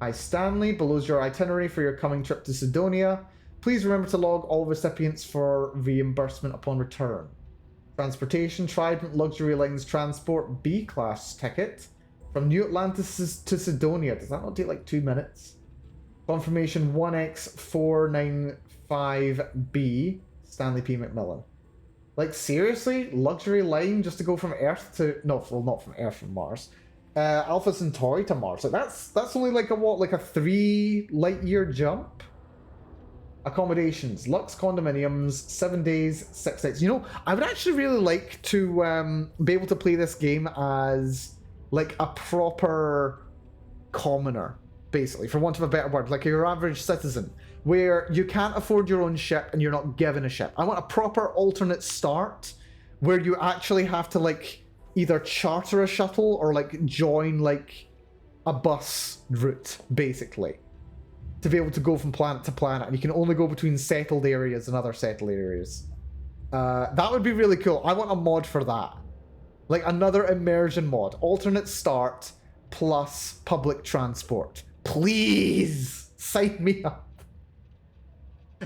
Hi Stanley, below's your itinerary for your coming trip to Sidonia. Please remember to log all recipients for reimbursement upon return. Transportation, Trident Luxury Lines Transport B-Class ticket from New Atlantis to Sidonia. Does that not take like 2 minutes? Confirmation 1X495B, Stanley P. McMillan. Like, seriously? Luxury line just to go from Earth to... No, well, not from Earth, from Mars. Alpha Centauri to Mars. Like, that's only like a, what, like a 3 light-year jump? Accommodations. Lux condominiums, 7 days, 6 nights. You know, I would actually really like to be able to play this game as, like, a proper commoner, basically, for want of a better word. Like your average citizen, where you can't afford your own ship and you're not given a ship. I want a proper alternate start where you actually have to, like, either charter a shuttle or, like, join, like, a bus route, basically, to be able to go from planet to planet. And you can only go between settled areas and other settled areas. That would be really cool. I want a mod for that. Like, another immersion mod. Alternate start plus public transport. Please! Sign me up.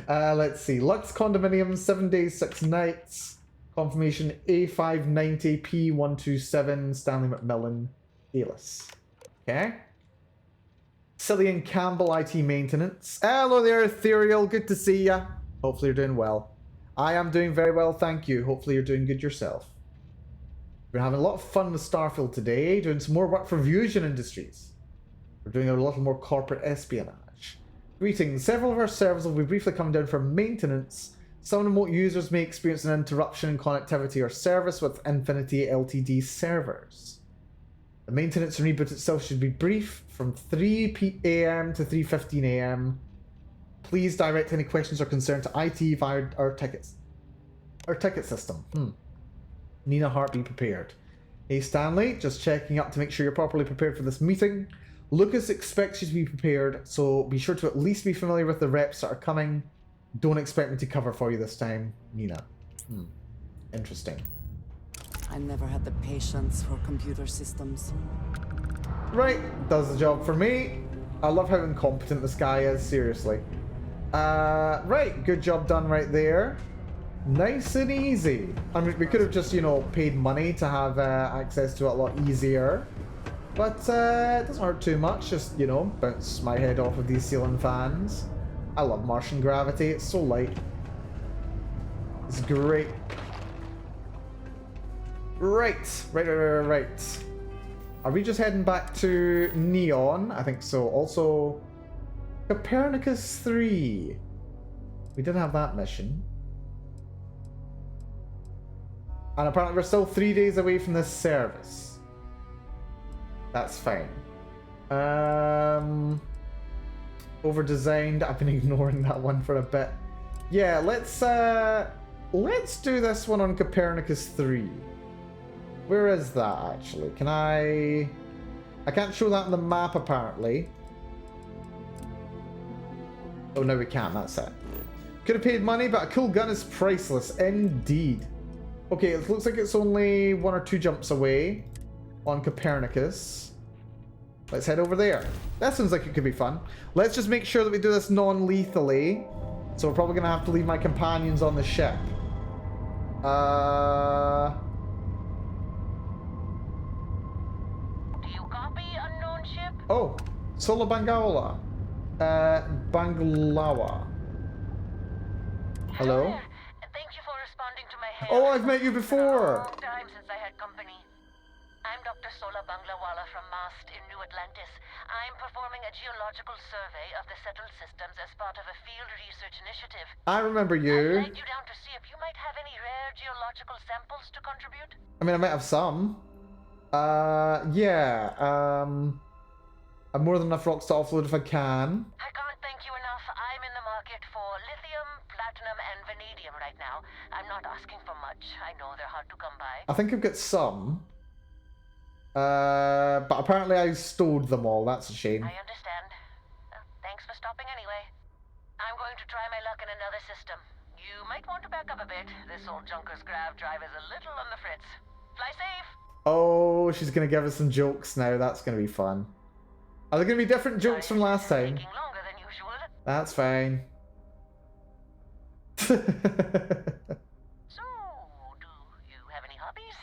Let's see. Lux Condominium, 7 days, 6 nights. Confirmation A590P127, Stanley McMillan, Alis. Okay. Cillian Campbell, IT Maintenance. Hello there, Ethereal. Good to see ya. Hopefully you're doing well. I am doing very well, thank you. Hopefully you're doing good yourself. We're having a lot of fun with Starfield today, doing some more work for Fusion Industries. We're doing a little more corporate espionage. Greetings. Several of our servers will be briefly coming down for maintenance. Some remote users may experience an interruption in connectivity or service with Infinity Ltd servers. The maintenance and reboot itself should be brief, from 3 AM to 3:15 AM. Please direct any questions or concerns to IT via our ticket system. Nina Hart, be prepared. Hey Stanley, just checking up to make sure you're properly prepared for this meeting. Lucas expects you to be prepared, so be sure to at least be familiar with the reps that are coming. Don't expect me to cover for you this time, Nina. Interesting. I never had the patience for computer systems. Right, does the job for me. I love how incompetent this guy is, seriously. Right, good job done right there. Nice and easy. I mean, we could have just, you know, paid money to have access to it a lot easier. But it doesn't hurt too much. Just, you know, bounce my head off of these ceiling fans. I love Martian gravity. It's so light. It's great. Right. Are we just heading back to Neon? I think so. Also, Copernicus 3. We did have that mission. And apparently we're still 3 days away from this service. That's fine. Over-designed. I've been ignoring that one for a bit. Yeah, let's do this one on Copernicus 3. Where is that, actually? Can I can't show that on the map, apparently. Oh, no, we can't. That's it. Could have paid money, but a cool gun is priceless. Indeed. Okay, it looks like it's only 1 or 2 jumps away on Copernicus. Let's head over there. That sounds like it could be fun. Let's just make sure that we do this non-lethally. So we're probably going to have to leave my companions on the ship. Oh, Sola Bangala. Banglawa. Hello? Thank you for responding to my hair. Oh, I've met you before. Long time since I had company. I'm Dr. Sola Banglawala from MAST in New Atlantis. I'm performing a geological survey of the settled systems as part of a field research initiative. I remember you. I'd like you down to see if you might have any rare geological samples to contribute. I mean, I might have some. Yeah. I've more than enough rocks to offload if I can. I can't thank you enough. I'm in the market for lithium, platinum, and vanadium right now. I'm not asking for much. I know they're hard to come by. I think I've got some. But apparently I stowed them all. That's a shame. I understand. Thanks for stopping anyway. I'm going to try my luck in another system. You might want to back up a bit. This old junker's grav drive is a little on the fritz. Fly safe! Oh, she's going to give us some jokes now. That's going to be fun. Are there going to be different jokes from last time? Longer than usual. That's fine. So, do you have any hobbies?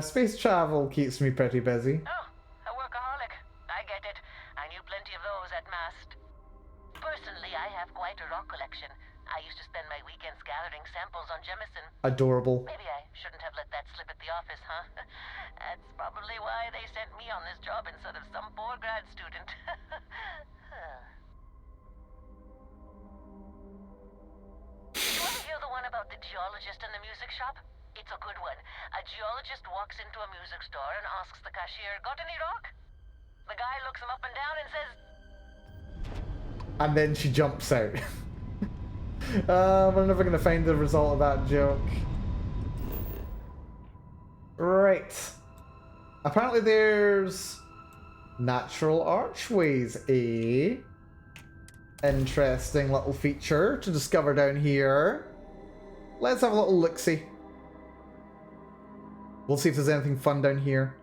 Space travel keeps me pretty busy. Oh, a workaholic. I get it. I knew plenty of those at MAST. Personally, I have quite a rock collection. I used to spend my weekends gathering samples on Jemison. Adorable. Maybe I shouldn't have let that slip at the office, huh? That's probably why they sent me on this job instead of some poor grad student. You ever hear the one about the geologist in the music shop? It's a good one. A geologist walks into a music store and asks the cashier, "Got any rock?" The guy looks him up and down and says... And then she jumps out. We're never going to find the result of that joke. Right. Apparently there's natural archways, eh? Interesting little feature to discover down here. Let's have a little look-see. We'll see if there's anything fun down here.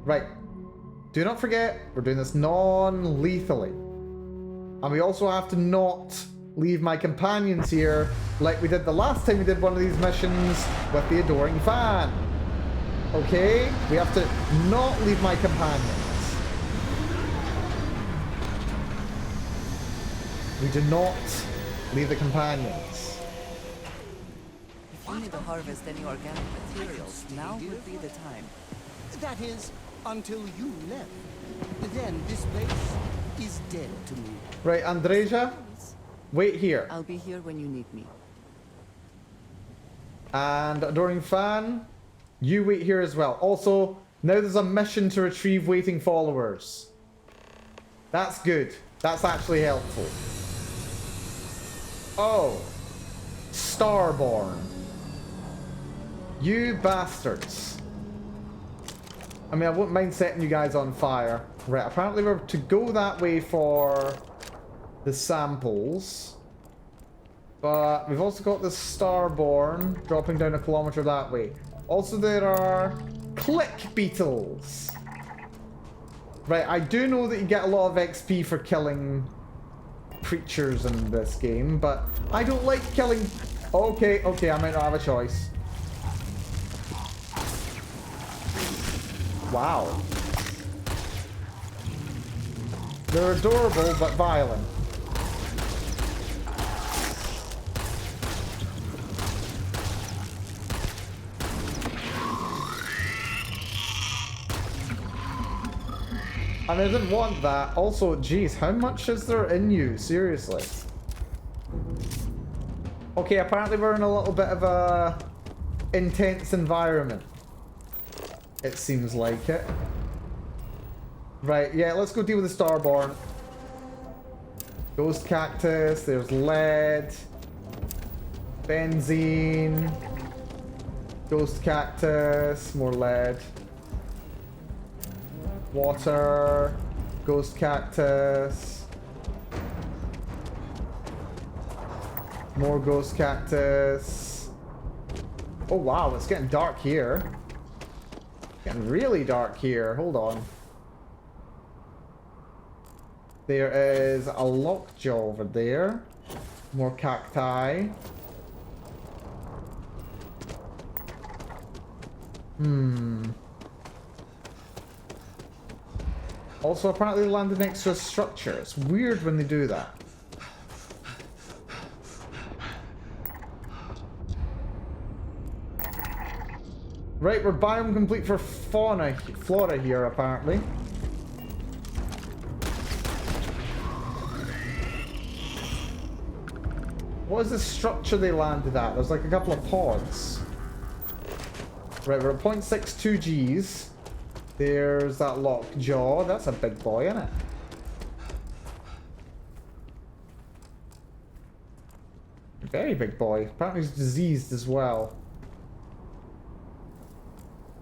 Right. Do not forget, we're doing this non-lethally. And we also have to not leave my companions here like we did the last time we did one of these missions with the adoring fan. Okay? We have to not leave my companions. We do not leave the companions. If you need to harvest any organic materials, now would be the time. That is, until you left. Then this place is dead to me. Right, Andreja, wait here. I'll be here when you need me. And adoring fan, you wait here as well. Also, now there's a mission to retrieve waiting followers. That's good. That's actually helpful. Oh. Starborn. You bastards. I mean, I wouldn't mind setting you guys on fire. Right, apparently we're to go that way for the samples. But we've also got the Starborn dropping down a kilometer that way. Also, there are click beetles. Right, I do know that you get a lot of XP for killing creatures in this game, but I don't like killing... Okay, I might not have a choice. Wow. They're adorable, but violent. And I didn't want that. Also, geez, how much is there in you? Seriously. Okay, apparently we're in a little bit of a intense environment. It seems like it. Right, yeah, let's go deal with the Starborn. Ghost cactus, there's lead. Benzene. Ghost cactus, more lead. Water. Ghost cactus. More ghost cactus. Oh wow, it's getting dark here. Getting really dark here. Hold on. There is a lockjaw over there. More cacti. Also, apparently they landed next to a structure. It's weird when they do that. Right, we're biome complete for flora here, apparently. What is the structure they landed at? There's like a couple of pods. Right, we're at 0.62 Gs. There's that lockjaw. That's a big boy, isn't it? Very big boy. Apparently he's diseased as well.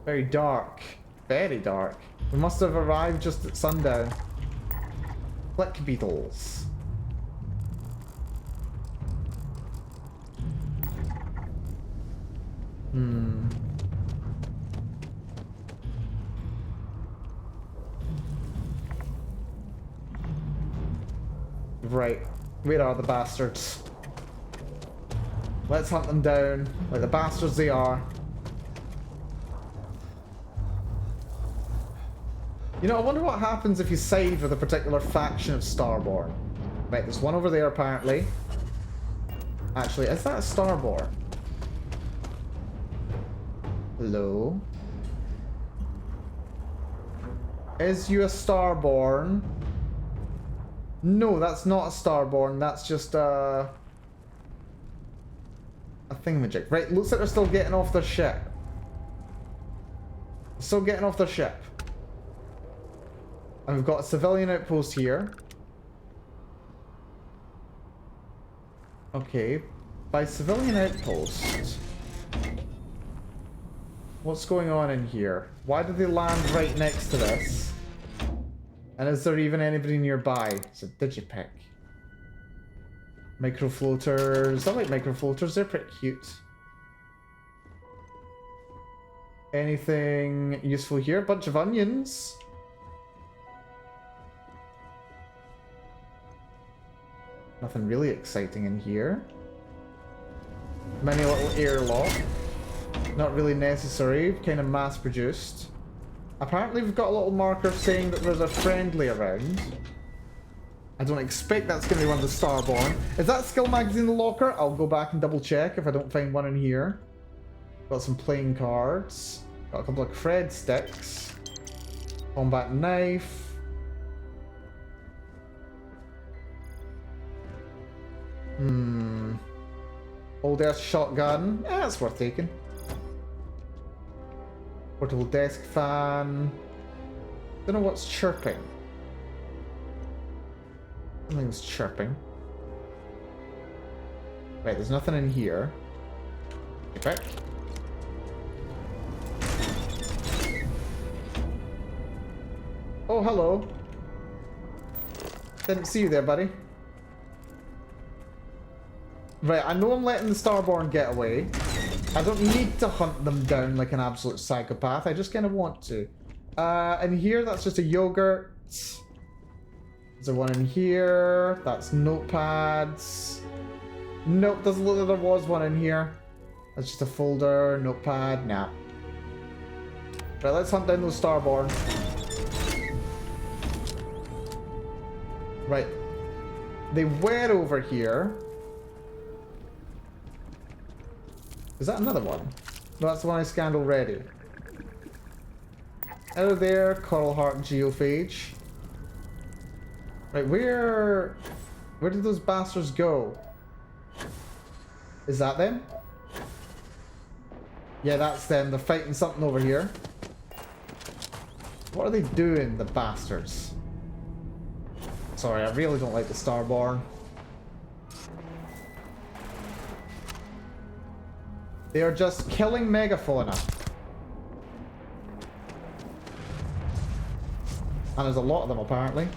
Very dark. Very dark. We must have arrived just at sundown. Click beetles. Right. Where are the bastards? Let's hunt them down like the bastards they are. You know, I wonder what happens if you side with a particular faction of Starborn. Right, there's one over there apparently. Actually, is that a Starborn? Hello? Is you a Starborn? No, that's not a Starborn. That's just a thingamajig. Right, looks like they're still getting off their ship. Still getting off their ship. And we've got a civilian outpost here. Okay. By civilian outpost... What's going on in here? Why did they land right next to this? And is there even anybody nearby? It's a digipick. Microfloaters. I like microfloaters. They're pretty cute. Anything useful here? Bunch of onions. Nothing really exciting in here. Many little airlock. Not really necessary. Kind of mass-produced. Apparently we've got a little marker saying that there's a friendly around. I don't expect that's going to be one of the Starborn. Is that skill magazine in the locker? I'll go back and double check if I don't find one in here. Got some playing cards. Got a couple of cred sticks. Combat knife. Old ass shotgun. Yeah, that's worth taking. Portable desk fan. Don't know what's chirping. Something's chirping. Right, there's nothing in here. Get back. Oh, hello. Didn't see you there, buddy. Right, I know I'm letting the Starborn get away. I don't need to hunt them down like an absolute psychopath. I just kind of want to. And here, that's just a yogurt. Is there one in here? That's notepads. Nope, doesn't look like there was one in here. That's just a folder, notepad, nah. Right, let's hunt down those Starborn. Right. They were over here. Is that another one? No, that's the one I scanned already. Out of there, Coral Heart and Geophage. Right, where did those bastards go? Is that them? Yeah, that's them. They're fighting something over here. What are they doing, the bastards? Sorry, I really don't like the Starborn. They are just killing megafauna. And there's a lot of them, apparently.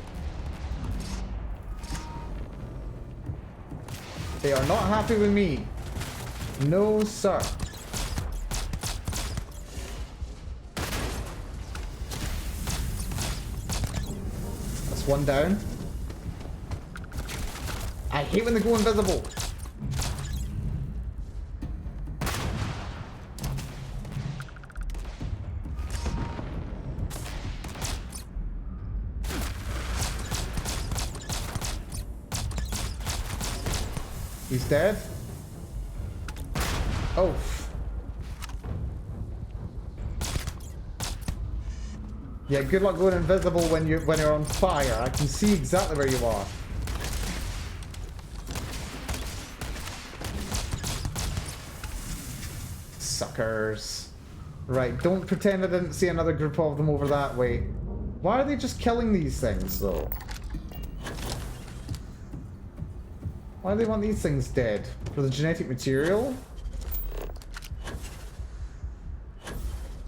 They are not happy with me. No, sir. That's one down. I hate when they go invisible. He's dead. Oh. Yeah, good luck going invisible when you're on fire. I can see exactly where you are. Suckers. Right, don't pretend I didn't see another group of them over that way. Why are they just killing these things, though? Why do they want these things dead? For the genetic material? I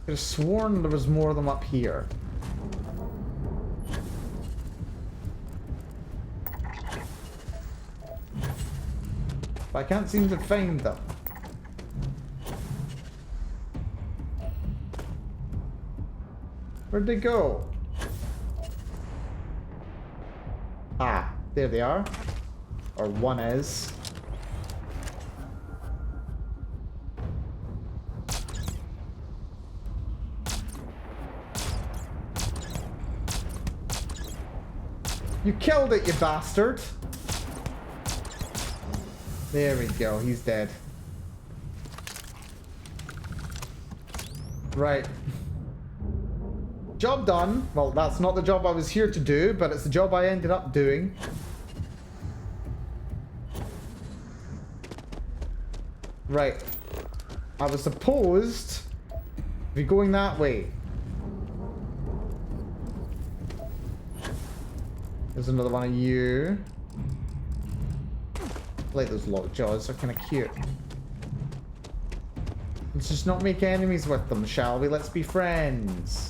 could have sworn there was more of them up here. But I can't seem to find them. Where'd they go? Ah, there they are. Or one is. You killed it, you bastard! There we go, he's dead. Right. Job done. Well, that's not the job I was here to do, but it's the job I ended up doing. Right. I was supposed to be going that way. There's another one of you. I like those lockjaws, they're kind of cute. Let's just not make enemies with them, shall we? Let's be friends.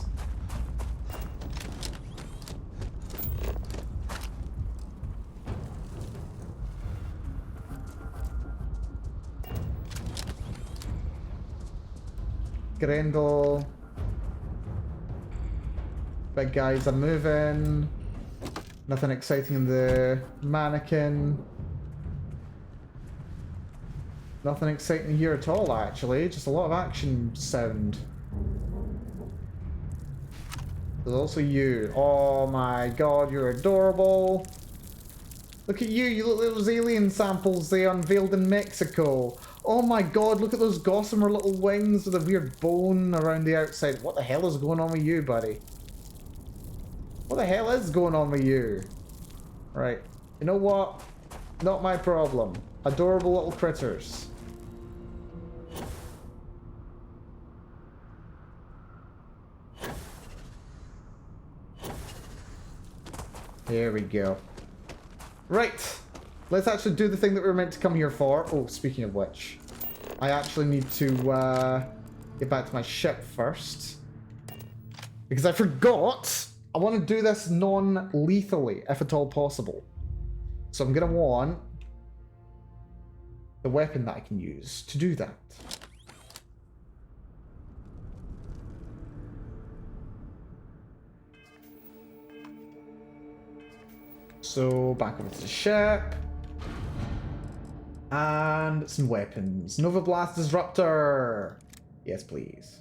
Grendel. Big guys are moving. Nothing exciting in the mannequin. Nothing exciting here at all, actually. Just a lot of action sound. There's also you. Oh my god, you're adorable. Look at you. You look like those alien samples they unveiled in Mexico. Oh my god, look at those gossamer little wings with a weird bone around the outside. What the hell is going on with you, buddy? What the hell is going on with you? Right. You know what? Not my problem. Adorable little critters. There we go. Right. Let's actually do the thing that we were meant to come here for. Oh, speaking of which, I actually need to get back to my ship first. Because I forgot I want to do this non-lethally, if at all possible. So I'm going to want the weapon that I can use to do that. So back over to the ship. And some weapons. Nova Blast Disruptor. Yes, please.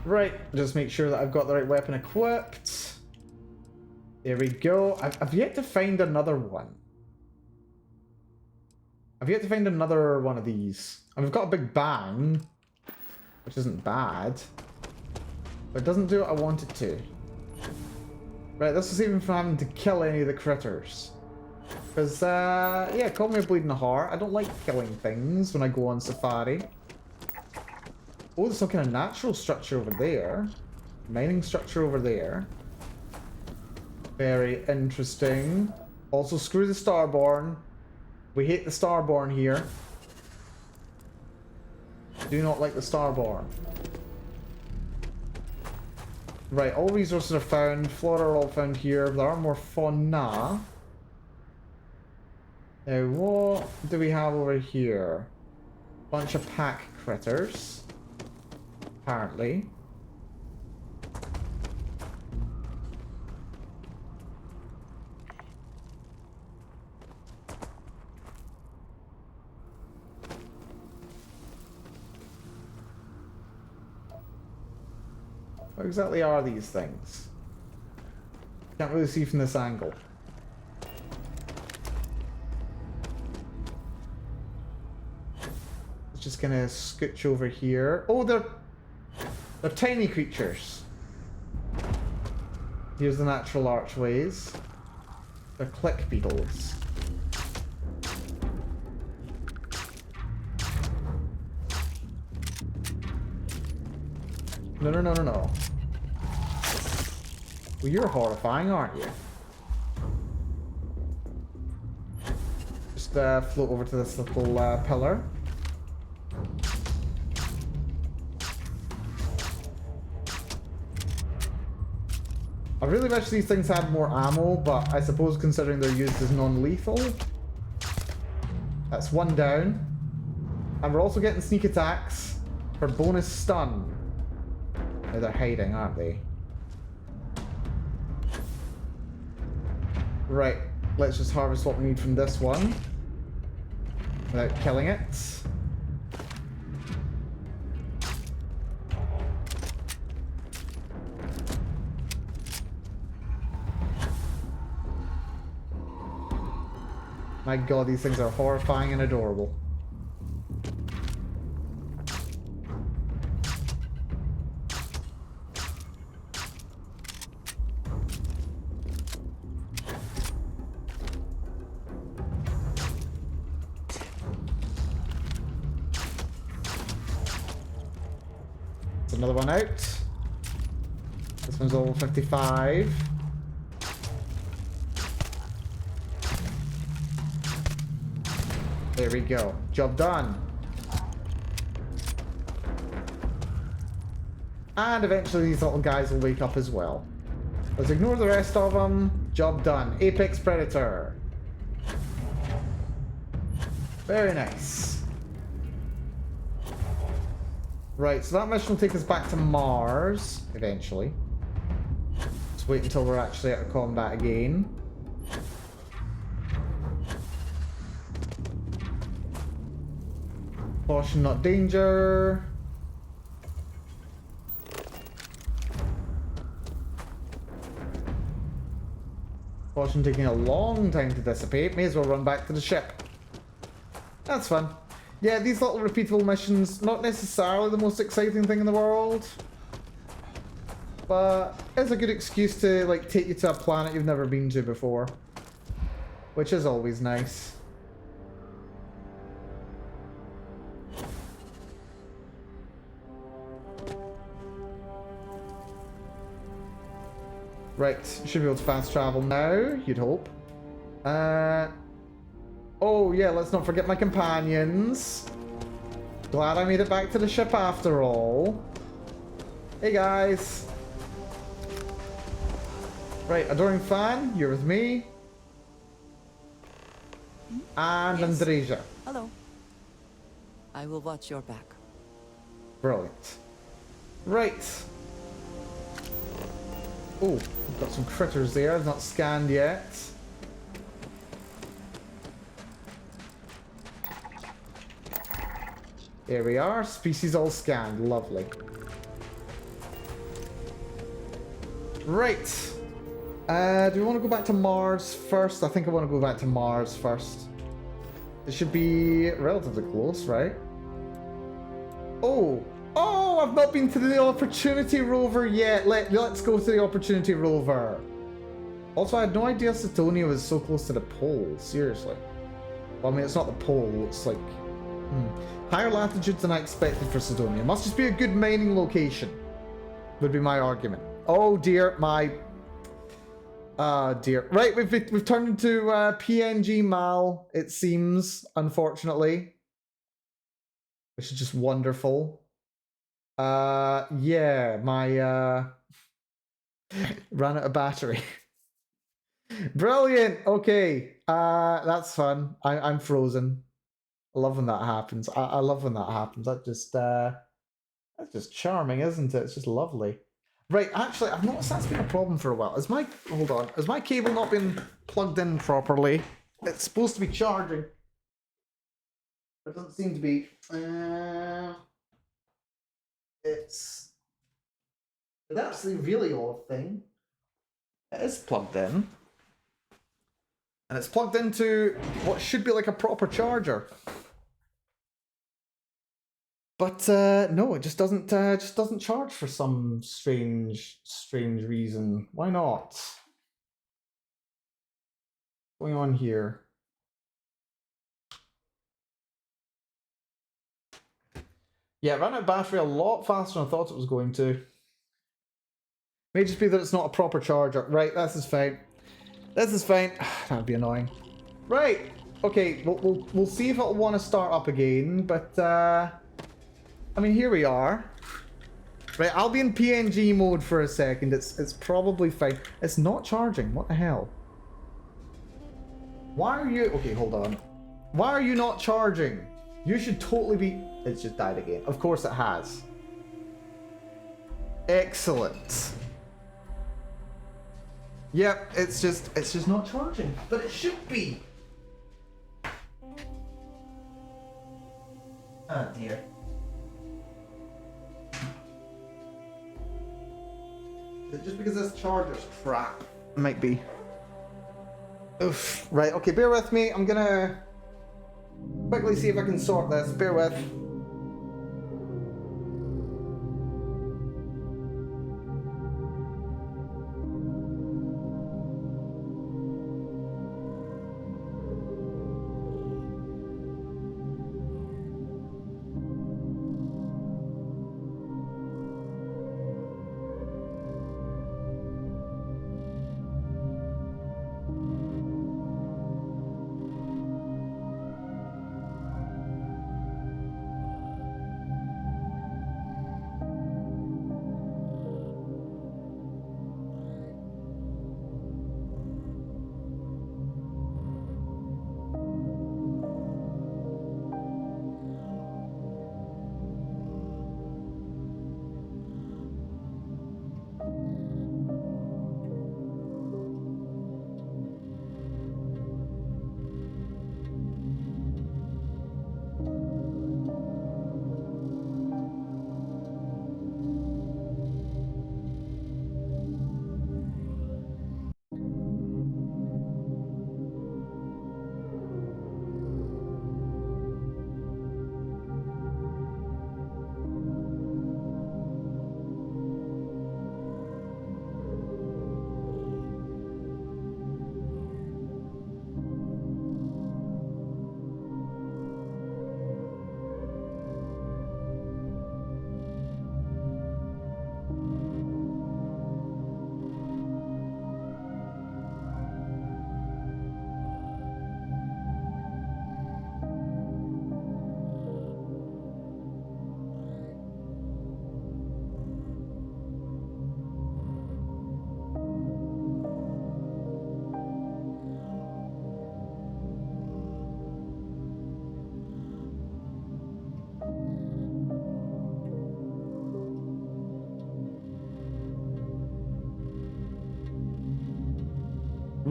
Right, just make sure that I've got the right weapon equipped. There we go. I've yet to find another one. I've yet to find another one of these. And we've got a big bang, which isn't bad. But it doesn't do what I want it to. Right, this is even from having to kill any of the critters. Because, yeah, call me a bleeding heart. I don't like killing things when I go on safari. Oh, there's some kind of natural structure over there. Mining structure over there. Very interesting. Also, screw the Starborn. We hate the Starborn here. Do not like the Starborn. Right, all resources are found. Flora are all found here. There are more fauna. Now, what do we have over here? Bunch of pack critters. Apparently. What exactly are these things? Can't really see from this angle. Just gonna scooch over here. Oh, they're tiny creatures. Here's the natural archways. They're click beetles. No, no, no, no, no. Well, you're horrifying, aren't you? Just float over to this little pillar. I really wish these things had more ammo, but I suppose considering they're used as non-lethal. That's one down. And we're also getting sneak attacks for bonus stun. Now they're hiding, aren't they? Right, let's just harvest what we need from this one without killing it. My god, these things are horrifying and adorable. That's another one out. This one's level 55. There we go. Job done. And eventually these little guys will wake up as well. Let's ignore the rest of them. Job done. Apex Predator. Very nice. Right, so that mission will take us back to Mars, eventually. Let's wait until we're actually out of combat again. Caution, not danger. Caution taking a long time to dissipate. May as well run back to the ship. That's fun. Yeah, these little repeatable missions, not necessarily the most exciting thing in the world. But it's a good excuse to, like, take you to a planet you've never been to before. Which is always nice. Right, should be able to fast travel now, you'd hope. Oh yeah, let's not forget my companions. Glad I made it back to the ship after all. Hey guys. Right, Adoring Fan, you're with me. And Yes. Andreja. Hello. I will watch your back. Brilliant. Right. Oh, we've got some critters there, not scanned yet. There we are, species all scanned, lovely. Right. Do we want to go back to Mars first? I think I want to go back to Mars first. It should be relatively close, right? Oh! Oh, I've not been to the Opportunity Rover yet. Let's go to the Opportunity Rover. Also, I had no idea Cydonia was so close to the pole. Seriously. Well, I mean, it's not the pole. It's like... higher latitudes than I expected for Cydonia. Must just be a good mining location. Would be my argument. Oh dear, my... dear. Right, we've turned into PNG Mal, it seems, unfortunately. Which is just wonderful. Yeah, my ran out of battery. Brilliant. Okay. That's fun. I'm frozen. I love when that happens. I love when that happens. That's just charming, isn't it? It's just lovely. Right, actually, I've noticed that's been a problem for a while. Hold on. Has my cable not been plugged in properly? It's supposed to be charging. It doesn't seem to be. It's actually a really odd thing. It is plugged in. And it's plugged into what should be like a proper charger. But no, it just doesn't charge for some strange reason. Why not? What's going on here? Yeah, it ran out of battery a lot faster than I thought it was going to. May just be that it's not a proper charger. Right, this is fine. This is fine. That'd be annoying. Right. Okay, we'll see if it'll want to start up again, but I mean, here we are. Right, I'll be in PNG mode for a second. It's probably fine. It's not charging. What the hell? Why are you... Okay, hold on. Why are you not charging? You should totally be... It's just died again. Of course it has. Excellent. Yep, it's just not charging. But it should be. Oh dear. Just because this charger's crap. It might be. Oof. Right, okay, bear with me. I'm gonna quickly see if I can sort this. Bear with.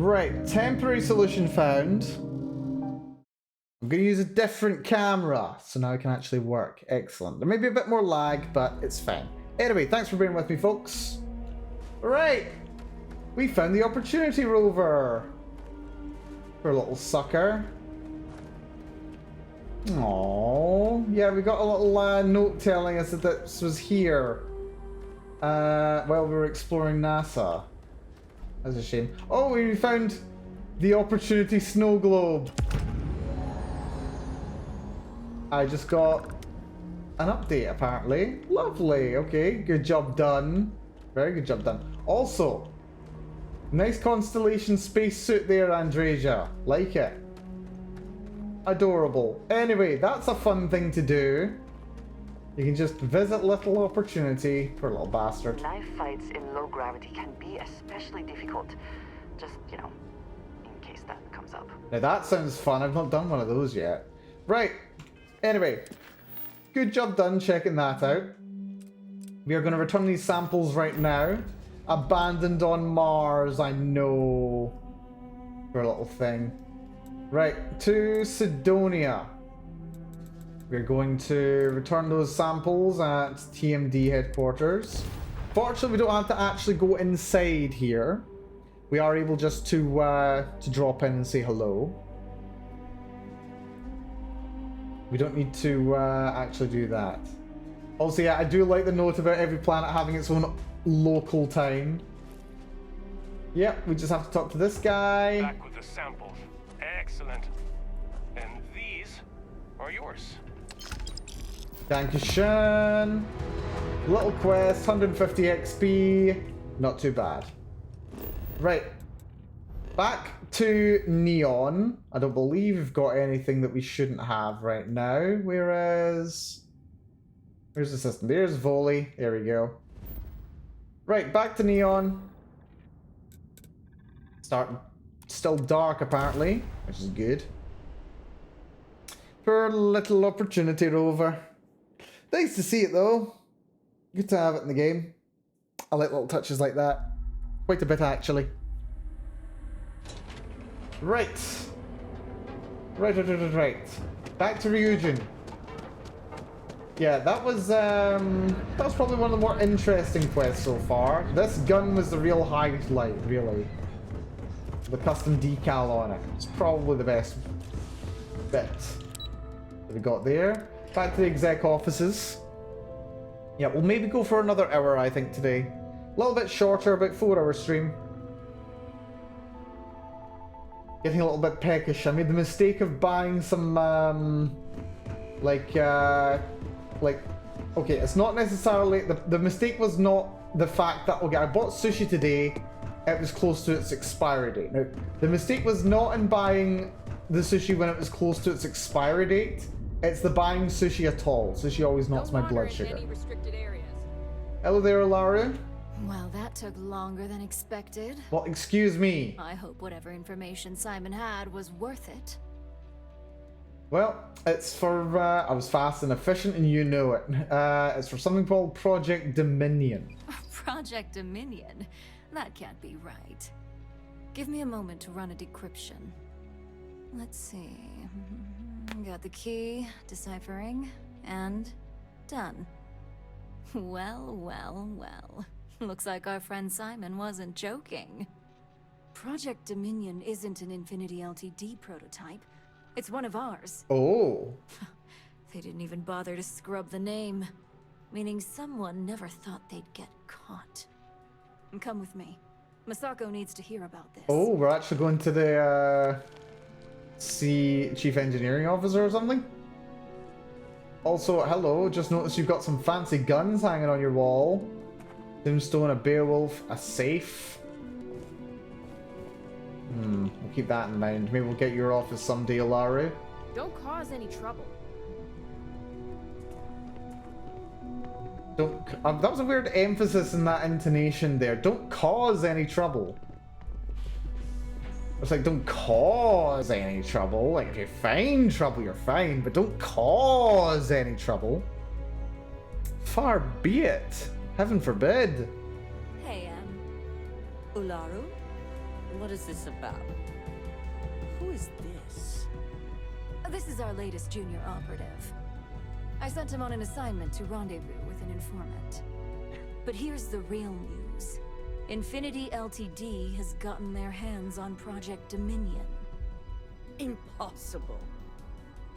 Right, temporary solution found. I'm going to use a different camera, so now it can actually work. Excellent. There may be a bit more lag, but it's fine. Anyway, thanks for being with me, folks. Right, we found the opportunity rover. For a little sucker. Aww. Yeah, we got a little note telling us that this was here while we were exploring NASA. That's a shame. Oh, we found the opportunity snow globe. I just got an update, apparently. Lovely. Okay, good job done. Very good job done. Also, nice Constellation spacesuit there, Andresia. Like it. Adorable. Anyway, that's a fun thing to do. You can just visit little opportunity. Poor little bastard. Knife fights in low gravity can be especially difficult. Just, you know, in case that comes up. Now that sounds fun. I've not done one of those yet. Right. Anyway, good job done checking that out. We are going to return these samples right now. Abandoned on Mars, I know. For a little thing. Right, to Sidonia. We're going to return those samples at TMD headquarters. Fortunately, we don't have to actually go inside here. We are able just to drop in and say hello. We don't need to actually do that. Also, yeah, I do like the note about every planet having its own local time. Yep, we just have to talk to this guy. Back with the samples. Excellent. And these are yours. Dankeschön. Little quest, 150 XP. Not too bad. Right. Back to Neon. I don't believe we've got anything that we shouldn't have right now. Whereas... Where's the system? There's Volley. There we go. Right, back to Neon. Still dark, apparently, which is good. For a little opportunity rover. Nice to see it, though. Good to have it in the game. I like little touches like that. Quite a bit, actually. Right. Right. Back to Ryujin. Yeah, that was probably one of the more interesting quests so far. This gun was the real highlight, really. The custom decal on it. It's probably the best bit that we got there. Back to the exec offices. Yeah, we'll maybe go for another hour, I think, today. A little bit shorter, about 4-hour stream. Getting a little bit peckish. I made the mistake of buying some, okay, it's not necessarily, the mistake was not the fact that, okay, I bought sushi today, it was close to its expiry date. Now, the mistake was not in buying the sushi when it was close to its expiry date, it's the buying sushi at all. Sushi always knocks my blood sugar. Hello there, Alaru. Well, that took longer than expected. Well, excuse me. I hope whatever information Simon had was worth it. Well, it's for, I was fast and efficient and you know it. It's for something called Project Dominion. Project Dominion? That can't be right. Give me a moment to run a decryption. Let's see. Got the key, deciphering, and done. Well, well, well. Looks like our friend Simon wasn't joking. Project Dominion isn't an Infinity Ltd prototype. It's one of ours. Oh. They didn't even bother to scrub the name. Meaning someone never thought they'd get caught. Come with me. Masako needs to hear about this. Oh, we're actually going to the, Chief Engineering Officer or something? Also, hello, just noticed you've got some fancy guns hanging on your wall. Tombstone, a Beowulf, a safe. We'll keep that in mind. Maybe we'll get your office someday, Alaru. Don't cause any trouble. Don't. That was a weird emphasis in that intonation there. Don't cause any trouble. It's like, don't cause any trouble. Like, if you find trouble, you're fine, but don't cause any trouble. Far be it. Heaven forbid. Hey, Ularu? What is this about? Who is this? This is our latest junior operative. I sent him on an assignment to rendezvous with an informant. But here's the real news. Infinity Ltd. has gotten their hands on Project Dominion. Impossible.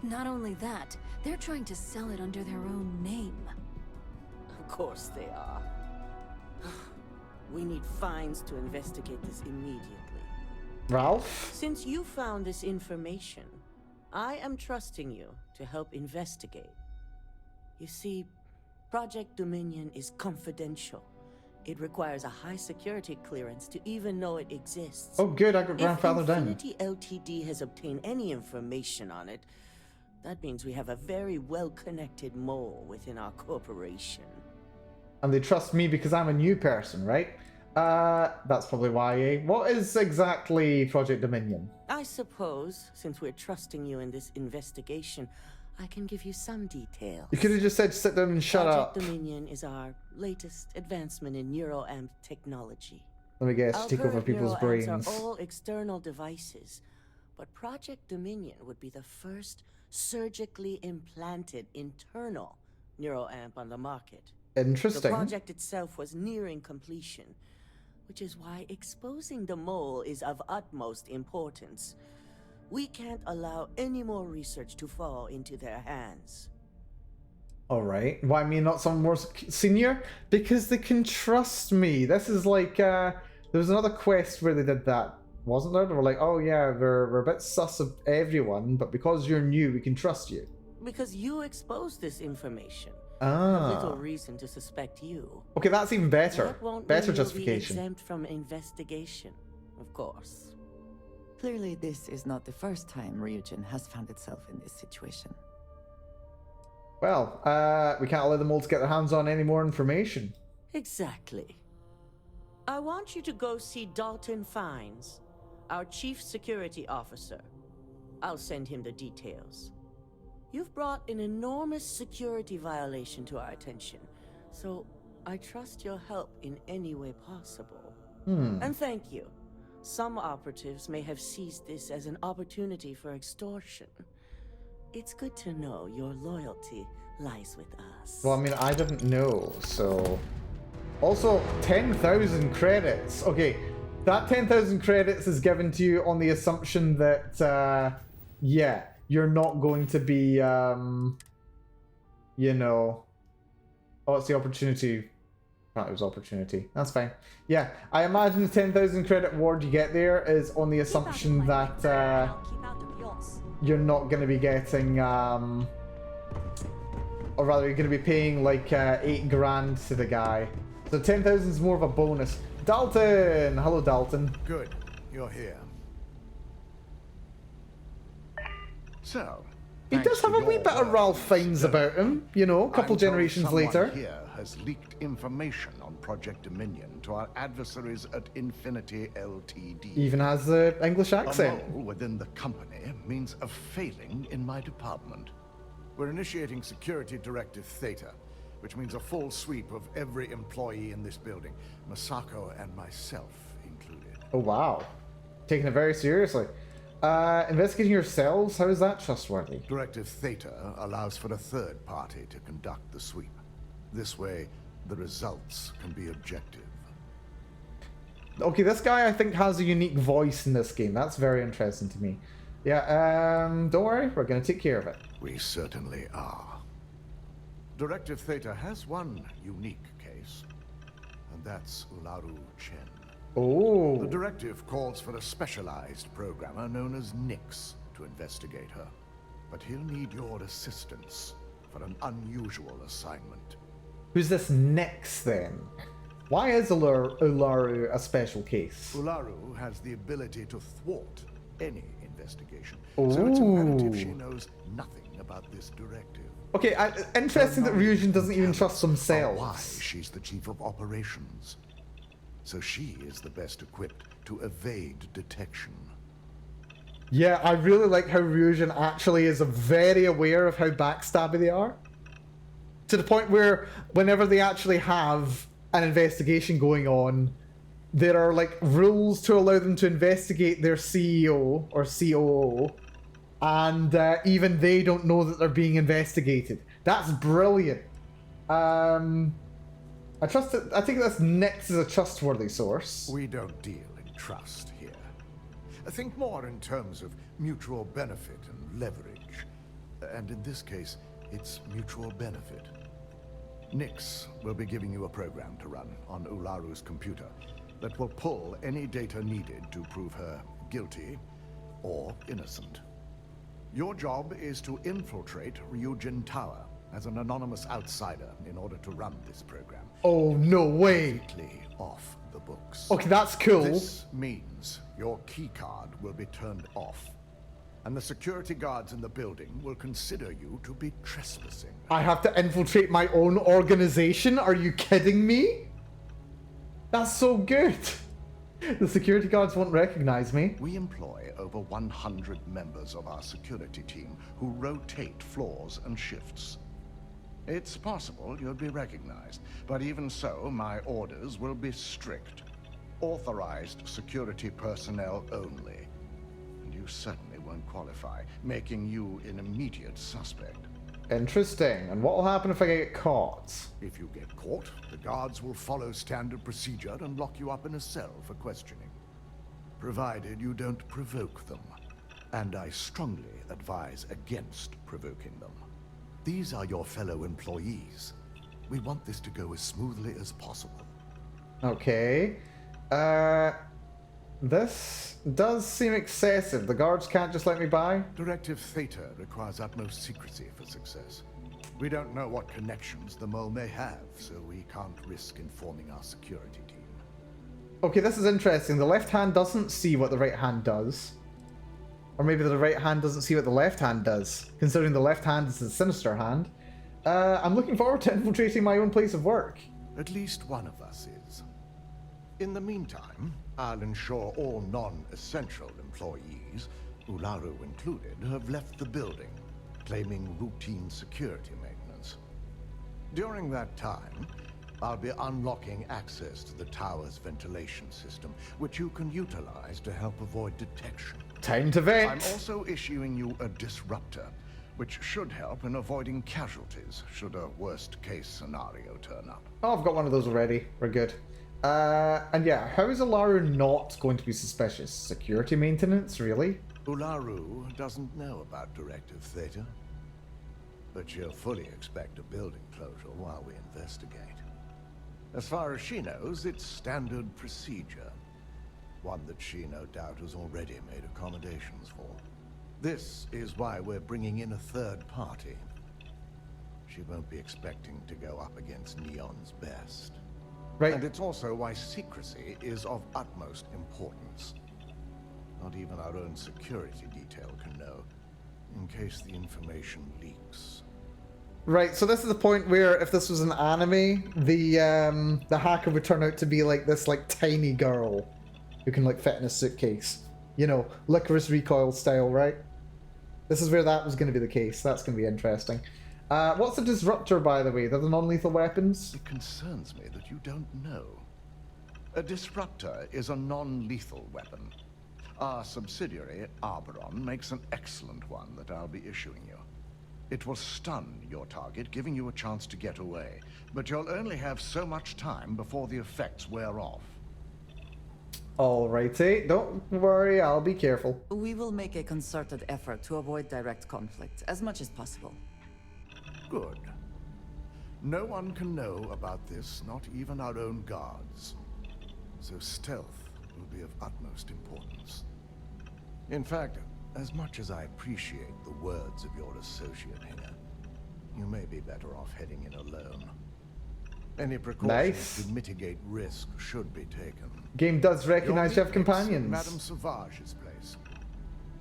Not only that, they're trying to sell it under their own name. Of course they are. We need Fines to investigate this immediately. Ralph? Since you found this information, I am trusting you to help investigate. You see, Project Dominion is confidential. It requires a high security clearance to even know it exists. Oh good, I got grandfather down. If Infinity Ltd. has obtained any information on it, that means we have a very well-connected mole within our corporation. And they trust me because I'm a new person, right? That's probably why, eh? What is exactly Project Dominion? I suppose, since we're trusting you in this investigation, I can give you some details. You could have just said sit down and shut up. Project Dominion is our latest advancement in neuroamp technology. Let me guess, Our take over current people's neuroamps brains. are all external devices, but Project Dominion would be the first surgically implanted internal neuroamp on the market. Interesting. The project itself was nearing completion, which is why exposing the mole is of utmost importance. We can't allow any more research to fall into their hands. Alright. Why me not someone more senior? Because they can trust me. This is like, there was another quest where they did that, wasn't there? They were like, oh yeah, we're a bit sus of everyone, but because you're new, we can trust you. Because you exposed this information. Ah. Little reason to suspect you. Okay, that's even better. That won't Better mean you'll justification. be exempt from investigation, of course. Clearly, this is not the first time Ryujin has found itself in this situation. Well, we can't allow them all to get their hands on any more information. Exactly. I want you to go see Dalton Fines, our chief security officer. I'll send him the details. You've brought an enormous security violation to our attention, so I trust your help in any way possible. And thank you. Some operatives may have seized this as an opportunity for extortion. It's good to know your loyalty lies with us. Well, I mean, I didn't know, so... Also, 10,000 credits. Okay, that 10,000 credits is given to you on the assumption that, yeah, you're not going to be, you know... Oh, it's the opportunity. Oh, it was opportunity. That's fine. Yeah, I imagine the 10,000 credit reward you get there is on the assumption that, you're not going to be getting, or rather, you're going to be paying like 8 grand to the guy. So 10,000 is more of a bonus. Dalton! Hello, Dalton. Good. You're here. So, he does have a wee bit of Ralph Fiennes about him, you know, a couple generations later. Here has leaked information on Project Dominion to our adversaries at Infinity Ltd. Even has the English accent. A mole within the company means a failing in my department. We're initiating Security Directive Theta, which means a full sweep of every employee in this building, Masako and myself included. Oh, wow. Taking it very seriously. Investigating yourselves? How is that trustworthy? Directive Theta allows for a third party to conduct the sweep. This way, the results can be objective. Okay, this guy I think has a unique voice in this game. That's very interesting to me. Yeah, don't worry, we're going to take care of it. We certainly are. Directive Theta has one unique case, and that's Ularu Chen. Oh. The directive calls for a specialized programmer known as Nix to investigate her. But he'll need your assistance for an unusual assignment. Who's this Nix then? Why is Ularu a special case? Ularu has the ability to thwart any investigation, Ooh. so it's imperative she knows nothing about this directive. Okay, interesting that Ryujin doesn't even trust themselves. Why she's the chief of operations. So she is the best equipped to evade detection. Yeah, I really like how Ryujin actually is very aware of how backstabby they are. To the point where whenever they actually have an investigation going on, there are like rules to allow them to investigate their CEO or COO, and even they don't know that they're being investigated. That's brilliant. I trust it. I think that's Nix is a trustworthy source. We don't deal in trust here. Think more in terms of mutual benefit and leverage. And in this case, it's mutual benefit. Nix will be giving you a program to run on Ularu's computer that will pull any data needed to prove her guilty or innocent. Your job is to infiltrate Ryujin Tower as an anonymous outsider in order to run this program. Oh, no way. Completely off the books. Okay, that's cool. This means your keycard will be turned off, and the security guards in the building will consider you to be trespassing. I have to infiltrate my own organization? Are you kidding me? That's so good. The security guards won't recognize me. We employ over 100 members of our security team who rotate floors and shifts. It's possible you'll be recognized, but even so, my orders will be strict. Authorized security personnel only. And you certainly won't qualify, making you an immediate suspect. Interesting. And what will happen if I get caught? If you get caught, the guards will follow standard procedure and lock you up in a cell for questioning. Provided you don't provoke them. And I strongly advise against provoking them. These are your fellow employees. We want this to go as smoothly as possible. Okay. This does seem excessive. The guards can't just let me by? Directive Theta requires utmost secrecy for success. We don't know what connections the mole may have, so we can't risk informing our security team. Okay, this is interesting. The left hand doesn't see what the right hand does. Or maybe the right hand doesn't see what the left hand does, considering the left hand is the sinister hand. I'm looking forward to infiltrating my own place of work. At least one of us is. In the meantime, I'll ensure all non-essential employees, Ularu included, have left the building, claiming routine security maintenance. During that time, I'll be unlocking access to the tower's ventilation system, which you can utilize to help avoid detection. Time to vent. I'm also issuing you a disruptor, which should help in avoiding casualties should a worst-case scenario turn up. Oh, I've got one of those already. We're good. And yeah, how is Ularu not going to be suspicious? Security maintenance, really? Ularu doesn't know about Directive Theta, but she'll fully expect a building closure while we investigate. As far as she knows, it's standard procedure. One that she no doubt has already made accommodations for. This is why we're bringing in a third party. She won't be expecting to go up against Neon's best. Right. And it's also why secrecy is of utmost importance. Not even our own security detail can know, in case the information leaks. Right, so this is the point where if this was an anime, the hacker would turn out to be like this like tiny girl who can like fit in a suitcase. You know, Licorice Recoil style, right? This is where that was going to be the case. That's going to be interesting. What's a disruptor, by the way? They're the non-lethal weapons? It concerns me that you don't know. A disruptor is a non-lethal weapon. Our subsidiary, Arboron, makes an excellent one that I'll be issuing you. It will stun your target, giving you a chance to get away. But you'll only have so much time before the effects wear off. Alrighty, don't worry, I'll be careful. We will make a concerted effort to avoid direct conflict as much as possible. Good. No one can know about this, not even our own guards. So stealth will be of utmost importance. In fact, as much as I appreciate the words of your associate here, you may be better off heading in alone. Any precautions to mitigate risk should be taken. Game does recognize you have companions. Madame Sauvage's place.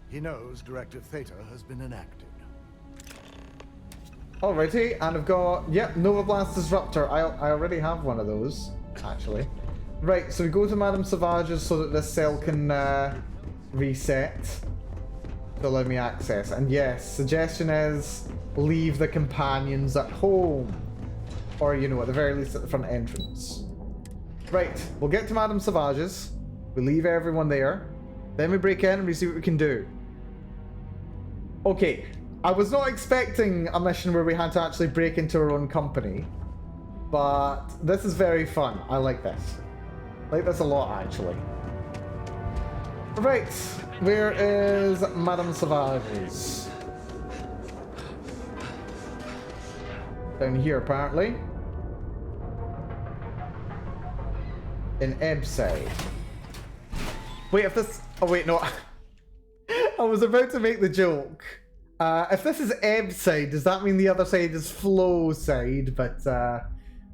He knows Directive Theta has been enacted. Alrighty, and I've got, yep, Nova Blast Disruptor. I already have one of those, actually. Right, so we go to Madame Sauvage's so that this cell can reset to allow me access. And yes, suggestion is leave the companions at home. Or, you know, at the very least at the front entrance. Right, we'll get to Madame Savage's. We leave everyone there. Then we break in and we see what we can do. Okay, I was not expecting a mission where we had to actually break into our own company. But this is very fun. I like this. I like this a lot, actually. Right, where is Madame Savage's? Down here, apparently. In Ebside. Wait, if this... Oh, wait, no. I was about to make the joke. If this is Ebside, does that mean the other side is Flow side? But,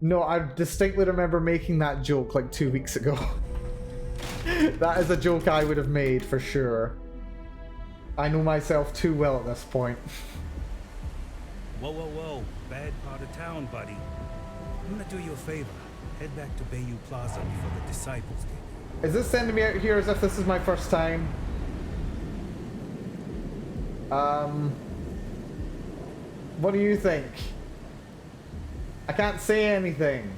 no, I distinctly remember making that joke like 2 weeks ago. That is a joke I would have made, for sure. I know myself too well at this point. Whoa, whoa, whoa. Bad part of town, buddy. I'm gonna do you a favor. Head back to Bayou Plaza before the disciples get. Is this sending me out here as if this is my first time? What do you think? I can't say anything.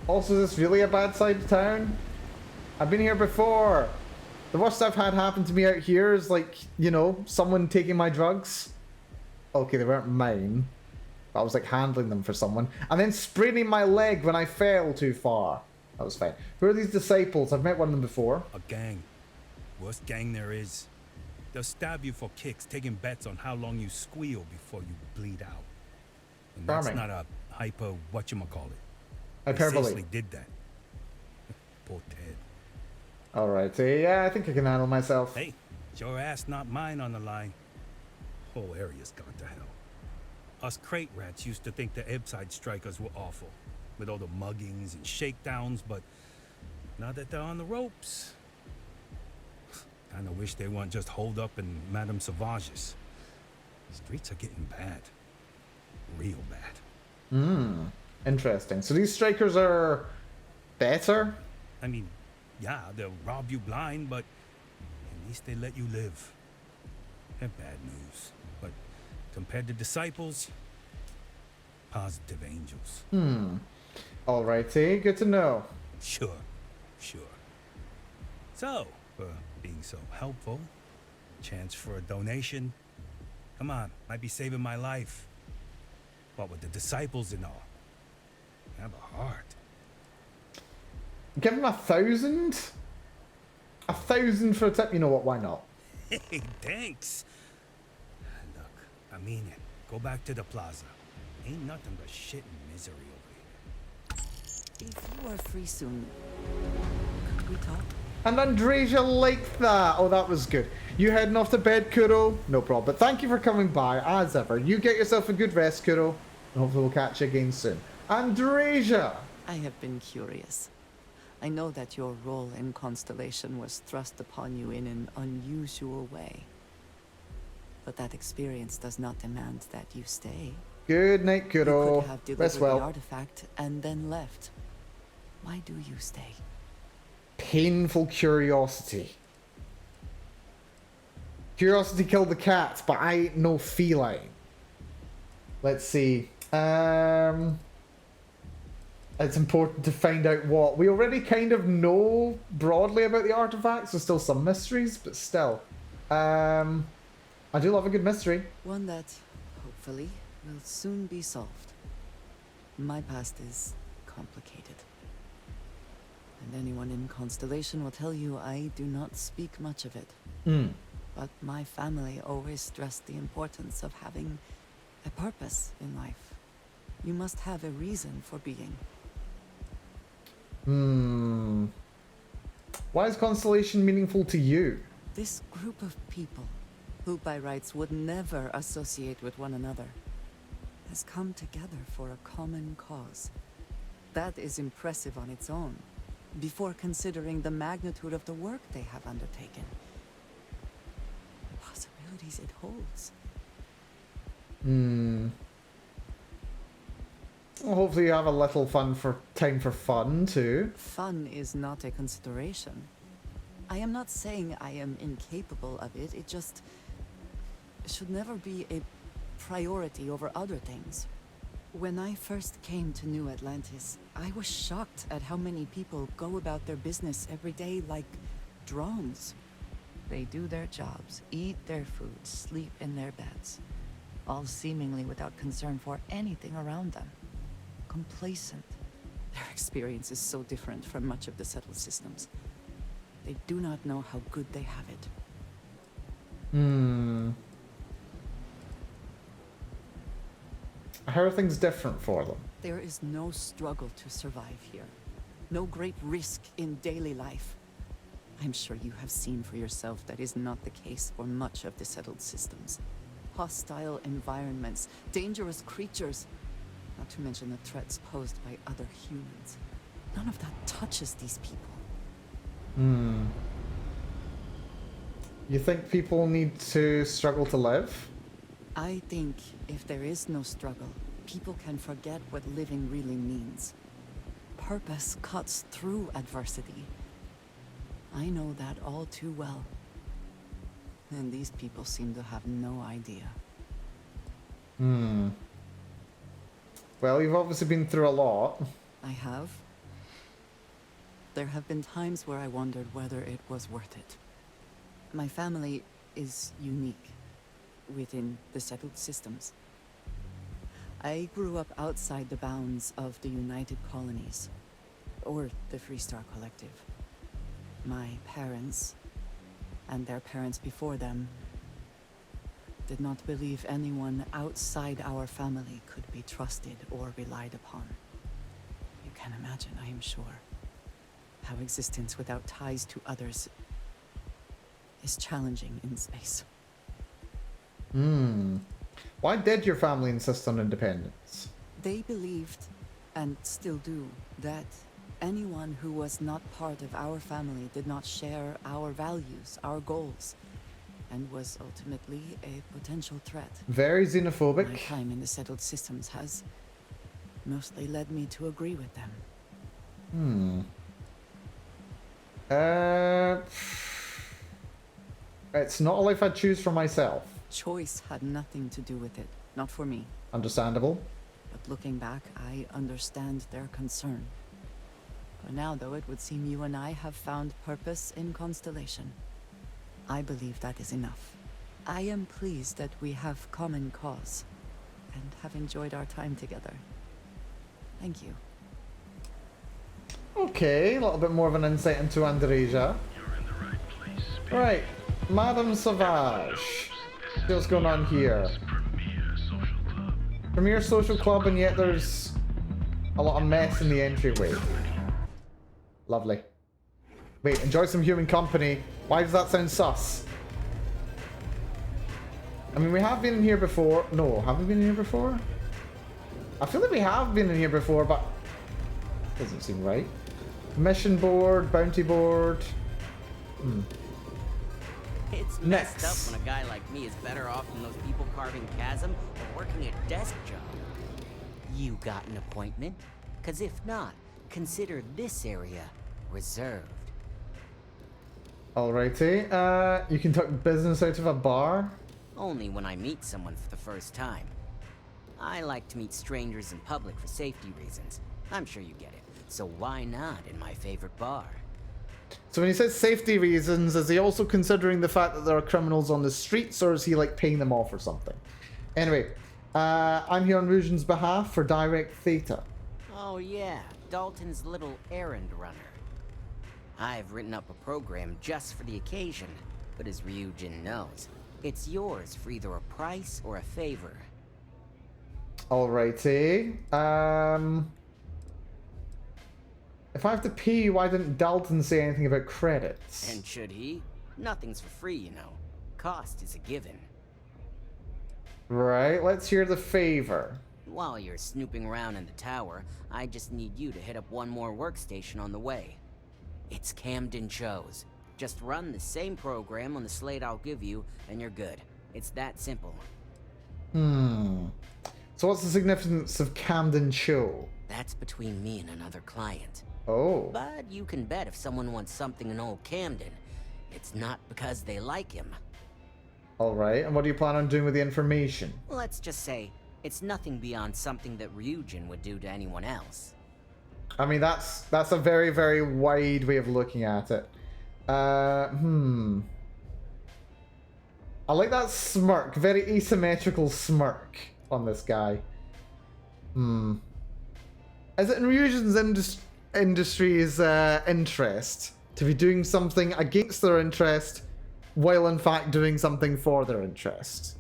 Also, is this really a bad side of town? I've been here before. The worst I've had happen to me out here is like, you know, someone taking my drugs. Okay, they weren't mine. I was like handling them for someone. And then spraining my leg when I fell too far. That was fine. Who are these disciples? I've met one of them before. A gang. Worst gang there is. They'll stab you for kicks, taking bets on how long you squeal before you bleed out. And that's Charming. not a hyper whatchamacallit. Hyperbole. They seriously did that. Poor Ted. Alright, yeah, I think I can handle myself. Hey, it's your ass, not mine on the line. Whole area's gone to hell. Us crate rats used to think the Ebside strikers were awful, with all the muggings and shakedowns, but now that they're on the ropes, kinda wish they weren't just holed up in Madame Savage's. Streets are getting bad. Real bad. Interesting. So these strikers are better? I mean, yeah, they'll rob you blind, but at least they let you live. They're bad news, but compared to disciples, positive angels. Alrighty, good to know. Sure. So, for being so helpful, chance for a donation. Come on, might be saving my life. What with the disciples and all. Have a heart. Give him 1,000? 1,000 for a tip? You know what, why not? Hey, thanks. Look, I mean it. Go back to the plaza. Ain't nothing but shit and misery over here. If you are free soon, could we talk? And Andresia liked that. Oh, that was good. You heading off to bed, Kuro? No problem. But thank you for coming by, as ever. You get yourself a good rest, Kuro. And hopefully we'll catch you again soon. Andresia! I have been curious. I know that your role in Constellation was thrust upon you in an unusual way. But that experience does not demand that you stay. Good night, Kuro. You could have delivered Rest the well. artifact and then left. Why do you stay? Painful curiosity. Curiosity killed the cat, but I ain't no feline. Let's see. It's important to find out what. We already kind of know broadly about the artifacts. There's still some mysteries, but still. I do love a good mystery. One that, hopefully, will soon be solved. My past is complicated. And anyone in Constellation will tell you I do not speak much of it. But my family always stressed the importance of having a purpose in life. You must have a reason for being. Why is Constellation meaningful to you? This group of people, who by rights would never associate with one another, has come together for a common cause. That is impressive on its own, before considering the magnitude of the work they have undertaken. The possibilities it holds. Well, hopefully you have a little time for fun too. Fun is not a consideration. I am not saying I am incapable of it, it just should never be a priority over other things. When I first came to New Atlantis, I was shocked at how many people go about their business every day like drones. They do their jobs, eat their food, sleep in their beds, all seemingly without concern for anything around them. Complacent. Their experience is so different from much of the settled systems. They do not know how good they have it. How are things different for them? There is no struggle to survive here. No great risk in daily life. I'm sure you have seen for yourself that is not the case for much of the settled systems. Hostile environments, dangerous creatures, not to mention the threats posed by other humans. None of that touches these people. You think people need to struggle to live? I think if there is no struggle, people can forget what living really means. Purpose cuts through adversity. I know that all too well. And these people seem to have no idea. Well, you've obviously been through a lot. I have. There have been times where I wondered whether it was worth it. My family is unique within the settled systems. I grew up outside the bounds of the United Colonies, or the Freestar Collective. My parents, and their parents before them, did not believe anyone outside our family could be trusted or relied upon. You can imagine, I am sure, how existence without ties to others is challenging in space. Why did your family insist on independence? They believed, and still do, that anyone who was not part of our family did not share our values, our goals, and was ultimately a potential threat. Very xenophobic. My time in the settled systems has mostly led me to agree with them. It's not a life I'd choose for myself. Choice had nothing to do with it, not for me. Understandable. But looking back, I understand their concern. For now, though, it would seem you and I have found purpose in Constellation. I believe that is enough. I am pleased that we have common cause, and have enjoyed our time together. Thank you. Okay, a little bit more of an insight into Andreja. Right, Madame Sauvage. See what's going on here. Premier social club, and yet there's a lot of mess in the entryway. Lovely. Wait, enjoy some human company. Why does that sound sus? I mean, we have been in here before. No, have we been in here before? I feel like we have been in here before, but doesn't seem right. Mission board, bounty board. It's messed up when a guy like me is better off than those people carving chasm or working a desk job. You got an appointment? Cause if not, consider this area reserved. Alrighty, you can talk business out of a bar? Only when I meet someone for the first time. I like to meet strangers in public for safety reasons. I'm sure you get it. So why not in my favorite bar? So when he says safety reasons, is he also considering the fact that there are criminals on the streets, or is he like paying them off or something? Anyway, I'm here on Rusian's behalf for Direct Theta. Oh yeah, Dalton's little errand runner. I've written up a program just for the occasion, but as Ryujin knows, it's yours for either a price or a favor. Alrighty. If I have to pay you, why didn't Dalton say anything about credits? And should he? Nothing's for free, you know. Cost is a given. Right, let's hear the favor. While you're snooping around in the tower, I just need you to hit up one more workstation on the way. It's Camden Cho's. Just run the same program on the slate I'll give you, and you're good. It's that simple. So what's the significance of Camden Cho? That's between me and another client. Oh. But you can bet if someone wants something in old Camden, it's not because they like him. Alright, and what do you plan on doing with the information? Let's just say, It's nothing beyond something that Ryujin would do to anyone else. I mean, that's a very, very wide way of looking at it. I like that smirk, very asymmetrical smirk on this guy. Is it in Ryujin's industry's interest to be doing something against their interest, while in fact doing something for their interest?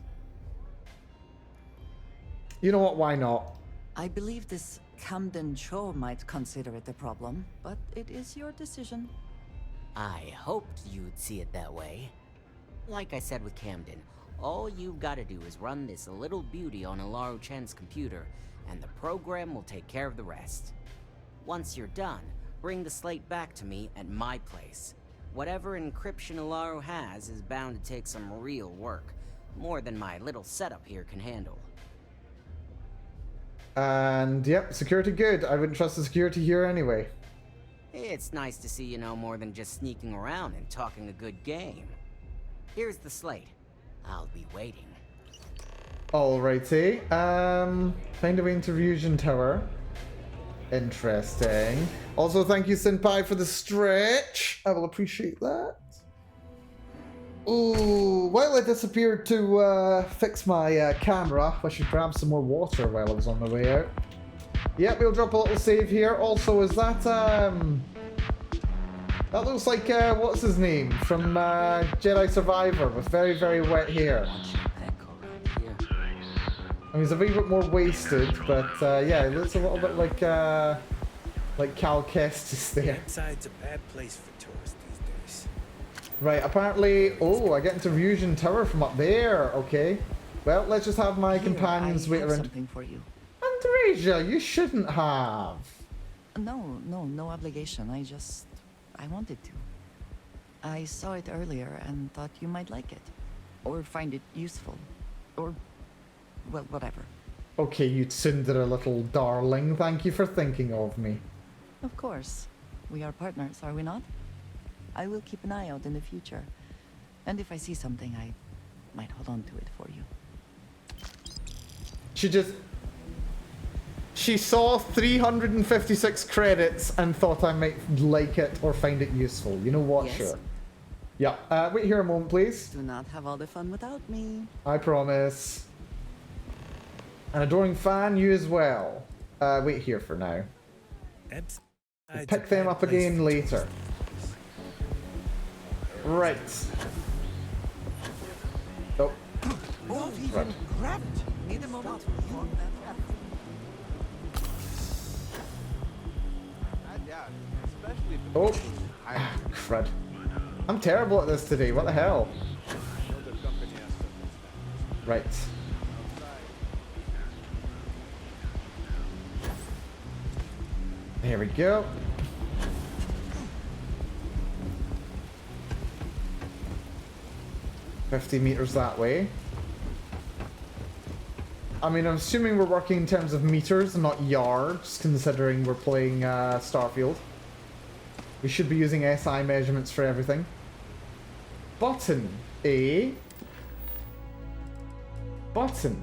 You know what, why not? I believe this Camden Cho might consider it a problem, but it is your decision. I hoped you'd see it that way. Like I said with Camden, all you've got to do is run this little beauty on Alaru Chen's computer, and the program will take care of the rest. Once you're done, bring the slate back to me at my place. Whatever encryption Alaru has is bound to take some real work, more than my little setup here can handle. And yep, security good. I wouldn't trust the security here anyway. It's nice to see you know more than just sneaking around and talking a good game. Here's the slate. I'll be waiting. Alrighty. Find a way into Ryujin Tower. Interesting. Also, thank you, Senpai, for the stretch. I will appreciate that. Ooh, while I disappeared to fix my camera, I should grab some more water while I was on the way out. Yep, we'll drop a little save here. Also, is that that looks like what's his name from Jedi Survivor with very, very wet hair. I mean, he's a wee bit more wasted, but yeah, it looks a little bit like Cal Kestis there. Outside's a bad place for tourists these days. Right, apparently... Oh, I get into Ryujin Tower from up there. Okay. Well, let's just have my companions wait around. Something for you. Andreja, you shouldn't have. No obligation. I wanted to. I saw it earlier and thought you might like it. Or find it useful. Or, well, whatever. Okay, you tsundere little darling. Thank you for thinking of me. Of course. We are partners, are we not? I will keep an eye out in the future. And if I see something, I might hold on to it for you. She saw 356 credits and thought I might like it or find it useful. You know what? Yes. Sure. Yeah. Wait here a moment, please. Do not have all the fun without me. I promise. An adoring fan, you as well. Wait here for now. We'll pick them up again later. Right. Oh. Right. Need a moment. Oh. Crud. I'm terrible at this today. What the hell? Right. There we go. $50 meters that way. I mean, I'm assuming we're working in terms of meters and not yards, considering we're playing Starfield. We should be using SI measurements for everything. Button A. Button.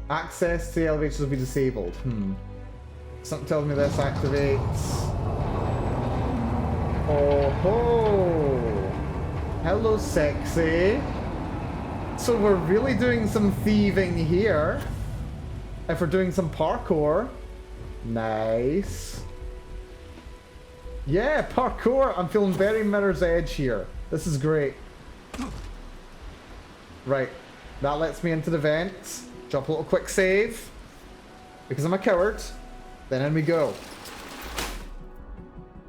Access to the elevators will be disabled. Something tells me this activates. Oh ho! Hello, sexy. So we're really doing some thieving here. If we're doing some parkour. Nice. Yeah, parkour. I'm feeling very Mirror's Edge here. This is great. Right. That lets me into the vents. Drop a little quick save. Because I'm a coward. Then in we go.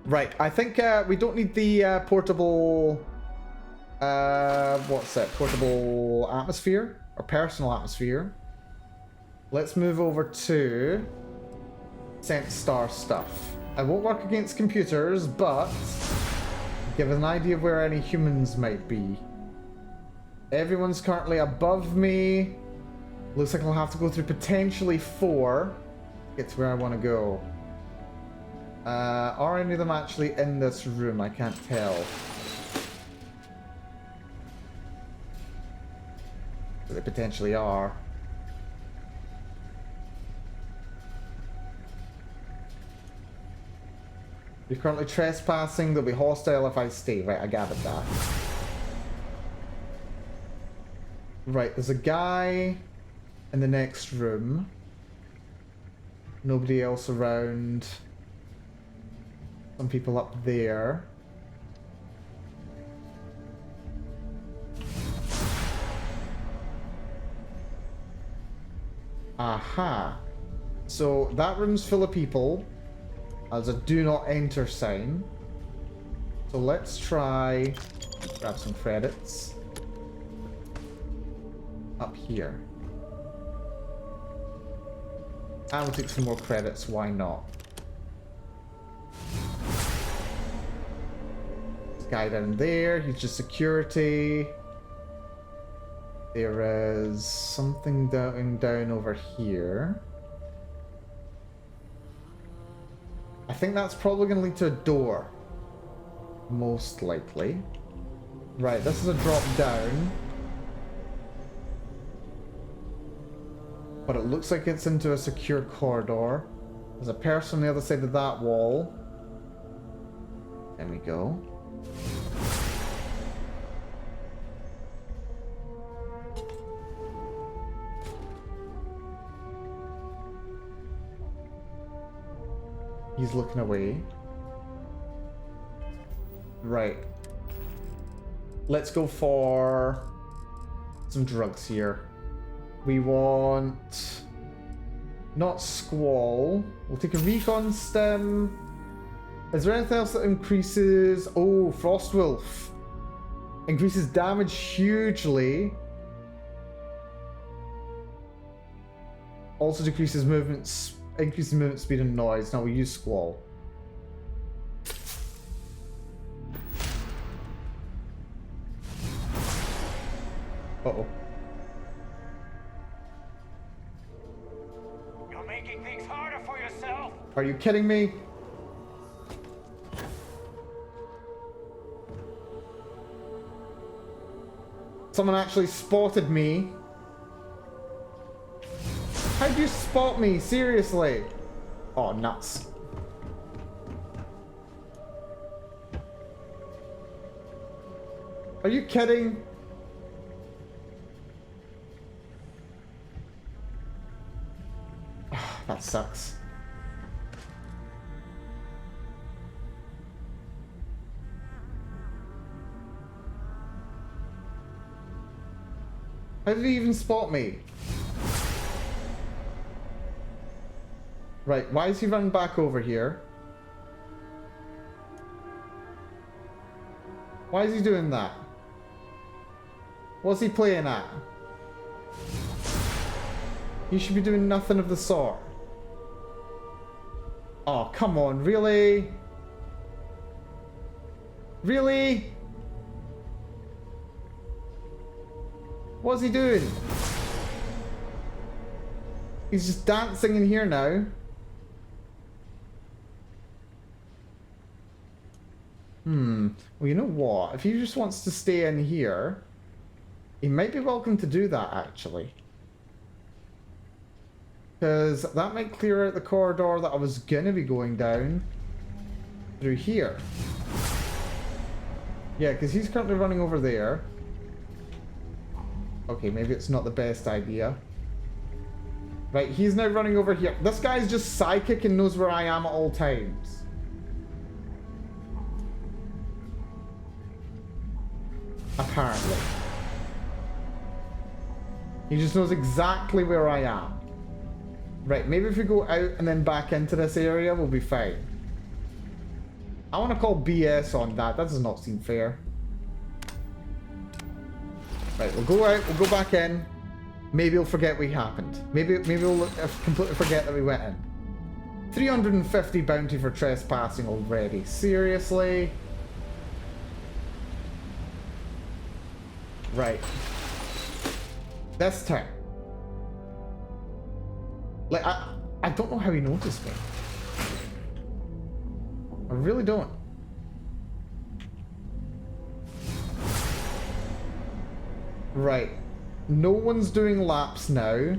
Right. I think we don't need the portable... what's it? Portable atmosphere? Or personal atmosphere. Let's move over to... Sense Star stuff. It won't work against computers, but... give an idea of where any humans might be. Everyone's currently above me. Looks like I'll have to go through potentially 4. Get to where I want to go. Are any of them actually in this room? I can't tell. They potentially are. You're currently trespassing. They'll be hostile if I stay. Right, I gathered that. Right, there's a guy in the next room. Nobody else around. Some people up there. Aha. So that room's full of people. There's a do not enter sign. So let's try grab some credits. Up here. And we'll take some more credits, why not? This guy down there, he's just security. There is something down over here. I think that's probably going to lead to a door. Most likely. Right, this is a drop down. But it looks like it's into a secure corridor. There's a person on the other side of that wall. There we go. He's looking away. Right. Let's go for some drugs here. We want... not Squall. We'll take a Recon Stem. Is there anything else that increases... oh, Frostwolf. Increases damage hugely. Also decreases movement... increases movement speed and noise. Now we use Squall. Uh-oh. You're making things harder for yourself. Are you kidding me? Someone actually spotted me. How'd you spot me? Seriously? Oh, nuts. Are you kidding? That sucks. How did he even spot me? Right, why is he running back over here? Why is he doing that? What's he playing at? He should be doing nothing of the sort. Oh, come on, really? Really? What's he doing? He's just dancing in here now. Well, you know what? If he just wants to stay in here, he might be welcome to do that, actually. Because that might clear out the corridor that I was gonna be going down through here. Yeah, because he's currently running over there. Okay, maybe it's not the best idea. Right, he's now running over here. This guy's just psychic and knows where I am at all times. Apparently. He just knows exactly where I am. Right, maybe if we go out and then back into this area, we'll be fine. I want to call BS on that. That does not seem fair. Right, we'll go out, we'll go back in. Maybe he'll forget what happened. Maybe we'll completely forget that we went in. 350 bounty for trespassing already. Seriously? Right. This time. Like, I don't know how he noticed me. I really don't. Right. No one's doing laps now.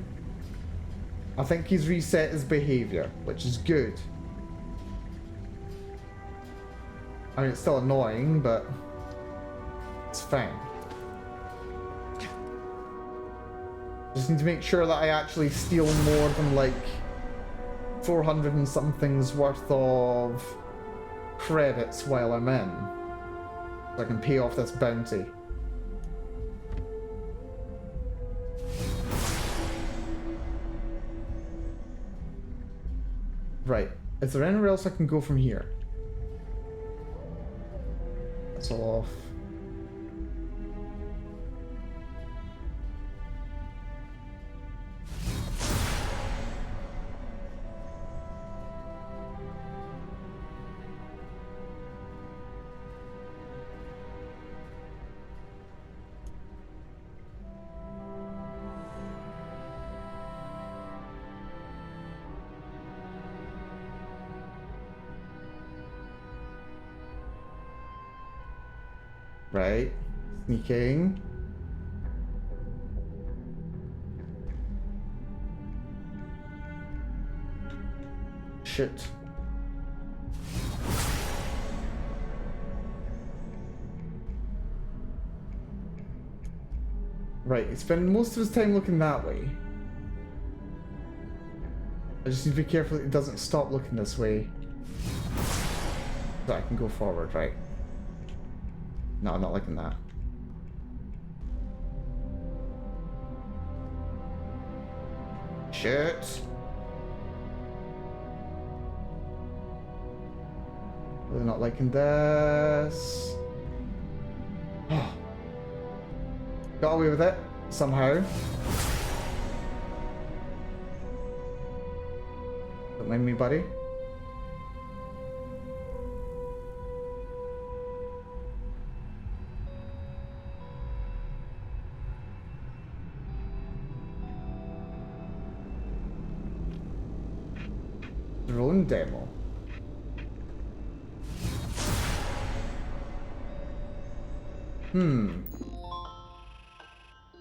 I think he's reset his behavior, which is good. I mean, it's still annoying, but it's fine. Just need to make sure that I actually steal more than like 400 and something's worth of credits while I'm in, so I can pay off this bounty. Right, is there anywhere else I can go from here? That's off. Right, sneaking. Shit. Right, he spent most of his time looking that way. I just need to be careful that he doesn't stop looking this way. So I can go forward, right? No, I'm not liking that. Shit. Really not liking this. Got away with it, somehow. Don't mind me, buddy. Drone demo.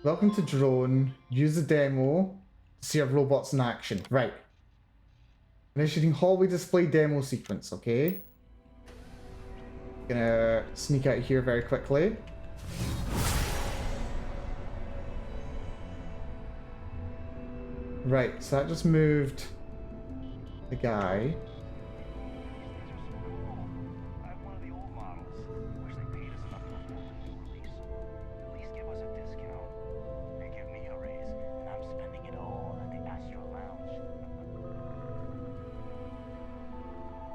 Welcome to drone. Use the demo to see our robots in action. Right. Initiating hallway display demo sequence, okay? Gonna sneak out here very quickly. Right, so that just moved the guy.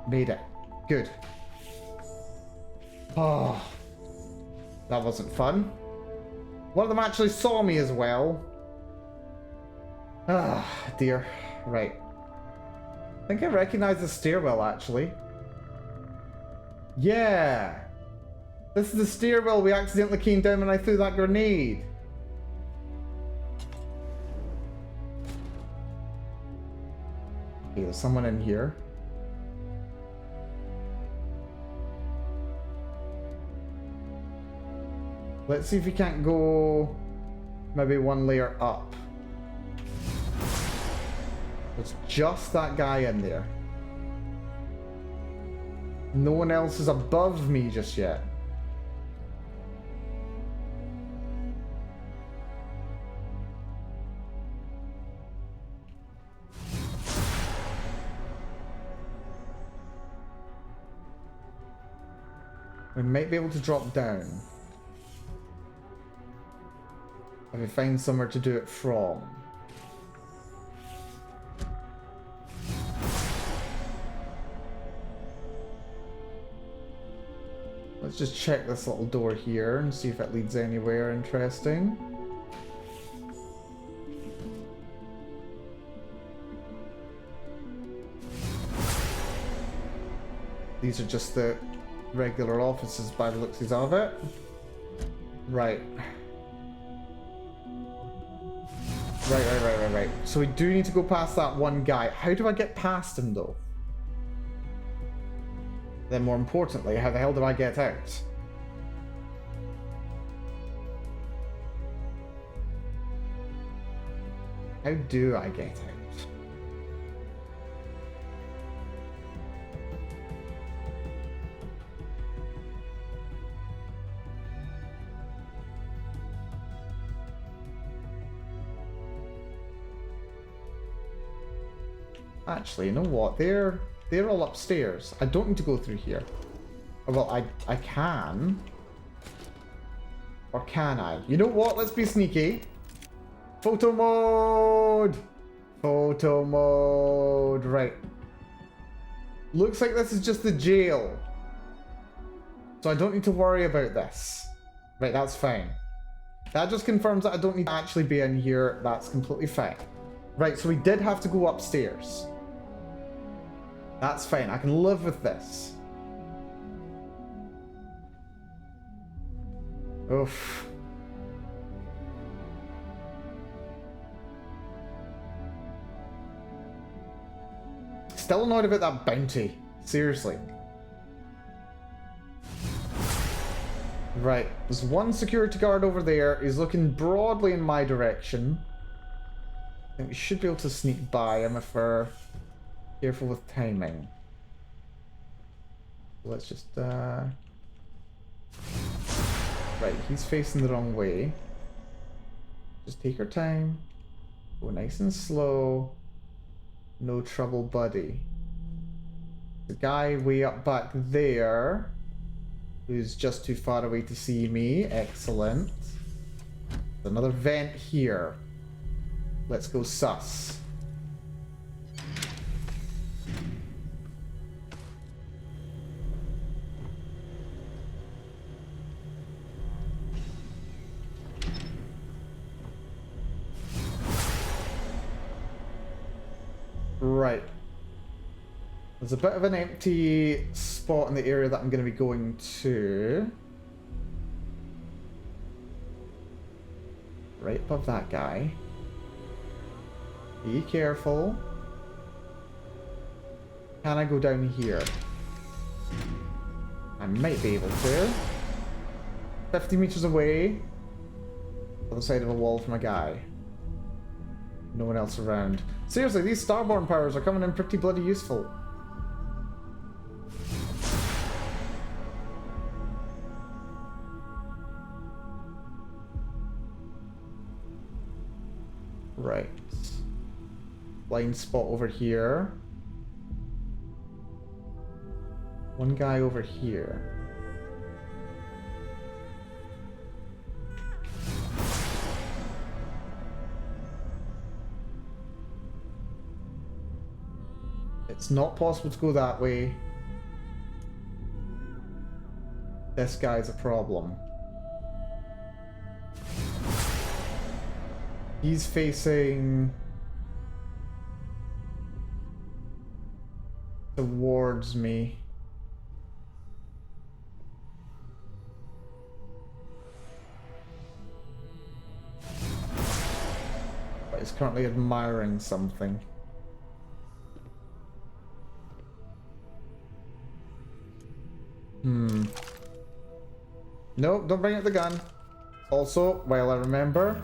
Made it. Good. Oh, that wasn't fun. One of them actually saw me as well. Ah, dear. Right. I think I recognize the stairwell, actually. Yeah. This is the stairwell we accidentally came down when I threw that grenade. Okay, there's someone in here. Let's see if we can't go maybe one layer up. There's just that guy in there. No one else is above me just yet. We might be able to drop down. If we find somewhere to do it from. Let's just check this little door here and see if it leads anywhere interesting. These are just the regular offices by the looks of it. Right. Right. So we do need to go past that one guy. How do I get past him though? Then more importantly, how the hell do I get out? How do I get out? Actually, you know what? They're all upstairs. I don't need to go through here. Oh, well, I can. Or can I? You know what? Let's be sneaky. Photo mode! Photo mode. Right. Looks like this is just the jail. So I don't need to worry about this. Right, that's fine. That just confirms that I don't need to actually be in here. That's completely fine. Right, so we did have to go upstairs. That's fine. I can live with this. Oof. Still annoyed about that bounty. Seriously. Right, there's one security guard over there. He's looking broadly in my direction. I think we should be able to sneak by him if we're careful with timing. Let's just, Right, he's facing the wrong way. Just take our time. Go nice and slow. No trouble, buddy. The guy way up back there, who's just too far away to see me. Excellent. There's another vent here. Let's go sus. Right. There's a bit of an empty spot in the area that I'm going to be going to. Right above that guy. Be careful. Can I go down here? I might be able to. 50 meters away. Other side of a wall from a guy. No one else around. Seriously, these starborn powers are coming in pretty bloody useful. Right. Blind spot over here. One guy over here. It's not possible to go that way. This guy's a problem. He's facing towards me. But he's currently admiring something. Nope, don't bring out the gun. Also, while I remember,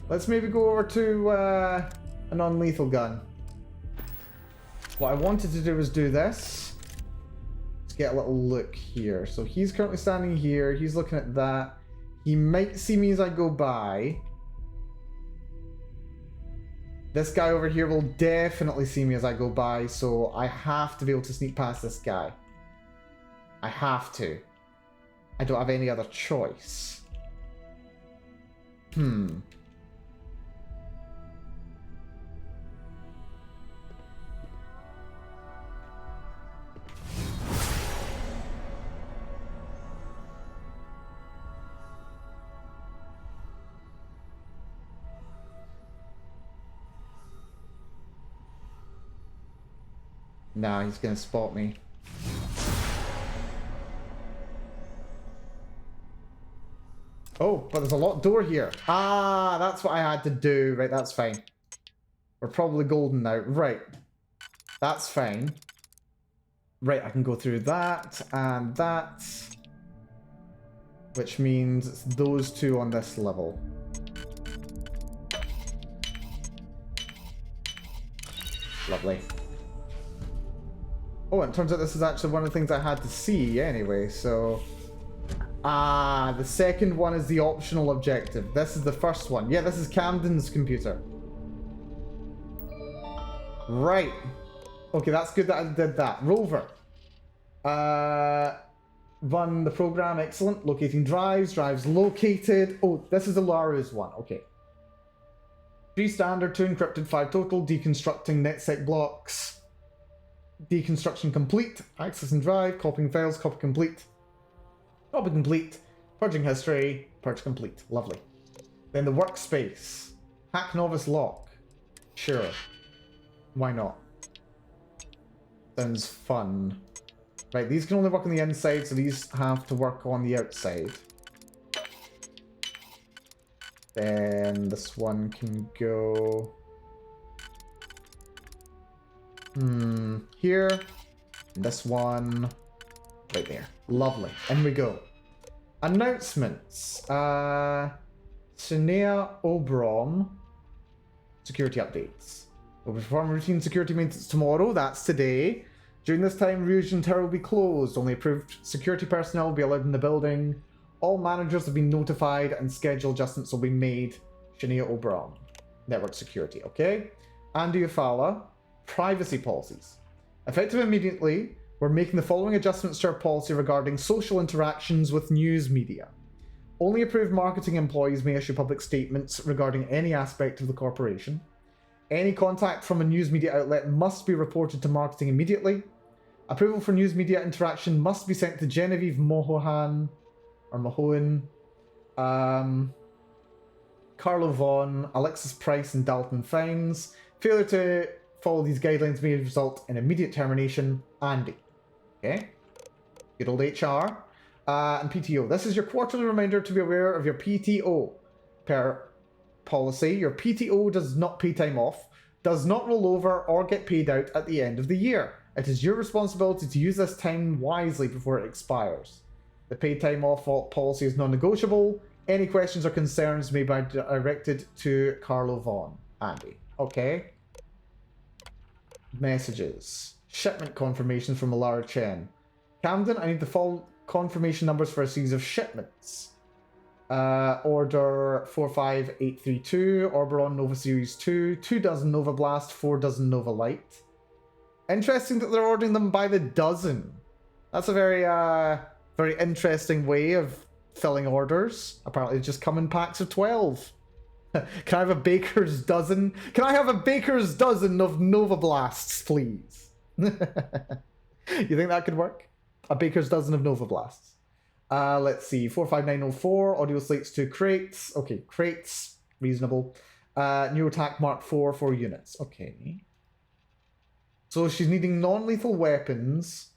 let's maybe go over to a non-lethal gun. What I wanted to do was do this. Let's get a little look here. So he's currently standing here. He's looking at that. He might see me as I go by. This guy over here will definitely see me as I go by, so I have to be able to sneak past this guy. I have to. I don't have any other choice. Nah, he's gonna spot me. Oh, but there's a locked door here. Ah, that's what I had to do. Right, that's fine. We're probably golden now. Right. That's fine. Right, I can go through that and that. Which means it's those two on this level. Lovely. Oh, and it turns out this is actually one of the things I had to see anyway, so... Ah, the second one is the optional objective. This is the first one. Yeah, this is Camden's computer. Right. Okay, that's good that I did that. Rover. Run the program. Excellent. Locating drives. Drives located. Oh, this is the Laru's one. Okay. 3 standard, 2 encrypted, 5 total. Deconstructing NetSec blocks. Deconstruction complete. Accessing drive. Copying files. Copy complete. Copy complete. Purging history. Purge complete. Lovely. Then the workspace. Hack novice lock. Sure. Why not? Sounds fun. Right, these can only work on the inside, so these have to work on the outside. Then this one can go... here. And this one... right there. Lovely. In we go. Announcements. Shania Obrom. Security updates. We'll perform routine security maintenance tomorrow. That's today. During this time, Ryujin Tower will be closed. Only approved security personnel will be allowed in the building. All managers have been notified and schedule adjustments will be made. Shania Obram. Network security, okay? Andy Ufala. Privacy policies. Effective immediately, we're making the following adjustments to our policy regarding social interactions with news media. Only approved marketing employees may issue public statements regarding any aspect of the corporation. Any contact from a news media outlet must be reported to marketing immediately. Approval for news media interaction must be sent to Genevieve Mohohan, or Mohohan, Carlo Vaughan, Alexis Price, and Dalton Fines. Failure to follow these guidelines may result in immediate termination. Andy. Okay. Good old HR. And PTO. This is your quarterly reminder to be aware of your PTO. Per policy, your PTO does not pay time off, does not roll over, or get paid out at the end of the year. It is your responsibility to use this time wisely before it expires. The paid time off policy is non-negotiable. Any questions or concerns may be directed to Carlo Vaughan. Andy. Okay. Messages. Shipment confirmation from Alara Chen. Camden, I need the full confirmation numbers for a series of shipments. Order 45832, Oberon Nova Series 2, 2 dozen Nova Blast, 4 dozen Nova Light. Interesting that they're ordering them by the dozen. That's a very, very interesting way of filling orders. Apparently they just come in packs of 12. Can I have a baker's dozen? Can I have a baker's dozen of Nova Blasts, please? You think that could work? A baker's dozen of Nova Blasts. Let's see, 45904, audio slates to crates. Okay, crates, reasonable. Neurotac Mark 4, 4 units. Okay. So she's needing non-lethal weapons,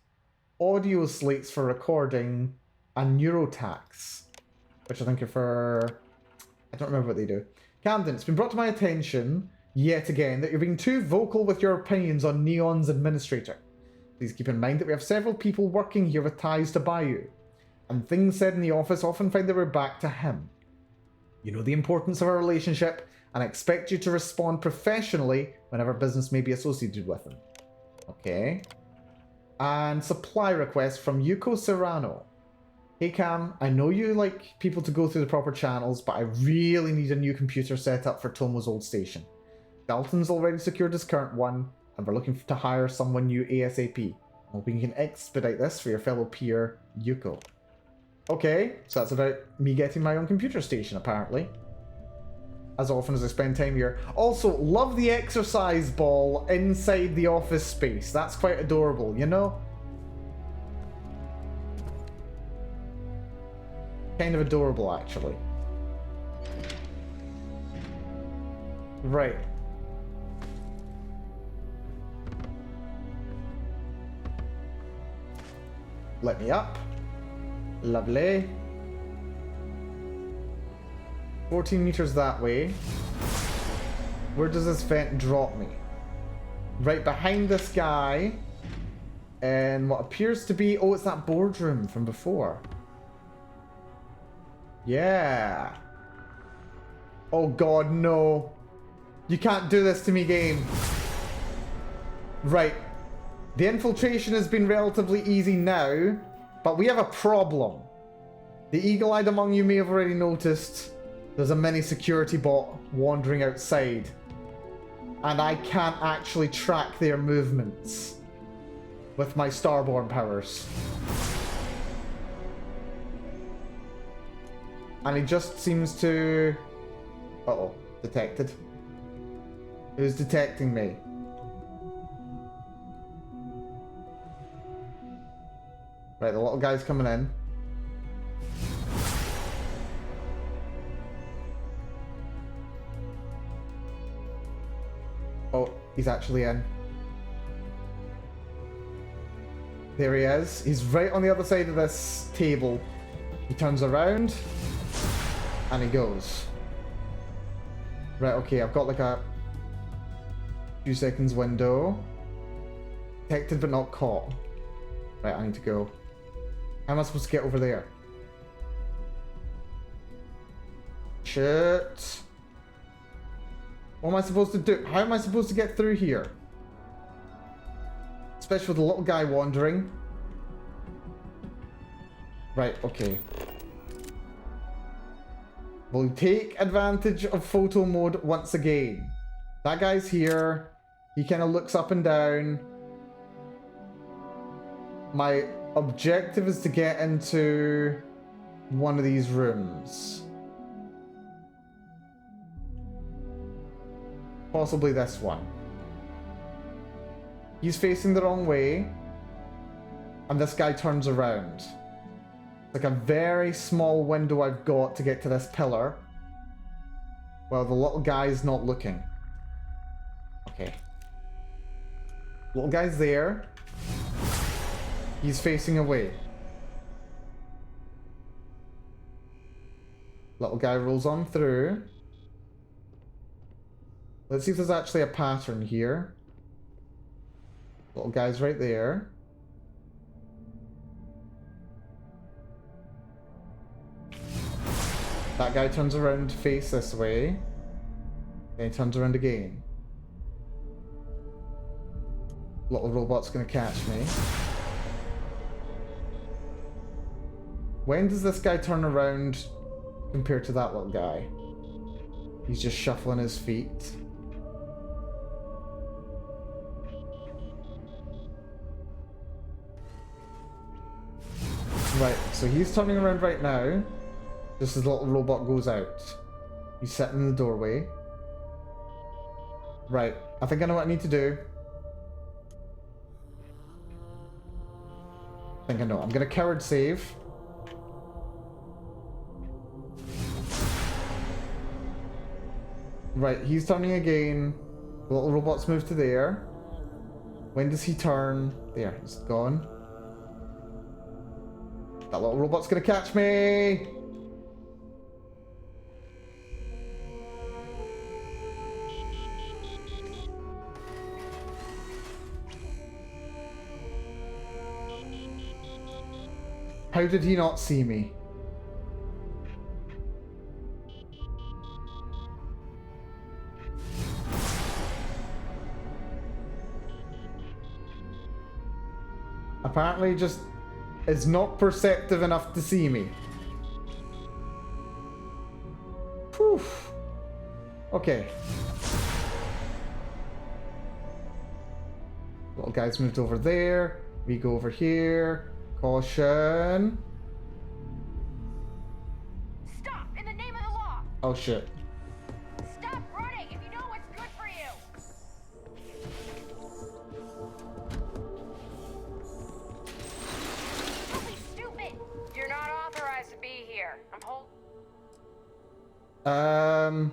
audio slates for recording, and neurotacs, which I think are for... I don't remember what they do. Camden, it's been brought to my attention, yet again, that you're being too vocal with your opinions on Neon's administrator. Please keep in mind that we have several people working here with ties to Bayou, and things said in the office often find their way back to him. You know the importance of our relationship, and I expect you to respond professionally whenever business may be associated with him. Okay. And supply request from Yuko Serrano. Hey Cam, I know you like people to go through the proper channels, but I really need a new computer set up for Tomo's old station. Dalton's already secured his current one, and we're looking to hire someone new ASAP. Hoping you can expedite this for your fellow peer, Yuko. Okay, so that's about me getting my own computer station, apparently. As often as I spend time here. Also, love the exercise ball inside the office space. That's quite adorable, you know? Kind of adorable, actually. Right. Let me up. Lovely. 14 meters that way. Where does this vent drop me? Right behind this guy. And what appears to be... Oh, it's that boardroom from before. Yeah. Oh god, no. You can't do this to me, game. Right. The infiltration has been relatively easy now, but we have a problem. The eagle-eyed among you may have already noticed there's a mini security bot wandering outside. and I can't actually track their movements with my Starborn powers. And he just seems to... Uh-oh, detected. Who's detecting me? Right, the little guy's coming in. Oh, he's actually in. There he is. He's right on the other side of this table. He turns around and he goes. Right, okay, I've got like a few seconds window. Detected but not caught. Right, I need to go. How am I supposed to get over there? Shit. What am I supposed to do? How am I supposed to get through here? Especially with the little guy wandering. Right, okay. We'll take advantage of photo mode once again. That guy's here. He kind of looks up and down. My objective is to get into one of these rooms. Possibly this one. He's facing the wrong way. And this guy turns around. It's like a very small window I've got to get to this pillar. Well, the little guy's not looking. Okay. Little guy's there. He's facing away. Little guy rolls on through. Let's see if there's actually a pattern here. Little guy's right there. That guy turns around to face this way. Then he turns around again. Little robot's gonna catch me. When does this guy turn around compared to that little guy? He's just shuffling his feet. Right, so he's turning around right now. Just as the little robot goes out. He's sitting in the doorway. Right, I think I know what I need to do. I think I know. I'm gonna coward save. Right, he's turning again. The little robot's moved to there. When does he turn? There, he's gone. That little robot's gonna catch me! How did he not see me? Apparently just is not perceptive enough to see me. Whew. Okay. Little guy's moved over there. We go over here. Caution. Stop! In the name of the law! Oh shit. Stop running if you know what's good for you! Don't be stupid! You're not authorized to be here. I'm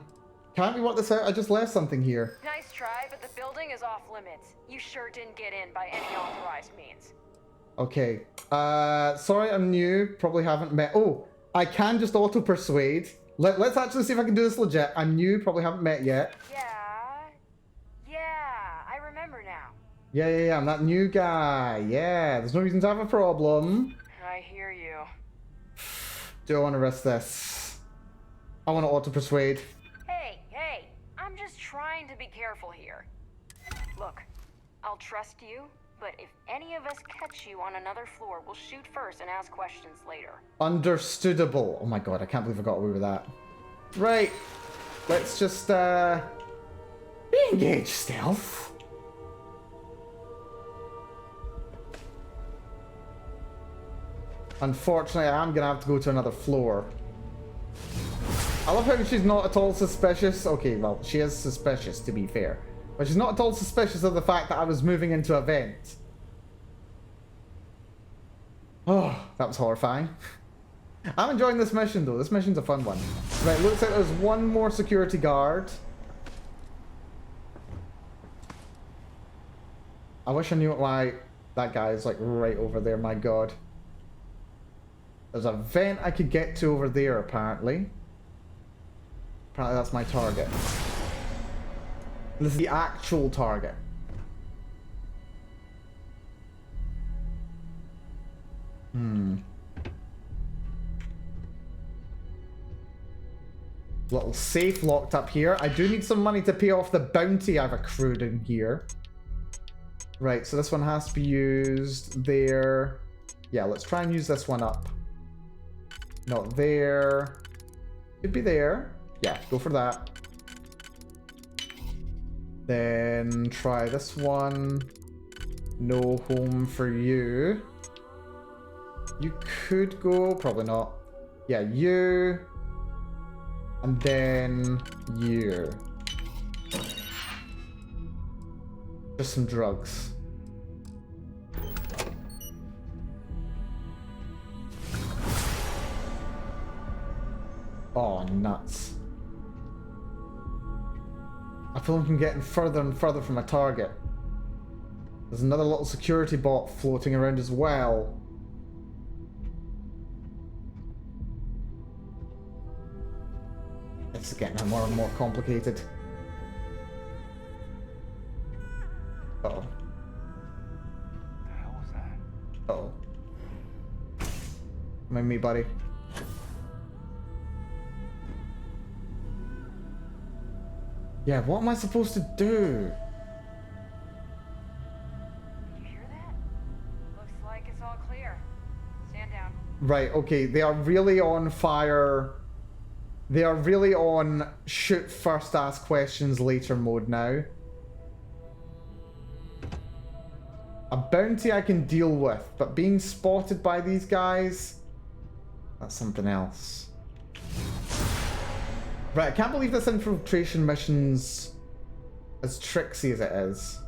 Can't we work this out? I just left something here. Nice try, but the building is off limits. You sure didn't get in by any authorized means. Okay. Sorry, I'm new. Probably haven't met. Oh, I can just auto persuade. Let's actually see if I can do this legit. I'm new. Probably haven't met yet. Yeah, I remember now. Yeah. I'm that new guy. Yeah, there's no reason to have a problem. I hear you. Do I want to risk this? I want to auto persuade. Hey, I'm just trying to be careful here. Look, I'll trust you, but if any of us catch you on another floor, we'll shoot first and ask questions later. Understoodable. Oh my god, I can't believe I got away with that. Right. Let's just, yeah, Re-engage stealth. Unfortunately, I am gonna have to go to another floor. I love how she's not at all suspicious. Okay, well, she is suspicious, to be fair. But she's not at all suspicious of the fact that I was moving into a vent. Oh, that was horrifying. I'm enjoying this mission, though. This mission's a fun one. Right, looks like there's one more security guard. I wish I knew why that guy is, like, right over there. My god. There's a vent I could get to over there, apparently. Apparently that's my target. This is the actual target. Little safe locked up here. I do need some money to pay off the bounty I've accrued in here. Right, so this one has to be used there. Yeah, let's try and use this one up. Not there. Could be there. Yeah, go for that. Then try this one. No home for you. You could go, probably not. Yeah, you. And then you. Just some drugs. Oh, nuts. I feel like I'm getting further and further from my target. There's another little security bot floating around as well. It's getting more and more complicated. Uh-oh. What the hell was that? Uh-oh. Come in, me, buddy. Yeah, what am I supposed to do? You hear that? Looks like it's all clear. Stand down. Right, okay, they are really on fire. They are really on shoot first, ask questions later mode now. A bounty I can deal with, but being spotted by these guys, that's something else. Right, I can't believe this infiltration mission's as tricksy as it is.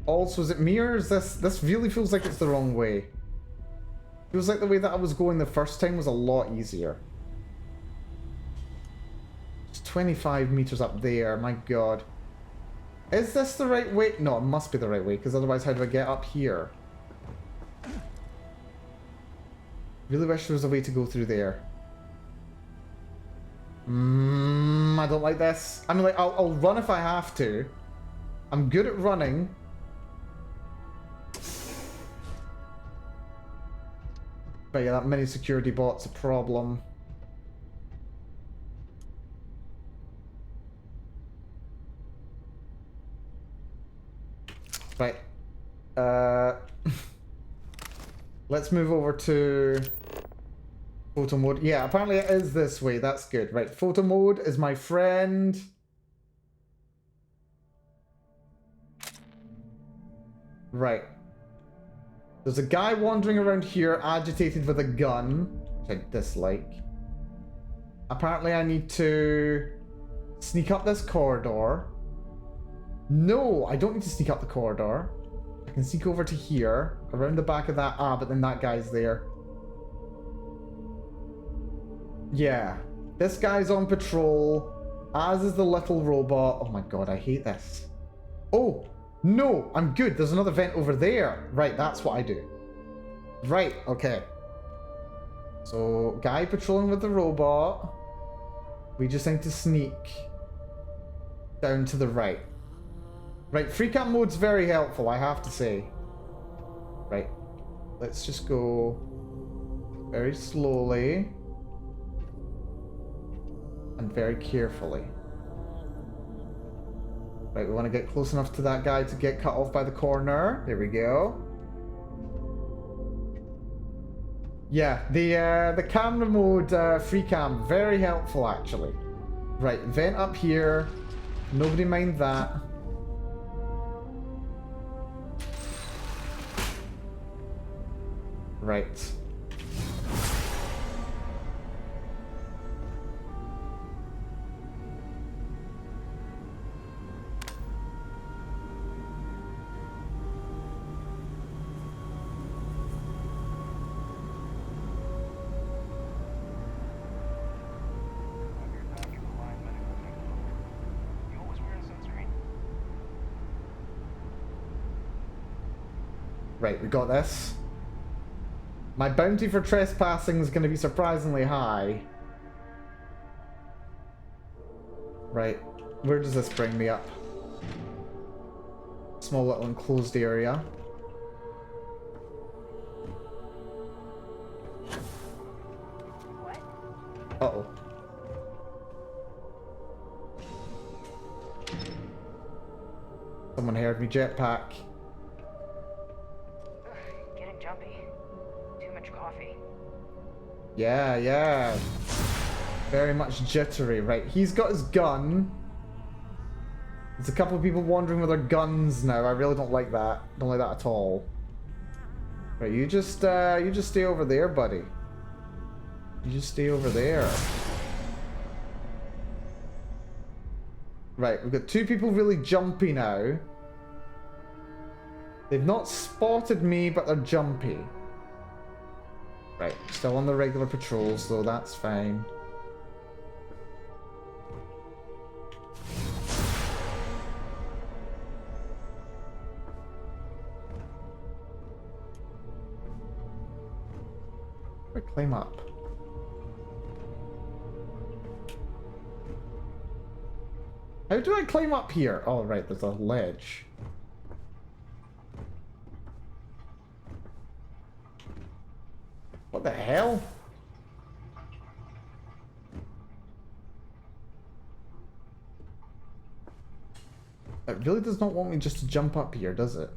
Also, is it me or is this really feels like it's the wrong way? Feels like the way that I was going the first time was a lot easier. It's 25 meters up there, my god. Is this the right way? No, it must be the right way, because otherwise how do I get up here? Really wish there was a way to go through there. I don't like this. I mean, like, I'll run if I have to. I'm good at running. But yeah, that mini security bot's a problem. Right. Let's move over to photo mode. Yeah, apparently it is this way. That's good. Right, photo mode is my friend. Right. There's a guy wandering around here, agitated with a gun, which I dislike. Apparently I need to sneak up this corridor. No, I don't need to sneak up the corridor. I can sneak over to here, around the back of that. Ah, but then that guy's there. Yeah, this guy's on patrol, as is the little robot. Oh my god, I hate this. Oh, no, I'm good. There's another vent over there. Right, that's what I do. Right, okay. So, guy patrolling with the robot. We just need to sneak down to the right. Right, free cam mode's very helpful, I have to say. Right, let's just go very slowly and very carefully. Right, we want to get close enough to that guy to get cut off by the corner. There we go. Yeah, the camera mode, free cam, very helpful actually. Right, vent up here. Nobody mind that. Right. Right, we got this. My bounty for trespassing is going to be surprisingly high. Right, where does this bring me up? Small little enclosed area. Uh-oh. Someone heard me jetpack. Getting jumpy. Too much coffee. Yeah. Very much jittery. Right, he's got his gun. There's a couple of people wandering with their guns now. I really don't like that. Don't like that at all. Right, you just stay over there, buddy. You just stay over there. Right, we've got two people really jumpy now. They've not spotted me, but they're jumpy. Right, still on the regular patrols, though, that's fine. Where do I climb up? How do I climb up here? Oh, right, there's a ledge. What the hell? It really does not want me just to jump up here, does it?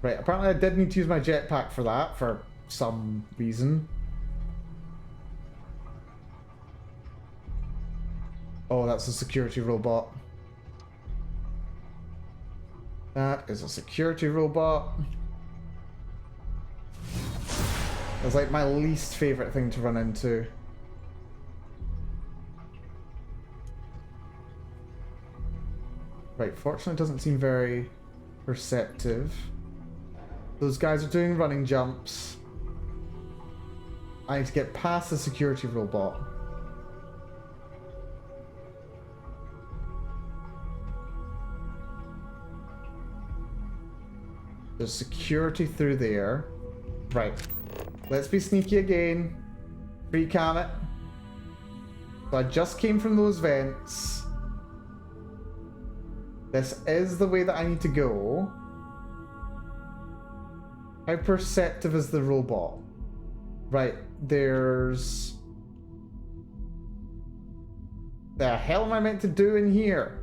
Right, apparently I did need to use my jetpack for that, for some reason. Oh, that's a security robot. That is a security robot. It's like my least favorite thing to run into. Right, fortunately it doesn't seem very perceptive. Those guys are doing running jumps. I need to get past the security robot. There's security through there. Right. Let's be sneaky again. Free cam it. So I just came from those vents. This is the way that I need to go. How perceptive is the robot? Right, there's... The hell am I meant to do in here?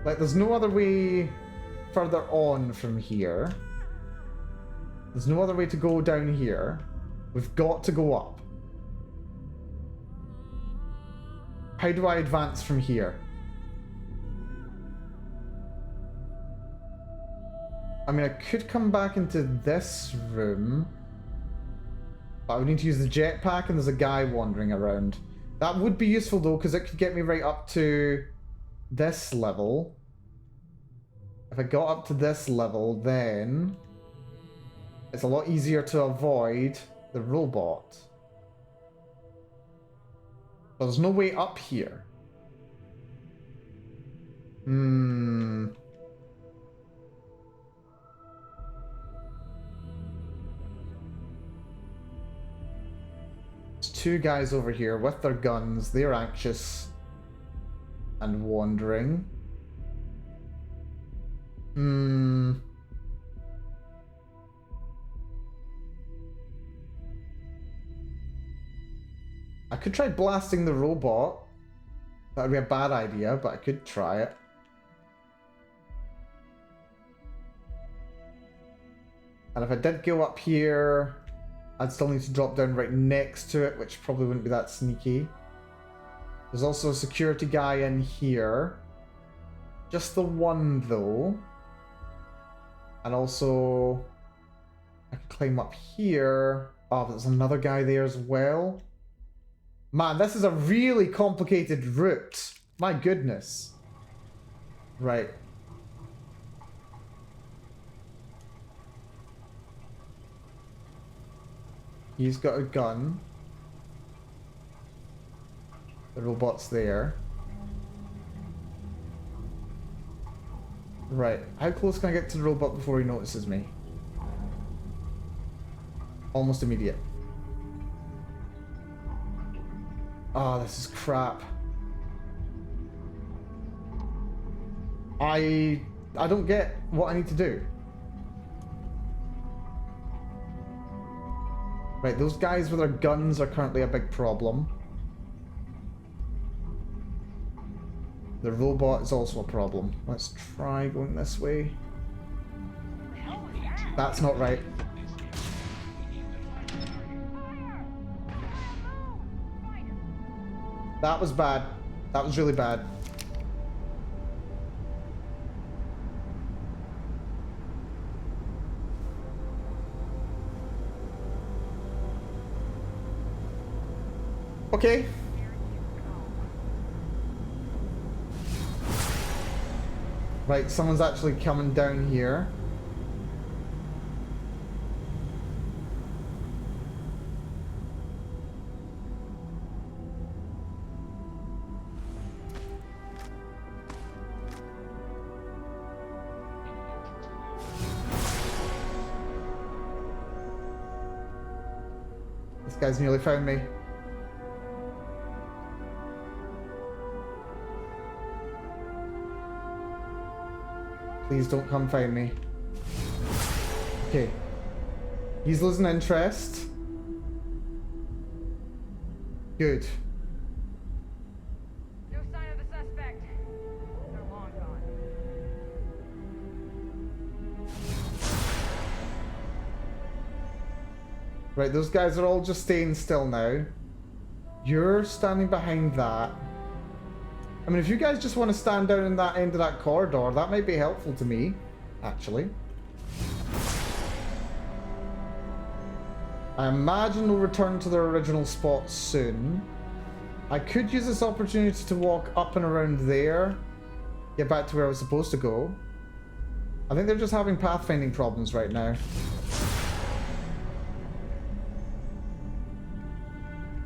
Like, there's no other way further on from here. There's no other way to go down here. We've got to go up. How do I advance from here? I mean, I could come back into this room. But I would need to use the jetpack and there's a guy wandering around. That would be useful though, because it could get me right up to this level. If I got up to this level, then it's a lot easier to avoid the robot. But there's no way up here. There's two guys over here with their guns. They're anxious and wandering. I could try blasting the robot. That would be a bad idea, but I could try it. And if I did go up here, I'd still need to drop down right next to it, which probably wouldn't be that sneaky. There's also a security guy in here. Just the one, though. And also, I can climb up here. Oh, there's another guy there as well. Man, this is a really complicated route. My goodness. Right. He's got a gun. The robot's there. Right. How close can I get to the robot before he notices me? Almost immediate. Oh, this is crap. I don't get what I need to do. Right, those guys with their guns are currently a big problem. The robot is also a problem. Let's try going this way. That's not right. That was bad. That was really bad. Okay. Right, someone's actually coming down here. This guy's nearly found me. Please don't come find me. Okay. He's losing interest. Good. No sign of the suspect. They're long gone. Right, those guys are all just staying still now. You're standing behind that. I mean, if you guys just want to stand down in that end of that corridor, that might be helpful to me, actually. I imagine they'll return to their original spots soon. I could use this opportunity to walk up and around there, get back to where I was supposed to go. I think they're just having pathfinding problems right now.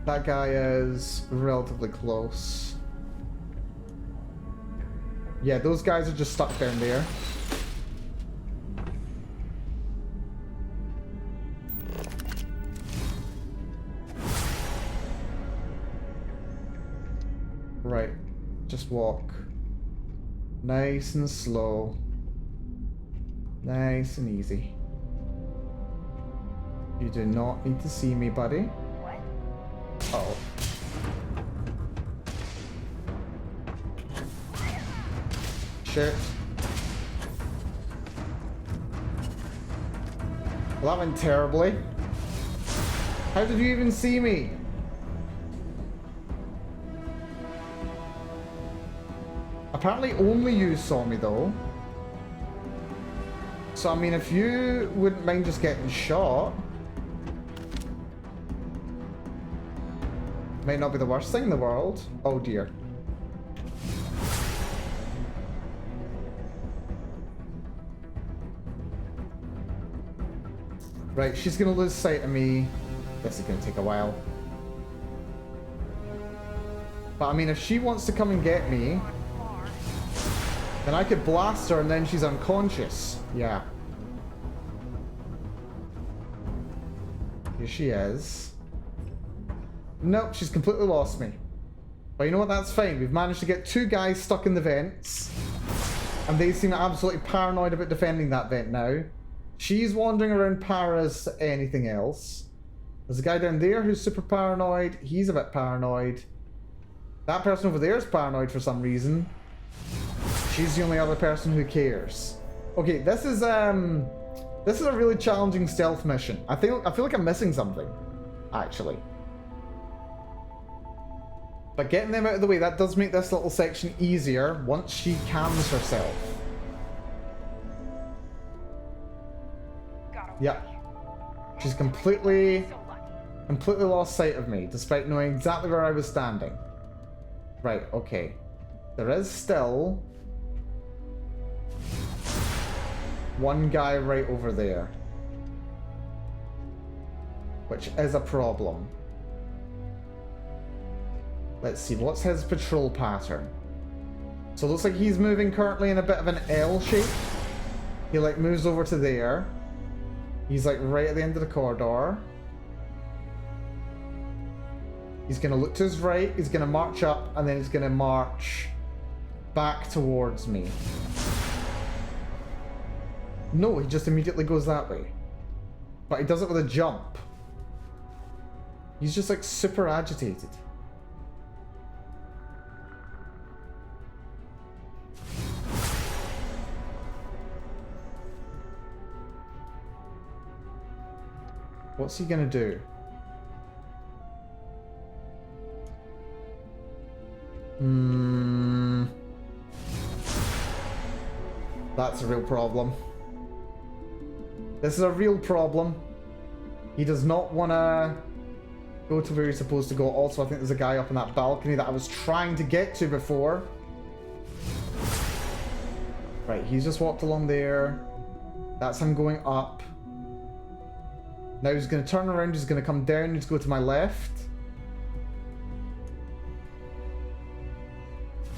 That guy is relatively close. Yeah, those guys are just stuck down there. Right, just walk. Nice and slow. Nice and easy. You do not need to see me, buddy. What? Uh-oh. Shit. Well, that went terribly. How did you even see me? Apparently only you saw me though. So I mean, if you wouldn't mind just getting shot, might not be the worst thing in the world. Oh dear. Right, she's gonna lose sight of me. This is gonna take a while. But I mean, if she wants to come and get me, then I could blast her and then she's unconscious. Yeah. Here she is. Nope, she's completely lost me. But you know what, that's fine. We've managed to get two guys stuck in the vents. And they seem absolutely paranoid about defending that vent now. She's wandering around Paris to anything else. There's a guy down there who's super paranoid. He's a bit paranoid. That person over there is paranoid for some reason. She's the only other person who cares. Okay, this is a really challenging stealth mission. I feel like I'm missing something, actually. But getting them out of the way, that does make this little section easier once she calms herself. Yeah. She's completely lost sight of me, despite knowing exactly where I was standing. Right, okay. There is still one guy right over there, which is a problem. Let's see, what's his patrol pattern? So it looks like he's moving currently in a bit of an L shape. He like moves over to there. He's like right at the end of the corridor. He's gonna look to his right, he's gonna march up, and then he's gonna march back towards me. No, he just immediately goes that way. But he does it with a jump. He's just like super agitated. What's he gonna do? That's a real problem. This is a real problem. He does not want to go to where he's supposed to go. Also, I think there's a guy up on that balcony that I was trying to get to before. Right, he's just walked along there. That's him going up. Now he's going to turn around, he's going to come down, he's going to go to my left.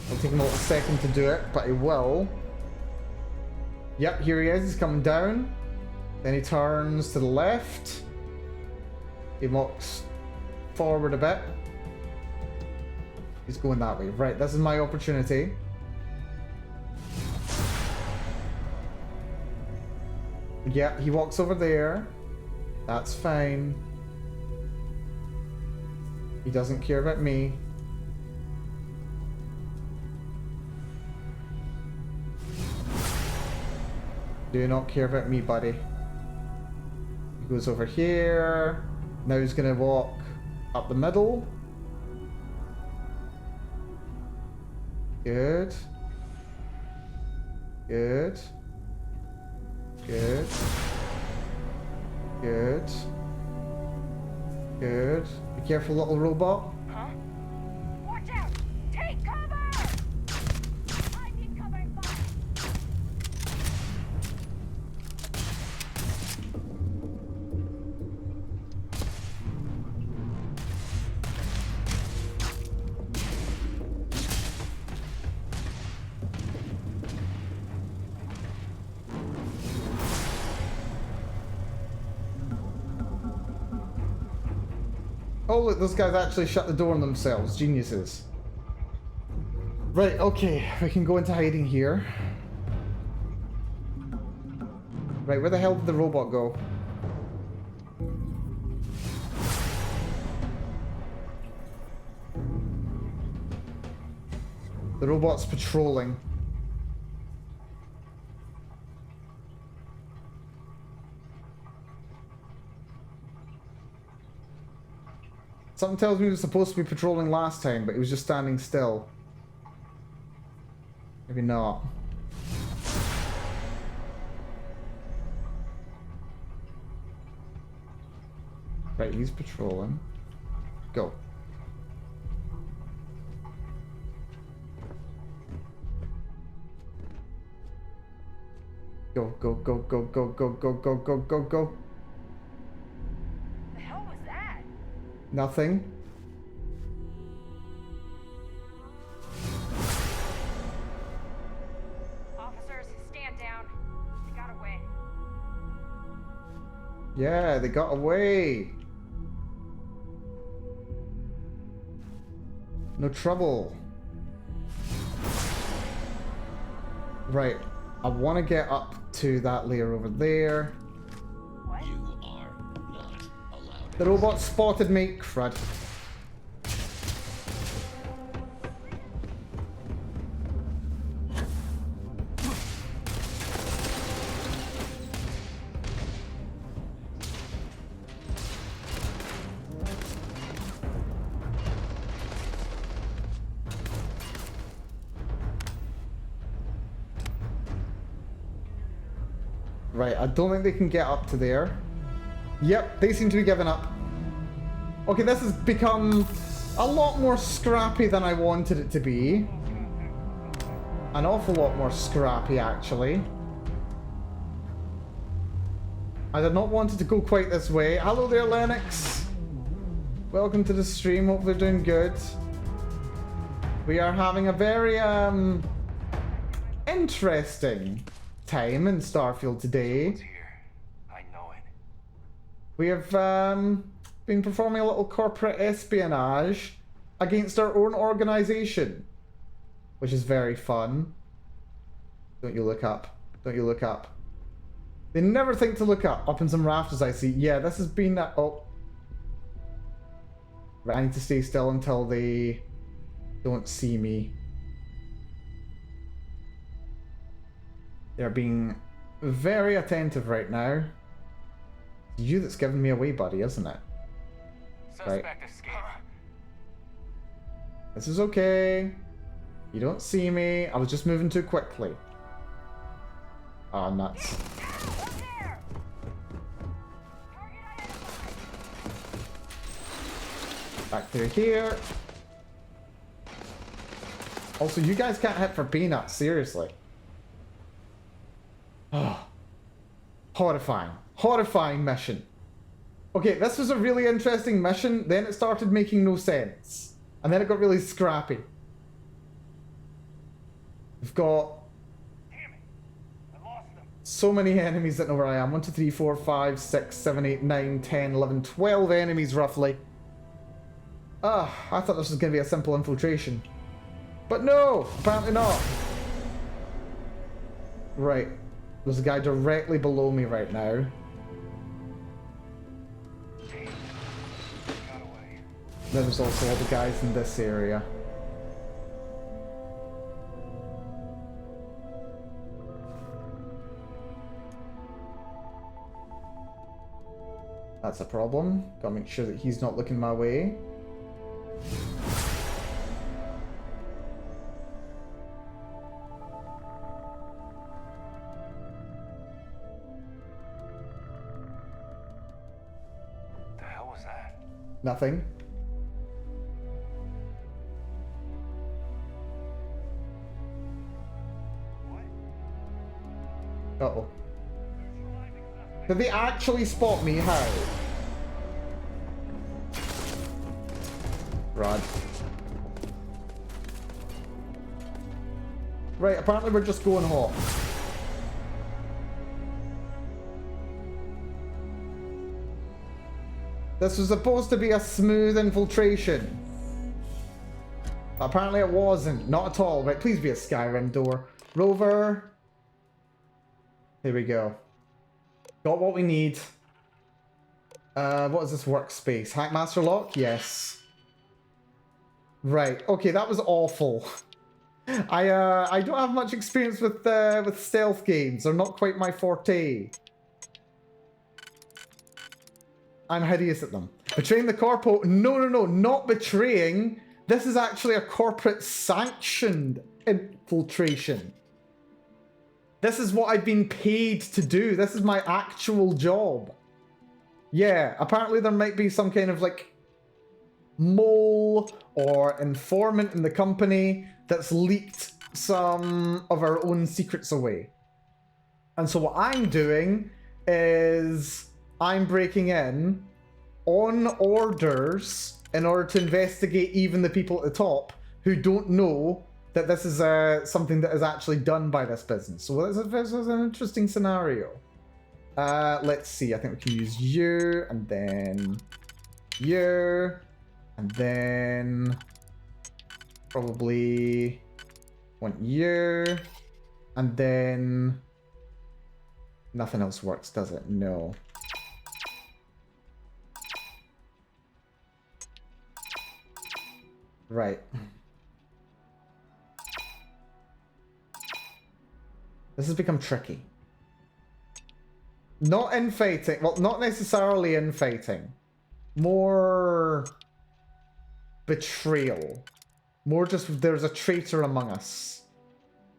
It'll take him a little second to do it, but he will. Yep, here he is, he's coming down. Then he turns to the left. He walks forward a bit. He's going that way. Right, this is my opportunity. Yeah, he walks over there. That's fine. He doesn't care about me. Do not care about me, buddy. He goes over here. Now he's gonna walk up the middle. Good. Good. Good. Good. Good. Be careful, little robot. Huh? Watch out! Take cover! I need covering fire! Oh look, those guys actually shut the door on themselves. Geniuses. Right, okay. We can go into hiding here. Right, where the hell did the robot go? The robot's patrolling. Something tells me he was supposed to be patrolling last time, but he was just standing still. Maybe not. Right, he's patrolling. Go. Go, go, go, go, go, go, go, go, go, go, go. The hell was that? Nothing. Officers, stand down. They got away. Yeah, they got away. No trouble. Right. I want to get up to that layer over there. What? The robot spotted me. Crud. Right, I don't think they can get up to there. Yep, they seem to be giving up. Okay, this has become a lot more scrappy than I wanted it to be. An awful lot more scrappy, actually. I did not want it to go quite this way. Hello there, Lennox. Welcome to the stream. Hope they're doing good. We are having a very interesting time in Starfield today. I know it. We have been performing a little corporate espionage against our own organization, which is very fun. Don't you look up. Don't you look up. They never think to look up. Up in some rafters I see. Yeah, this has been... oh. Right, I need to stay still until they don't see me. They're being very attentive right now. It's you that's giving me away, buddy, isn't it? Right. This is okay. You don't see me. I was just moving too quickly. Oh, nuts. Back through here. Also, you guys can't hit for peanuts, seriously. Oh. Horrifying. Horrifying mission. Okay, this was a really interesting mission, then it started making no sense. And then it got really scrappy. We've got so many enemies that know where I am. 1, 2, 3, 4, 5, 6, 7, 8, 9, 10, 11, 12 enemies roughly. Ah, I thought this was going to be a simple infiltration. But no, apparently not. Right. There's a guy directly below me right now. There's also all the guys in this area. That's a problem. Gotta make sure that he's not looking my way. The hell was that? Nothing. Uh-oh. Did they actually spot me? How? Rod. Right, apparently we're just going hot. This was supposed to be a smooth infiltration. Apparently it wasn't. Not at all. Right, please be a Skyrim door. Rover. Here we go. Got what we need. What is this workspace? Hackmaster lock? Yes. Right. Okay, that was awful. I don't have much experience with stealth games. They're not quite my forte. I'm hideous at them. Betraying the corpo? No, no, no, not betraying. This is actually a corporate sanctioned infiltration. This is what I've been paid to do. This is my actual job. Yeah, apparently there might be some kind of like mole or informant in the company that's leaked some of our own secrets away. And so what I'm doing is I'm breaking in on orders in order to investigate even the people at the top who don't know that this is something that is actually done by this business. So this is an interesting scenario. Let's see, I think we can use you, and then you, and then probably want you, and then nothing else works, does it? No. Right. This has become tricky. Not infighting. Well, not necessarily infighting. More betrayal. More just there's a traitor among us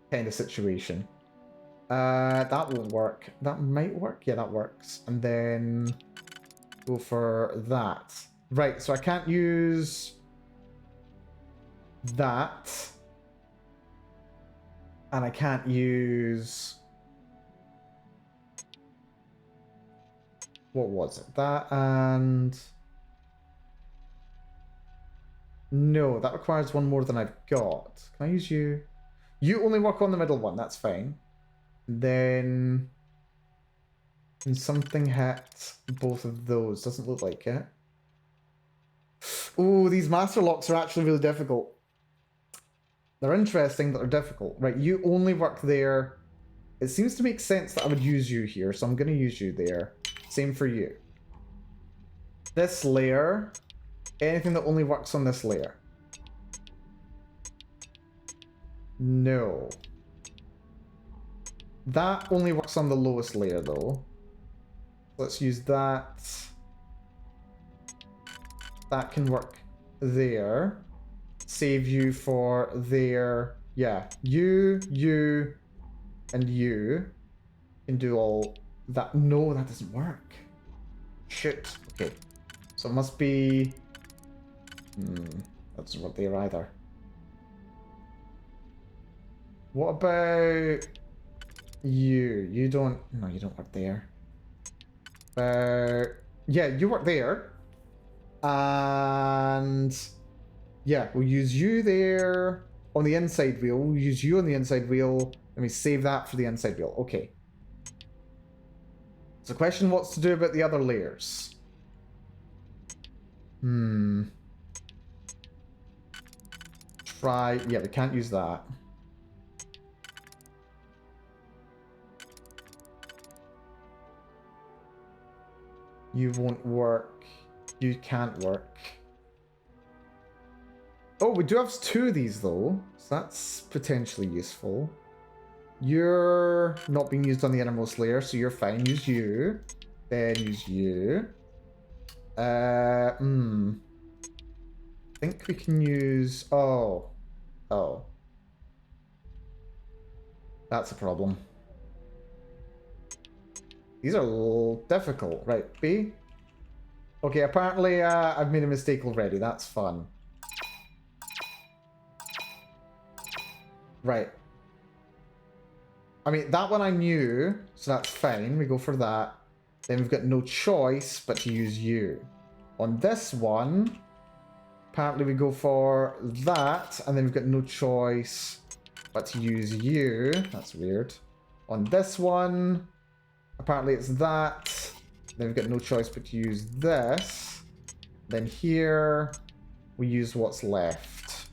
kind of situation. That won't work. That might work. Yeah, that works. And then go for that. Right, so I can't use that. And I can't use... What was it? That and... No, that requires one more than I've got. Can I use you? You only work on the middle one, that's fine. Then... Can something hit both of those? Doesn't look like it. Oh, these master locks are actually really difficult. They're interesting, but they're difficult. Right, you only work there. It seems to make sense that I would use you here, so I'm going to use you there. Same for you. This layer, anything that only works on this layer. No. That only works on the lowest layer, though. Let's use that. That can work there. Save you for there. Yeah, you, and you can do all that. No, that doesn't work. Shit. Okay. So it must be... that doesn't work there either. What about you? You don't... No, you don't work there. Yeah, you work there. And... Yeah, we'll use you there on the inside wheel. We'll use you on the inside wheel. Let me save that for the inside wheel. Okay. So the question, what's to do about the other layers? Try... Yeah, we can't use that. You won't work. You can't work. Oh, we do have 2 of these, though. So that's potentially useful. You're not being used on the innermost layer, so you're fine. Use you. Then use you. I think we can use... Oh. Oh. That's a problem. These are a little difficult. Right, B. Okay, apparently I've made a mistake already. That's fun. Right. I mean, that one I knew, so that's fine. We go for that. Then we've got no choice but to use you. On this one, apparently we go for that, and then we've got no choice but to use you. That's weird. On this one, apparently it's that. Then we've got no choice but to use this. Then here, we use what's left.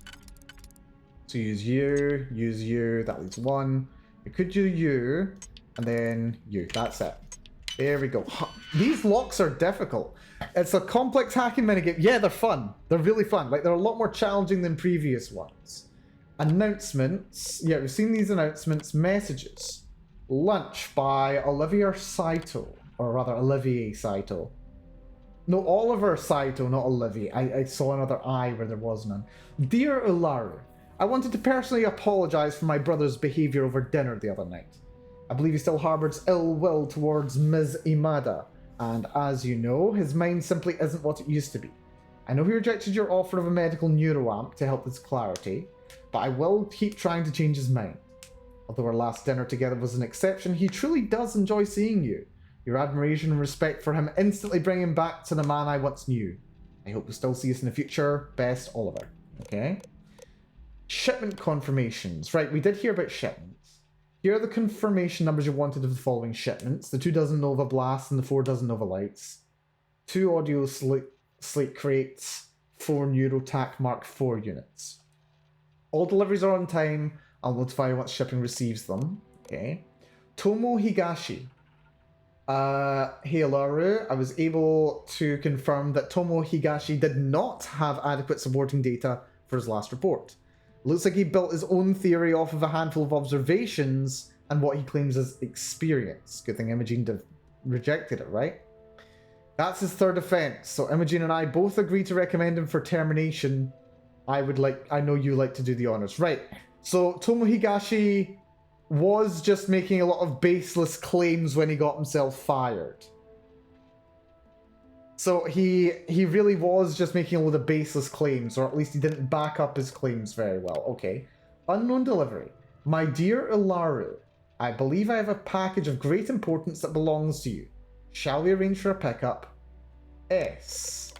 So use you, that leaves 1. We could do you, and then you. That's it. There we go. These locks are difficult. It's a complex hacking minigame. Yeah, they're fun. They're really fun. Like, they're a lot more challenging than previous ones. Announcements. Yeah, we've seen these announcements. Messages. Lunch by Olivier Saito. Or rather, Olivier Saito. No, Oliver Saito, not Olivier. I saw another I where there was none. Dear Ularu, I wanted to personally apologize for my brother's behavior over dinner the other night. I believe he still harbors ill will towards Ms. Imada, and as you know, his mind simply isn't what it used to be. I know he rejected your offer of a medical neuroamp to help with clarity, but I will keep trying to change his mind. Although our last dinner together was an exception, he truly does enjoy seeing you. Your admiration and respect for him instantly bring him back to the man I once knew. I hope we'll still see us in the future. Best, Oliver. Okay. Shipment confirmations. Right, we did hear about shipments. Here are the confirmation numbers you wanted of the following shipments. The 2 dozen Nova Blasts and the 4 dozen Nova Lights. 2 audio slate crates. 4 Neurotac Mark IV units. All deliveries are on time. I'll notify you once shipping receives them. Okay. Tomo Higashi. Hey Ularu, I was able to confirm that Tomo Higashi did not have adequate supporting data for his last report. Looks like he built his own theory off of a handful of observations and what he claims is experience. Good thing Imogene rejected it, right? That's his third offense. So Imogene and I both agreed to recommend him for termination. I know you like to do the honors. Right. So Tomo Higashi was just making a lot of baseless claims when he got himself fired. So he really was just making a lot of baseless claims, or at least he didn't back up his claims very well. Okay. Unknown delivery. My dear Ularu, I believe I have a package of great importance that belongs to you. Shall we arrange for a pickup? S.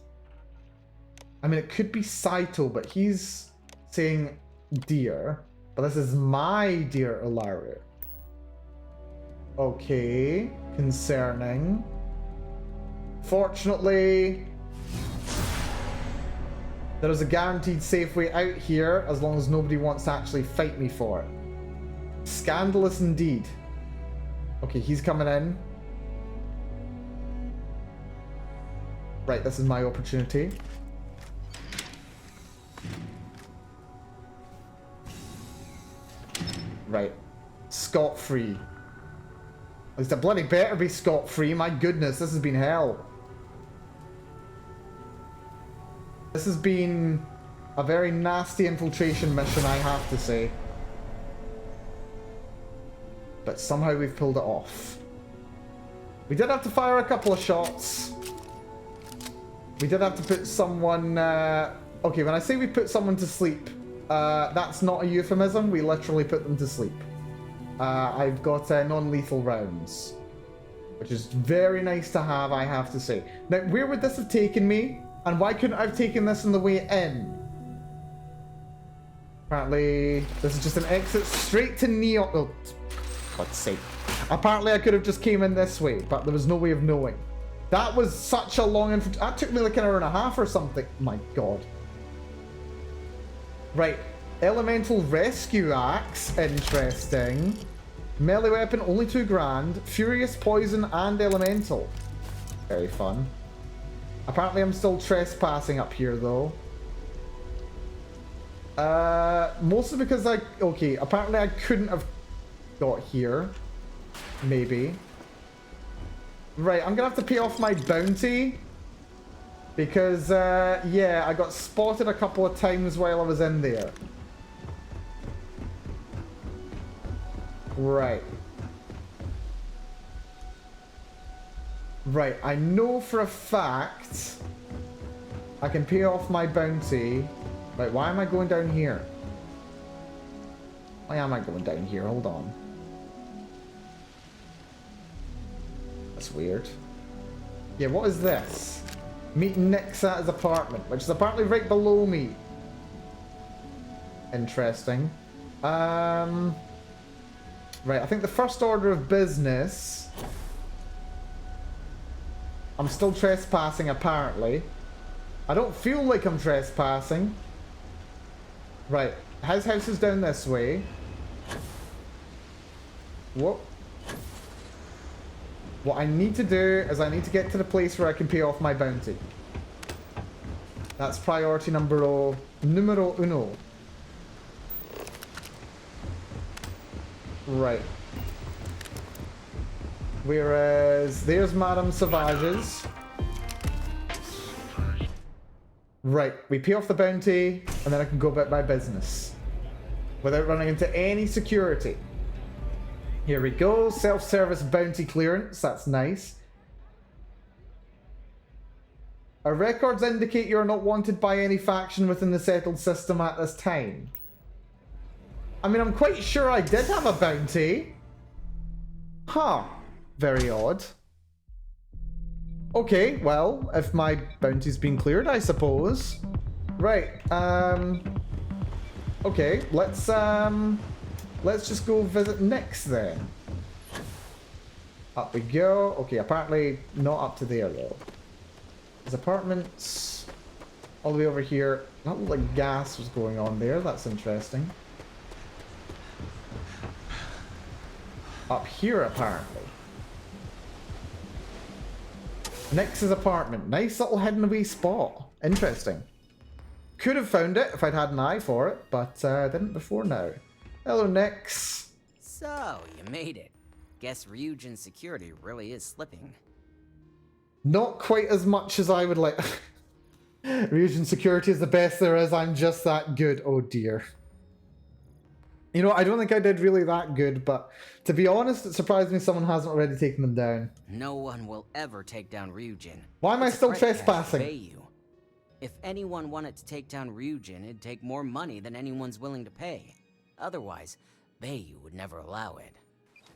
I mean, it could be Saito, but he's saying dear. But this is my dear Ularu. Okay. Concerning. Fortunately, there is a guaranteed safe way out here as long as nobody wants to actually fight me for it. Scandalous indeed. Okay, he's coming in. Right, this is my opportunity. Right. Scot-free. At least it bloody better be scot-free. My goodness, this has been hell. This has been a very nasty infiltration mission, I have to say. But somehow we've pulled it off. We did have to fire a couple of shots. We did have to put someone... Okay, when I say we put someone to sleep, that's not a euphemism. We literally put them to sleep. I've got non-lethal rounds, which is very nice to have, I have to say. Now, where would this have taken me? And why couldn't I have taken this on the way in? Apparently, this is just an exit straight to Neon. Oh, God's sake. Apparently, I could have just came in this way, but there was no way of knowing. That was such a long... That took me like an hour and a half or something. My God. Right. Elemental Rescue Axe. Interesting. Melee weapon, only $2,000. Furious Poison and Elemental. Very fun. Apparently I'm still trespassing up here though. Mostly because okay, apparently I couldn't have got here. Maybe. Right, I'm gonna have to pay off my bounty. Because, yeah, I got spotted a couple of times while I was in there. Right. Right, I know for a fact I can pay off my bounty. Right, why am I going down here? Why am I going down here? Hold on. That's weird. Yeah, what is this? Meet Nick's at his apartment, which is apparently right below me. Interesting. Right, I think the first order of business... I'm still trespassing, apparently. I don't feel like I'm trespassing. Right, his house is down this way. Whoop. What I need to do is I need to get to the place where I can pay off my bounty. That's priority numero uno. Right. Whereas there's Madame Savage's. Right, we pay off the bounty and then I can go about my business without running into any security. Here we go, self-service bounty clearance, that's nice. Our records indicate you are not wanted by any faction within the settled system at this time. I mean, I'm quite sure I did have a bounty. Huh. Very odd. Okay, well, if my bounty's been cleared, I suppose. Right, okay, let's just go visit Nick's then. Up we go. Okay, apparently not up to there though. His apartment's all the way over here. Not like gas was going on there, that's interesting. Up here apparently. Nick's apartment. Nice little hidden away spot. Interesting. Could have found it if I'd had an eye for it, but didn't before now. Hello, Nix. So, you made it. Guess Ryujin's security really is slipping. Not quite as much as I would like. Ryujin security is the best there is. I'm just that good. Oh dear. You know, I don't think I did really that good, but to be honest, it surprised me someone hasn't already taken them down. No one will ever take down Ryujin. Why am I It's a still price tag to trespassing? pay you. If anyone wanted to take down Ryujin, it'd take more money than anyone's willing to pay. Otherwise, Bayu would never allow it.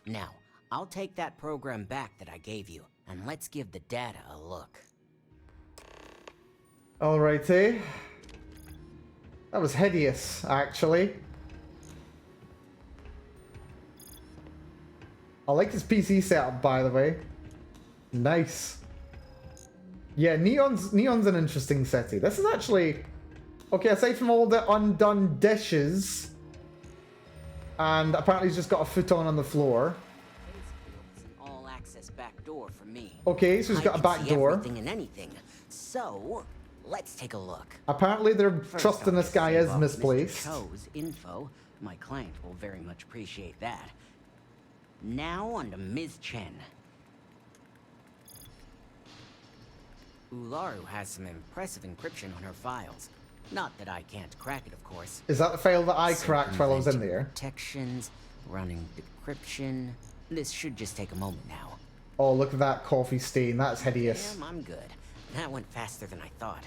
Now, I'll take that program back that I gave you, and let's give the data a look. Alrighty. That was hideous, actually. I like this PC setup, by the way. Nice. Yeah, Neon's an interesting city. This is actually... Okay, aside from all the undone dishes... And apparently he's just got a futon on the floor. It's an all-access back door for me. Okay, so he's got a back door. Everything and anything. So, let's take a look. Apparently their trust in this guy is misplaced. Mr. Cho's info. My client will very much appreciate that. Now on to Ms. Chen. Ularu has some impressive encryption on her files. Not that I can't crack it, of course. Is that the file that I cracked while I was in there? Protections, running decryption. This should just take a moment now. Oh, look at that coffee stain. That's hideous. I'm good. That went faster than I thought.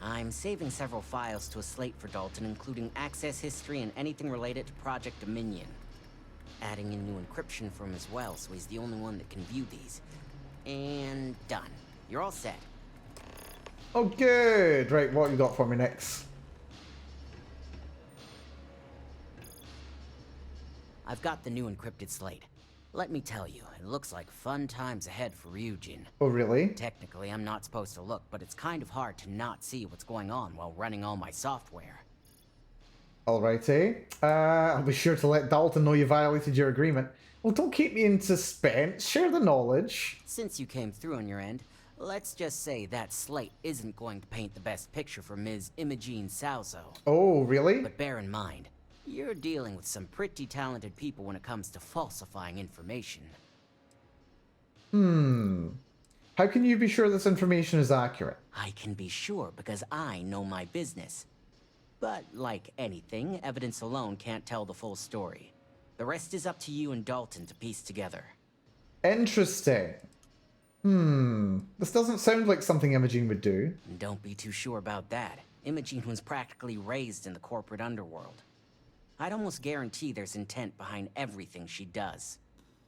I'm saving several files to a slate for Dalton, including access history and anything related to Project Dominion. Adding in new encryption for him as well, so he's the only one that can view these. And done. You're all set. Oh, good. Right, what you got for me next? I've got the new encrypted slate. Let me tell you, it looks like fun times ahead for Ryujin. Oh, really? Technically, I'm not supposed to look, but it's kind of hard to not see what's going on while running all my software. Alrighty. I'll be sure to let Dalton know you violated your agreement. Well, don't keep me in suspense. Share the knowledge. Since you came through on your end, let's just say that slate isn't going to paint the best picture for Ms. Imogene Salzo. Oh, really? But bear in mind, you're dealing with some pretty talented people when it comes to falsifying information. How can you be sure this information is accurate? I can be sure because I know my business. But like anything, evidence alone can't tell the full story. The rest is up to you and Dalton to piece together. Interesting. This doesn't sound like something Imogene would do. Don't be too sure about that. Imogene was practically raised in the corporate underworld. I'd almost guarantee there's intent behind everything she does.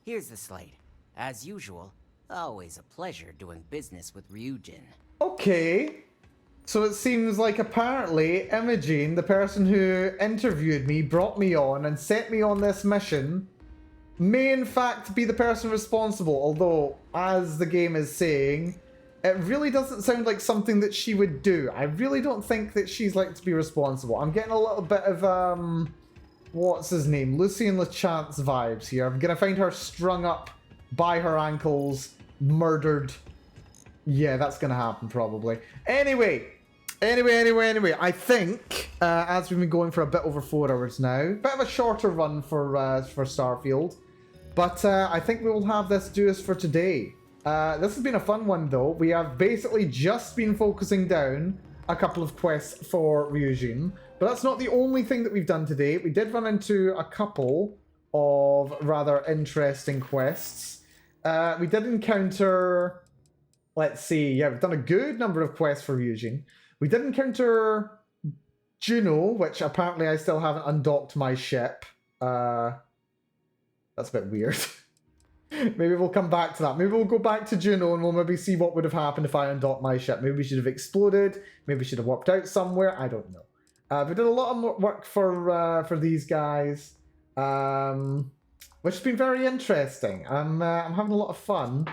Here's the slate. As usual, always a pleasure doing business with Ryujin. Okay. So it seems like apparently Imogene, the person who interviewed me, brought me on and sent me on this mission, may in fact be the person responsible, although, as the game is saying, it really doesn't sound like something that she would do. I really don't think that she's like to be responsible. I'm getting a little bit of, what's his name? Lucien LeChance vibes here. I'm gonna find her strung up by her ankles, murdered. Yeah, that's gonna happen probably. Anyway, I think, as we've been going for a bit over 4 hours now, bit of a shorter run for Starfield, but I think we will have this do us for today. This has been a fun one though. We have basically just been focusing down a couple of quests for Ryujin, but that's not the only thing that we've done today. We did run into a couple of rather interesting quests. We did encounter... Let's see, yeah, we've done a good number of quests for Ryujin. We did encounter Juno, which apparently I still haven't undocked my ship. That's a bit weird. Maybe we'll come back to that. Maybe we'll go back to Juno and we'll maybe see what would have happened if I undocked my ship. Maybe we should have exploded. Maybe we should have warped out somewhere. I don't know. We did a lot of work for these guys, which has been very interesting. I'm having a lot of fun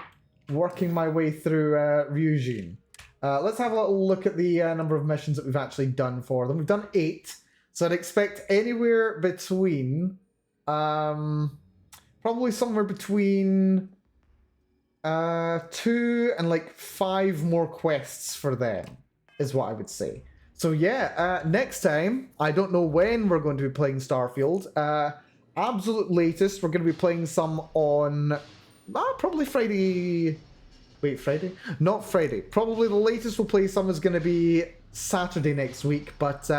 working my way through Ryujin. Let's have a little look at the number of missions that we've actually done for them. We've done 8, so I'd expect anywhere between, probably somewhere between 2 and like 5 more quests for them, is what I would say. So yeah, next time, I don't know when we're going to be playing Starfield. Absolute latest, we're going to be playing some on... probably Friday... Wait, Friday? Not Friday. Probably the latest we'll play some is going to be Saturday next week. But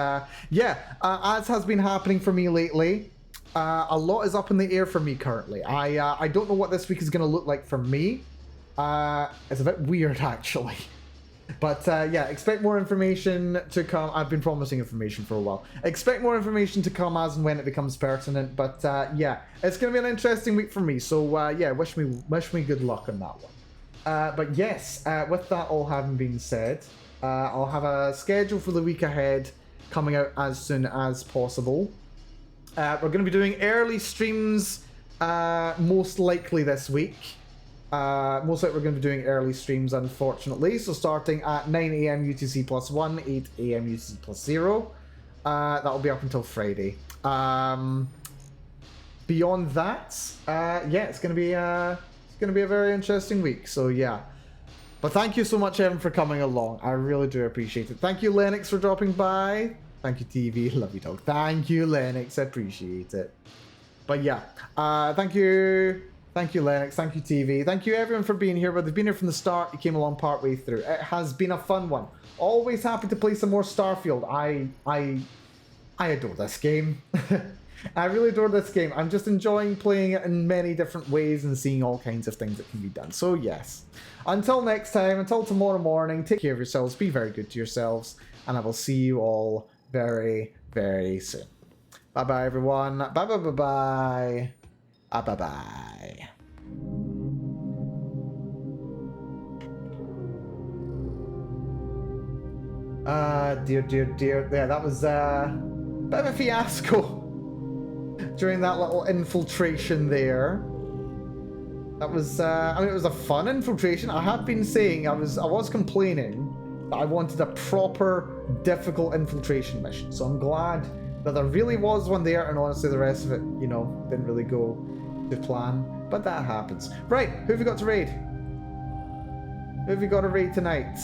yeah, as has been happening for me lately, a lot is up in the air for me currently. I don't know what this week is going to look like for me. It's a bit weird, actually. But yeah, expect more information to come. I've been promising information for a while. Expect more information to come as and when it becomes pertinent. But yeah, it's going to be an interesting week for me. So yeah, wish me good luck on that one. But yes, with that all having been said, I'll have a schedule for the week ahead coming out as soon as possible. We're going to be doing early streams most likely this week. Most likely we're going to be doing early streams, unfortunately. So starting at 9 AM UTC plus 1, 8 AM UTC plus 0. That'll be up until Friday. Beyond that, yeah, it's going to be a very interesting week. So yeah. But thank you so much, Evan, for coming along. I really do appreciate it. Thank you, Lennox, for dropping by. Thank you, TV. Love you, dog. Thank you, Lennox. I appreciate it. But yeah, thank you. Thank you, Lennox. Thank you, TV. Thank you, everyone, for being here. But they've been here from the start. You came along partway through. It has been a fun one. Always happy to play some more Starfield. I adore this game. I really adore this game. I'm just enjoying playing it in many different ways and seeing all kinds of things that can be done. So yes. Until next time, until tomorrow morning, take care of yourselves. Be very good to yourselves. And I will see you all very, very soon. Bye-bye, everyone. Bye-bye-bye-bye. Bye-bye. Dear. Yeah, that was a bit of a fiasco during that little infiltration there. That was, I mean, it was a fun infiltration. I have been saying, I was complaining that I wanted a proper, difficult infiltration mission. So I'm glad that there really was one there, and honestly, the rest of it, you know, didn't really go to plan. But that happens. Right, who have we got to raid? Who have we got to raid tonight?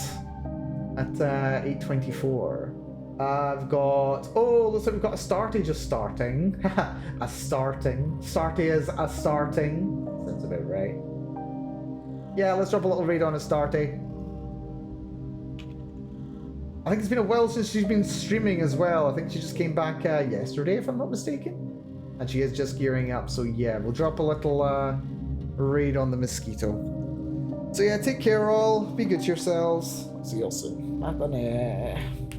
At 8:24. I've got... Oh, looks like we've got a Starty just starting. A starting. Starty is a starting. Sounds about right. Yeah, let's drop a little raid on a Starty. I think it's been a while since she's been streaming as well. I think she just came back yesterday, if I'm not mistaken. And she is just gearing up. So yeah, we'll drop a little raid on the Mosquito. So yeah, take care all. Be good to yourselves. See you all soon. Bye-bye.